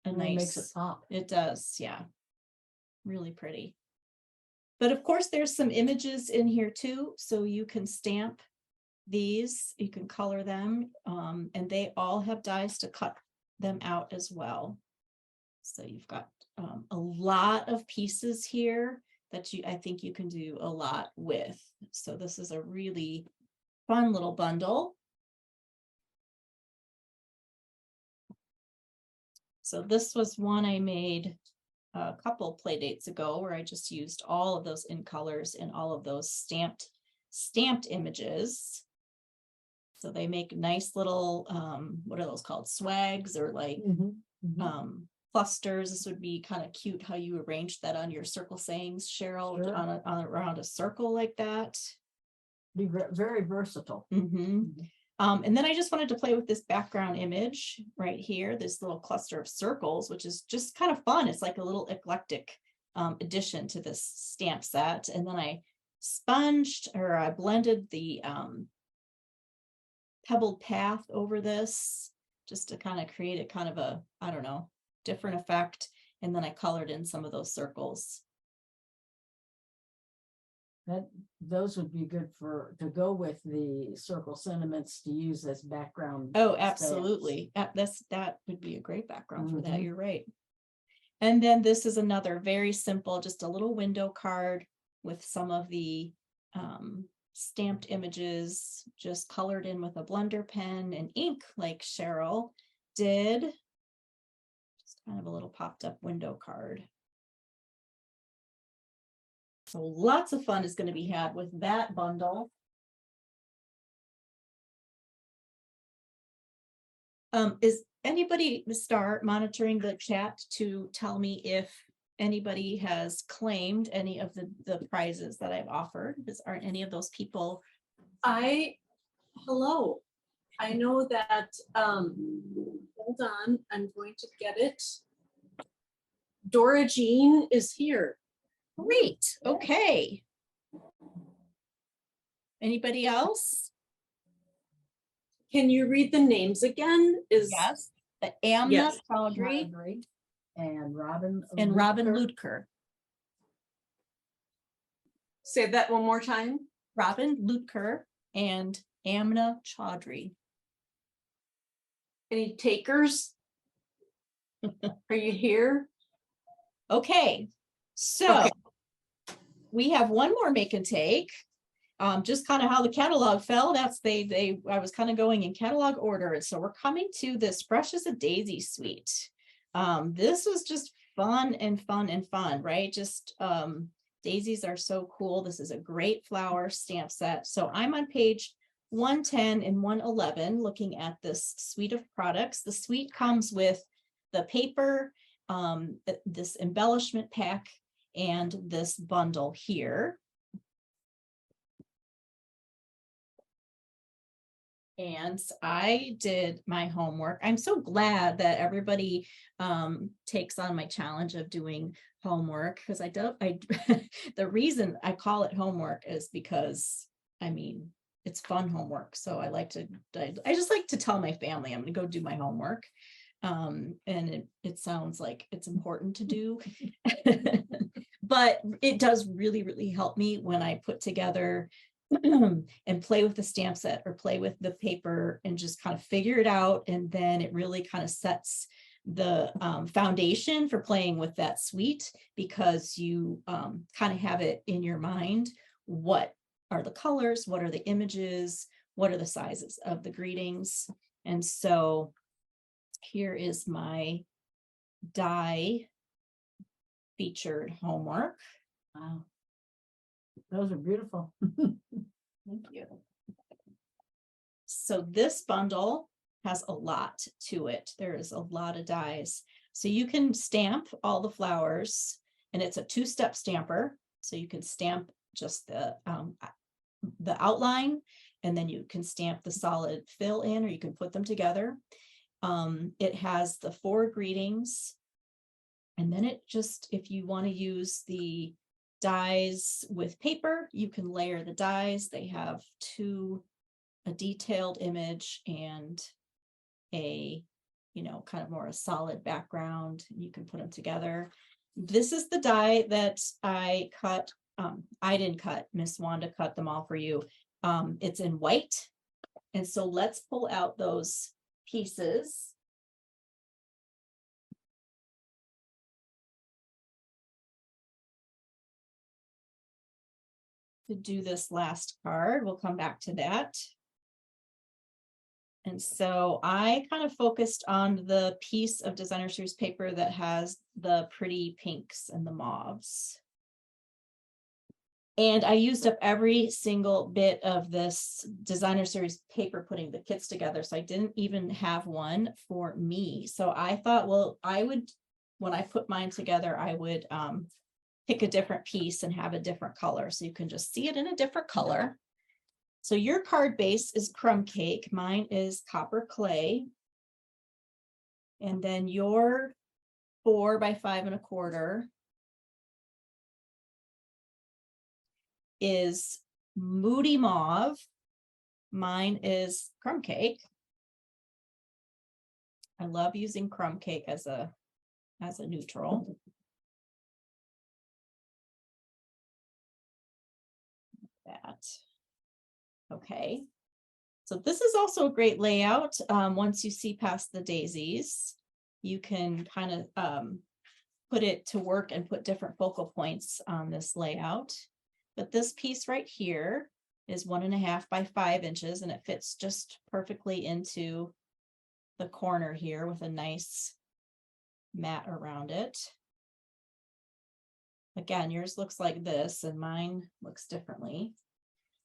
a Really nice, makes it pop. it does, yeah. Really pretty. But of course, there's some images in here too, so you can stamp these, you can color them, and they all have dies to cut them out as well. So you've got a lot of pieces here that I think you can do a lot with. So this is a really fun little bundle. So this was one I made a couple play dates ago where I just used all of those in colors and all of those stamped images. So they make nice little, what are those called? Swags or like clusters. This would be kind of cute how you arranged that on your circle sayings, Cheryl, Sure. on around a circle like that. Be very versatile. And then I just wanted to play with this background image right here, this little cluster of circles, which is just kind of fun. It's like a little eclectic addition to this stamp set. And then I I blended the pebbled path over this just to kind of create a kind of a, I don't know, different effect. And then I colored in some of those circles. Those would be good to go with the circle sentiments to use as background. Oh, stamps. absolutely. That would be a great background for that. You're right. And then this is another very simple, just a little window card with some of the stamped images just colored in with a blender pen and ink like Cheryl did. Just kind of a little popped up window card. So lots of fun is going to be had with that bundle. Is anybody monitoring the chat to tell me if anybody has claimed any of the prizes that I've offered? Aren't any of those people? Hello. I know that, hold on, I'm going to get it. Dora Jean is here. Great. Okay. Anybody else? Can you read the names again? Yes. The Amna Yes. Chaudhry And Robin. and Robin Lutker. Lutker. Say that one more time. Robin Lutker and Amna Chaudhry. Any takers? Are you here? Okay. So Okay. we have one more make and take. Just kind of how the catalog fell. That's I was kind of going in catalog order. And so we're coming to this Fresh as a Daisy suite. This was just fun and fun and fun, right? Just daisies are so cool. This is a great flower stamp set. So I'm on page 110 and 111, looking at this suite of products. The suite comes with the paper, this embellishment pack, and this bundle here. And I did my homework. I'm so glad that everybody takes on my challenge of doing homework, because the reason I call it homework is because, I mean, it's fun homework. So I just like to tell my family I'm gonna go do my homework. And it sounds like it's important to do. But it does really, really help me when I put together and play with the stamp set or play with the paper and just kind of figure it out. And then it really kind of sets the foundation for playing with that suite, because you kind of have it in your mind. What are the colors? What are the images? What are the sizes of the greetings? And so here is my die featured homework. Wow. Those are beautiful. Thank you. So this bundle has a lot to it. There is a lot of dies. So you can stamp all the flowers, and it's a two-step stamper. So you can stamp just the outline, and then you can stamp the solid fill in, or you can put them together. It has the 4 greetings. And then it just, if you want to use the dies with paper, you can layer the dies. They have a detailed image and a, kind of more a solid background. You can put them together. This is the die that I cut. I didn't cut, Miss Wanda cut them all for you. It's in white. And so let's pull out those pieces. To do this last card. We'll come back to that. And so I kind of focused on the piece of designer series paper that has the pretty pinks and the mauves. And I used up every single bit of this designer series paper putting the kits together. So I didn't even have one for me. So I thought, well, when I put mine together, I would pick a different piece and have a different color. So you can just see it in a different color. So your card base is crumb cake. Mine is copper clay. And then your 4 by 5 1/4 is moody mauve. Mine is crumb cake. I love using crumb cake as a neutral. That. Okay. So this is also a great layout. Once you see past the daisies, you can kind of put it to work and put different focal points on this layout. But this piece right here is 1.5 by 5 inches, and it fits just perfectly into the corner here with a nice mat around it. Again, yours looks like this and mine looks differently.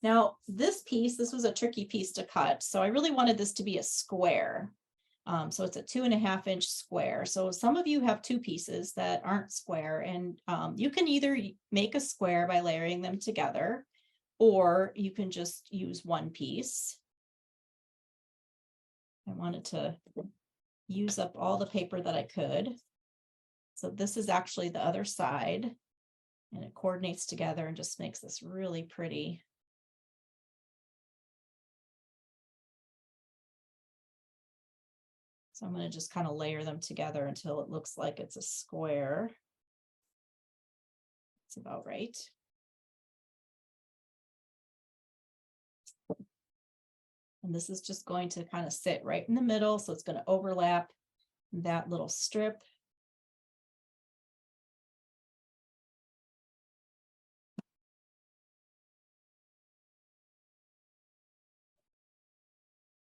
Now, this was a tricky piece to cut. So I really wanted this to be a square. So it's a 2.5 inch square. So some of you have 2 pieces that aren't square, and you can either make a square by layering them together, or you can just use one piece. I wanted to use up all the paper that I could. So this is actually the other side, and it coordinates together and just makes this really pretty. So I'm going to just kind of layer them together until it looks like it's a square. That's about right. And this is just going to kind of sit right in the middle. So it's going to overlap that little strip.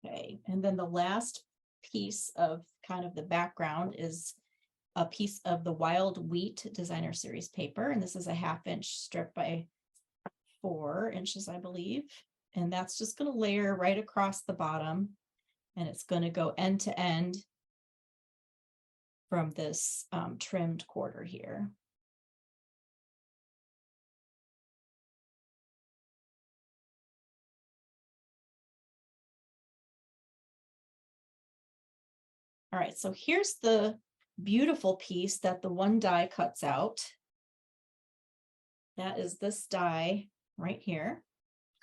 Okay, and then the last piece of kind of the background is a piece of the Wild Wheat designer series paper. And this is a 1/2 inch strip by 4 inches, I believe. And that's just going to layer right across the bottom. And it's going to go end to end from this trimmed quarter here. All right, so here's the beautiful piece that the one die cuts out. That is this die right here.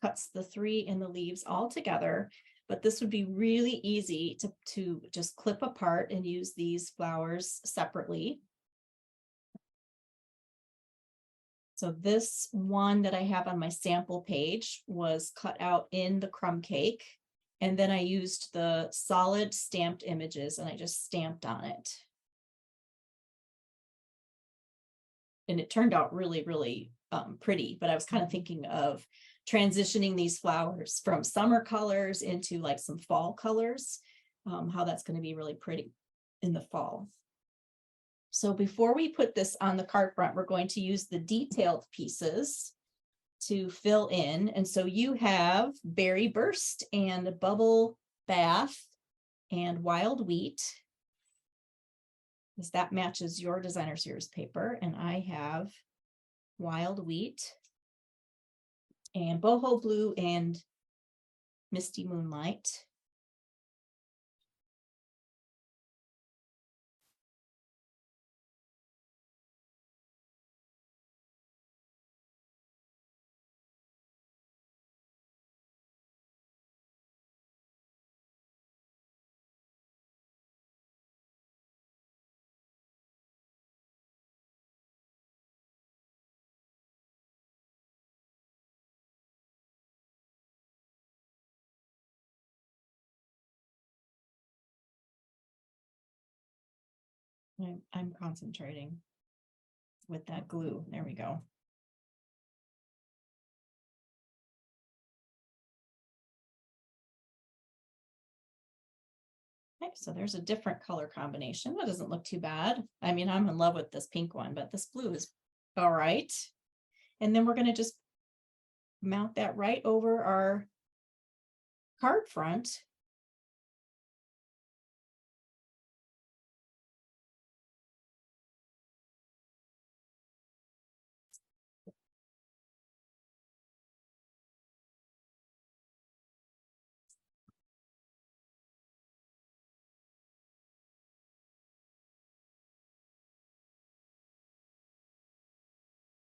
Cuts the three in the leaves all together, but this would be really easy to just clip apart and use these flowers separately. So this one that I have on my sample page was cut out in the crumb cake. And then I used the solid stamped images and I just stamped on it. And it turned out really, really pretty, but I was kind of thinking of transitioning these flowers from summer colors into like some fall colors, how that's going to be really pretty in the fall. So before we put this on the card front, we're going to use the detailed pieces to fill in. And so you have Berry Burst and Bubble Bath and Wild Wheat, because that matches your designer series paper. And I have Wild Wheat and Boho Blue and Misty Moonlight. I'm concentrating with that glue. There we go. Okay, so there's a different color combination. That doesn't look too bad. I mean, I'm in love with this pink one, but this blue is all right. And then we're going to just mount that right over our card front.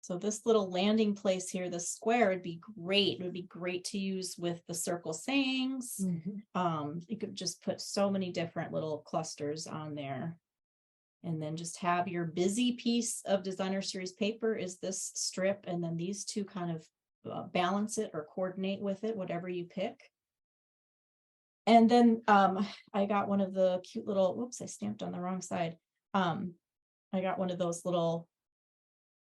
So this little landing place here, the square would be great. It would be great to use with the circle sayings. You could just put so many different little clusters on there. And then just have your busy piece of designer series paper is this strip. And then these two kind of balance it or coordinate with it, whatever you pick. And then I got one of the cute little, whoops, I stamped on the wrong side. I got one of those little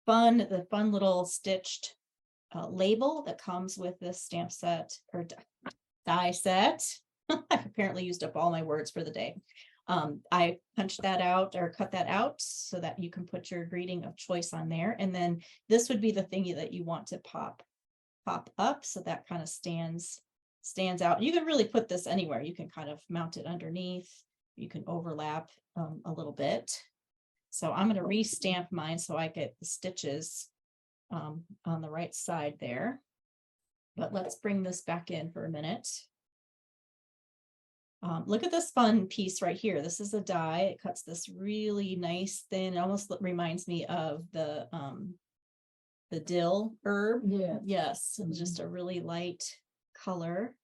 the fun little stitched label that comes with this stamp set or die set. I've apparently used up all my words for the day. I punched that out or cut that out so that you can put your greeting of choice on there. And then this would be the thingy that you want to pop up. So that kind of stands out. You can really put this anywhere. You can kind of mount it underneath. You can overlap a little bit. So I'm going to re-stamp mine so I get the stitches on the right side there. But let's bring this back in for a minute. Look at this fun piece right here. This is a die. It cuts this really nice thin, it almost reminds me of the dill herb. Yeah. Yes, it's just a really light color.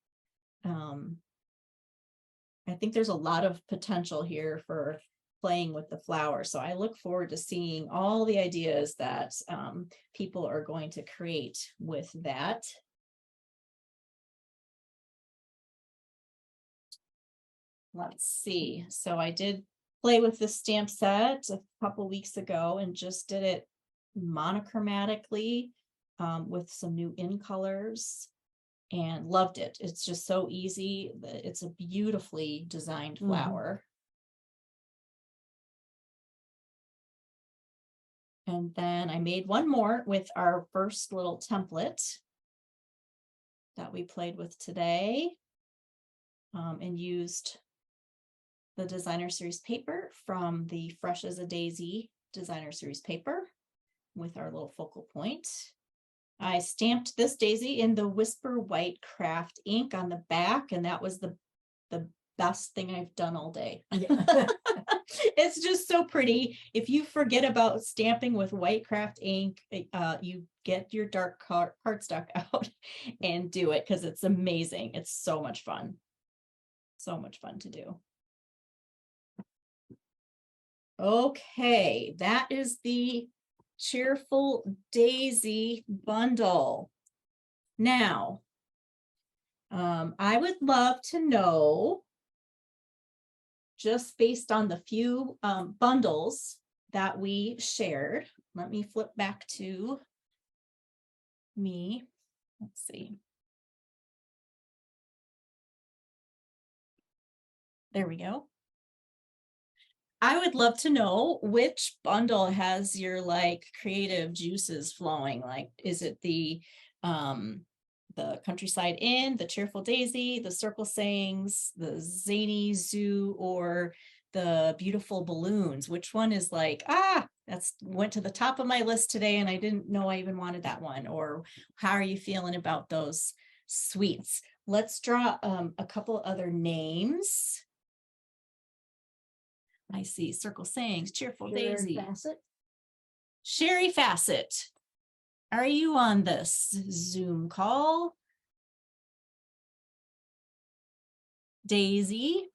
I think there's a lot of potential here for playing with the flower. So I look forward to seeing all the ideas that people are going to create with that. Let's see. So I did play with the stamp set a couple weeks ago and just did it monochromatically with some new in colors and loved it. It's just so easy. It's a beautifully designed flower. And then I made one more with our first little template. that we played with today. And used the designer series paper from the Fresh as a Daisy designer series paper with our little focal point. I stamped this daisy in the Whisper White Craft ink on the back, and that was the best thing I've done all day. It's just so pretty. If you forget about stamping with white craft ink, you get your dark cardstock out and do it, because it's amazing. It's so much fun. So much fun to do. Okay, that is the Cheerful Daisy bundle. Now, I would love to know, just based on the few bundles that we shared. Let me flip back to me. Let's see. There we go. I would love to know which bundle has your like creative juices flowing. Like, is it the Countryside Inn, the Cheerful Daisy, the Circle Sayings, the Zany Zoo, or the Beautiful Balloons? Which one is like, that's went to the top of my list today and I didn't know I even wanted that one? Or how are you feeling about those sweets? Let's draw a couple other names. I see Circle Sayings, Cheerful Daisy. Sherry Fassett, are you on this Zoom call? Daisy.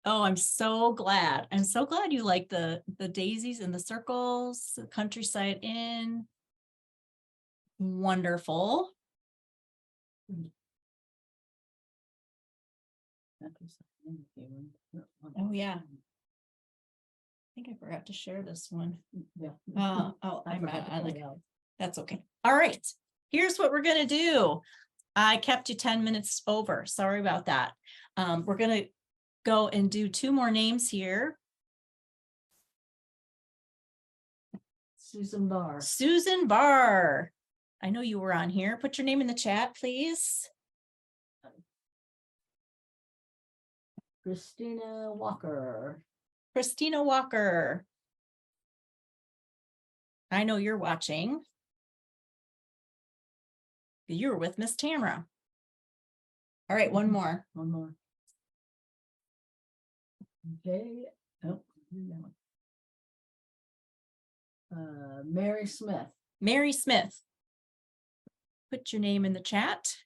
Oh, I'm so glad. I'm so glad you like the daisies and the circles, the Countryside Inn. Wonderful. Oh yeah. I think I forgot to share this one. Yeah. That's okay. All right. Here's what we're gonna do. I kept you 10 minutes over. Sorry about that. We're gonna go and do 2 more names here. Susan Barr. Susan Barr. I know you were on here. Put your name in the chat, please. Christina Walker. Christina Walker. I know you're watching. You were with Miss Tamara. All right, one more. One more. Okay. Oh, Mary Smith. Mary Smith. Put your name in the chat.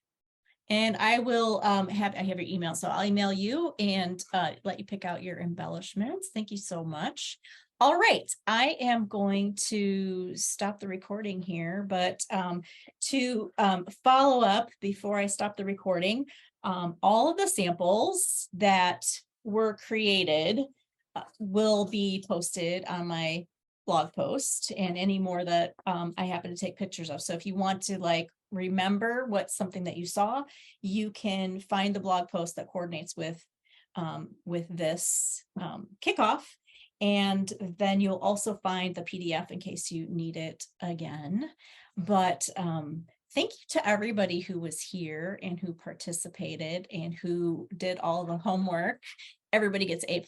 And I will I have your email, so I'll email you and let you pick out your embellishments. Thank you so much. All right, I am going to stop the recording here, but to follow up before I stop the recording, all of the samples that were created will be posted on my blog post, and any more that I happen to take pictures of. So if you want to like remember what's something that you saw, you can find the blog post that coordinates with this kickoff. And then you'll also find the PDF in case you need it again. But thank you to everybody who was here and who participated and who did all the homework. Everybody gets A+.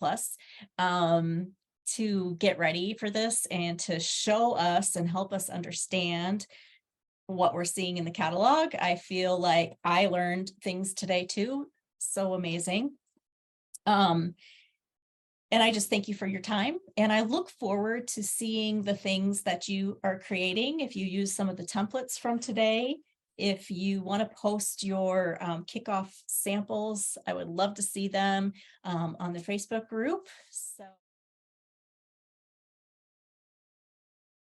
To get ready for this and to show us and help us understand what we're seeing in the catalog. I feel like I learned things today too. So amazing. And I just thank you for your time. And I look forward to seeing the things that you are creating. If you use some of the templates from today, if you want to post your kickoff samples, I would love to see them on the Facebook group. So.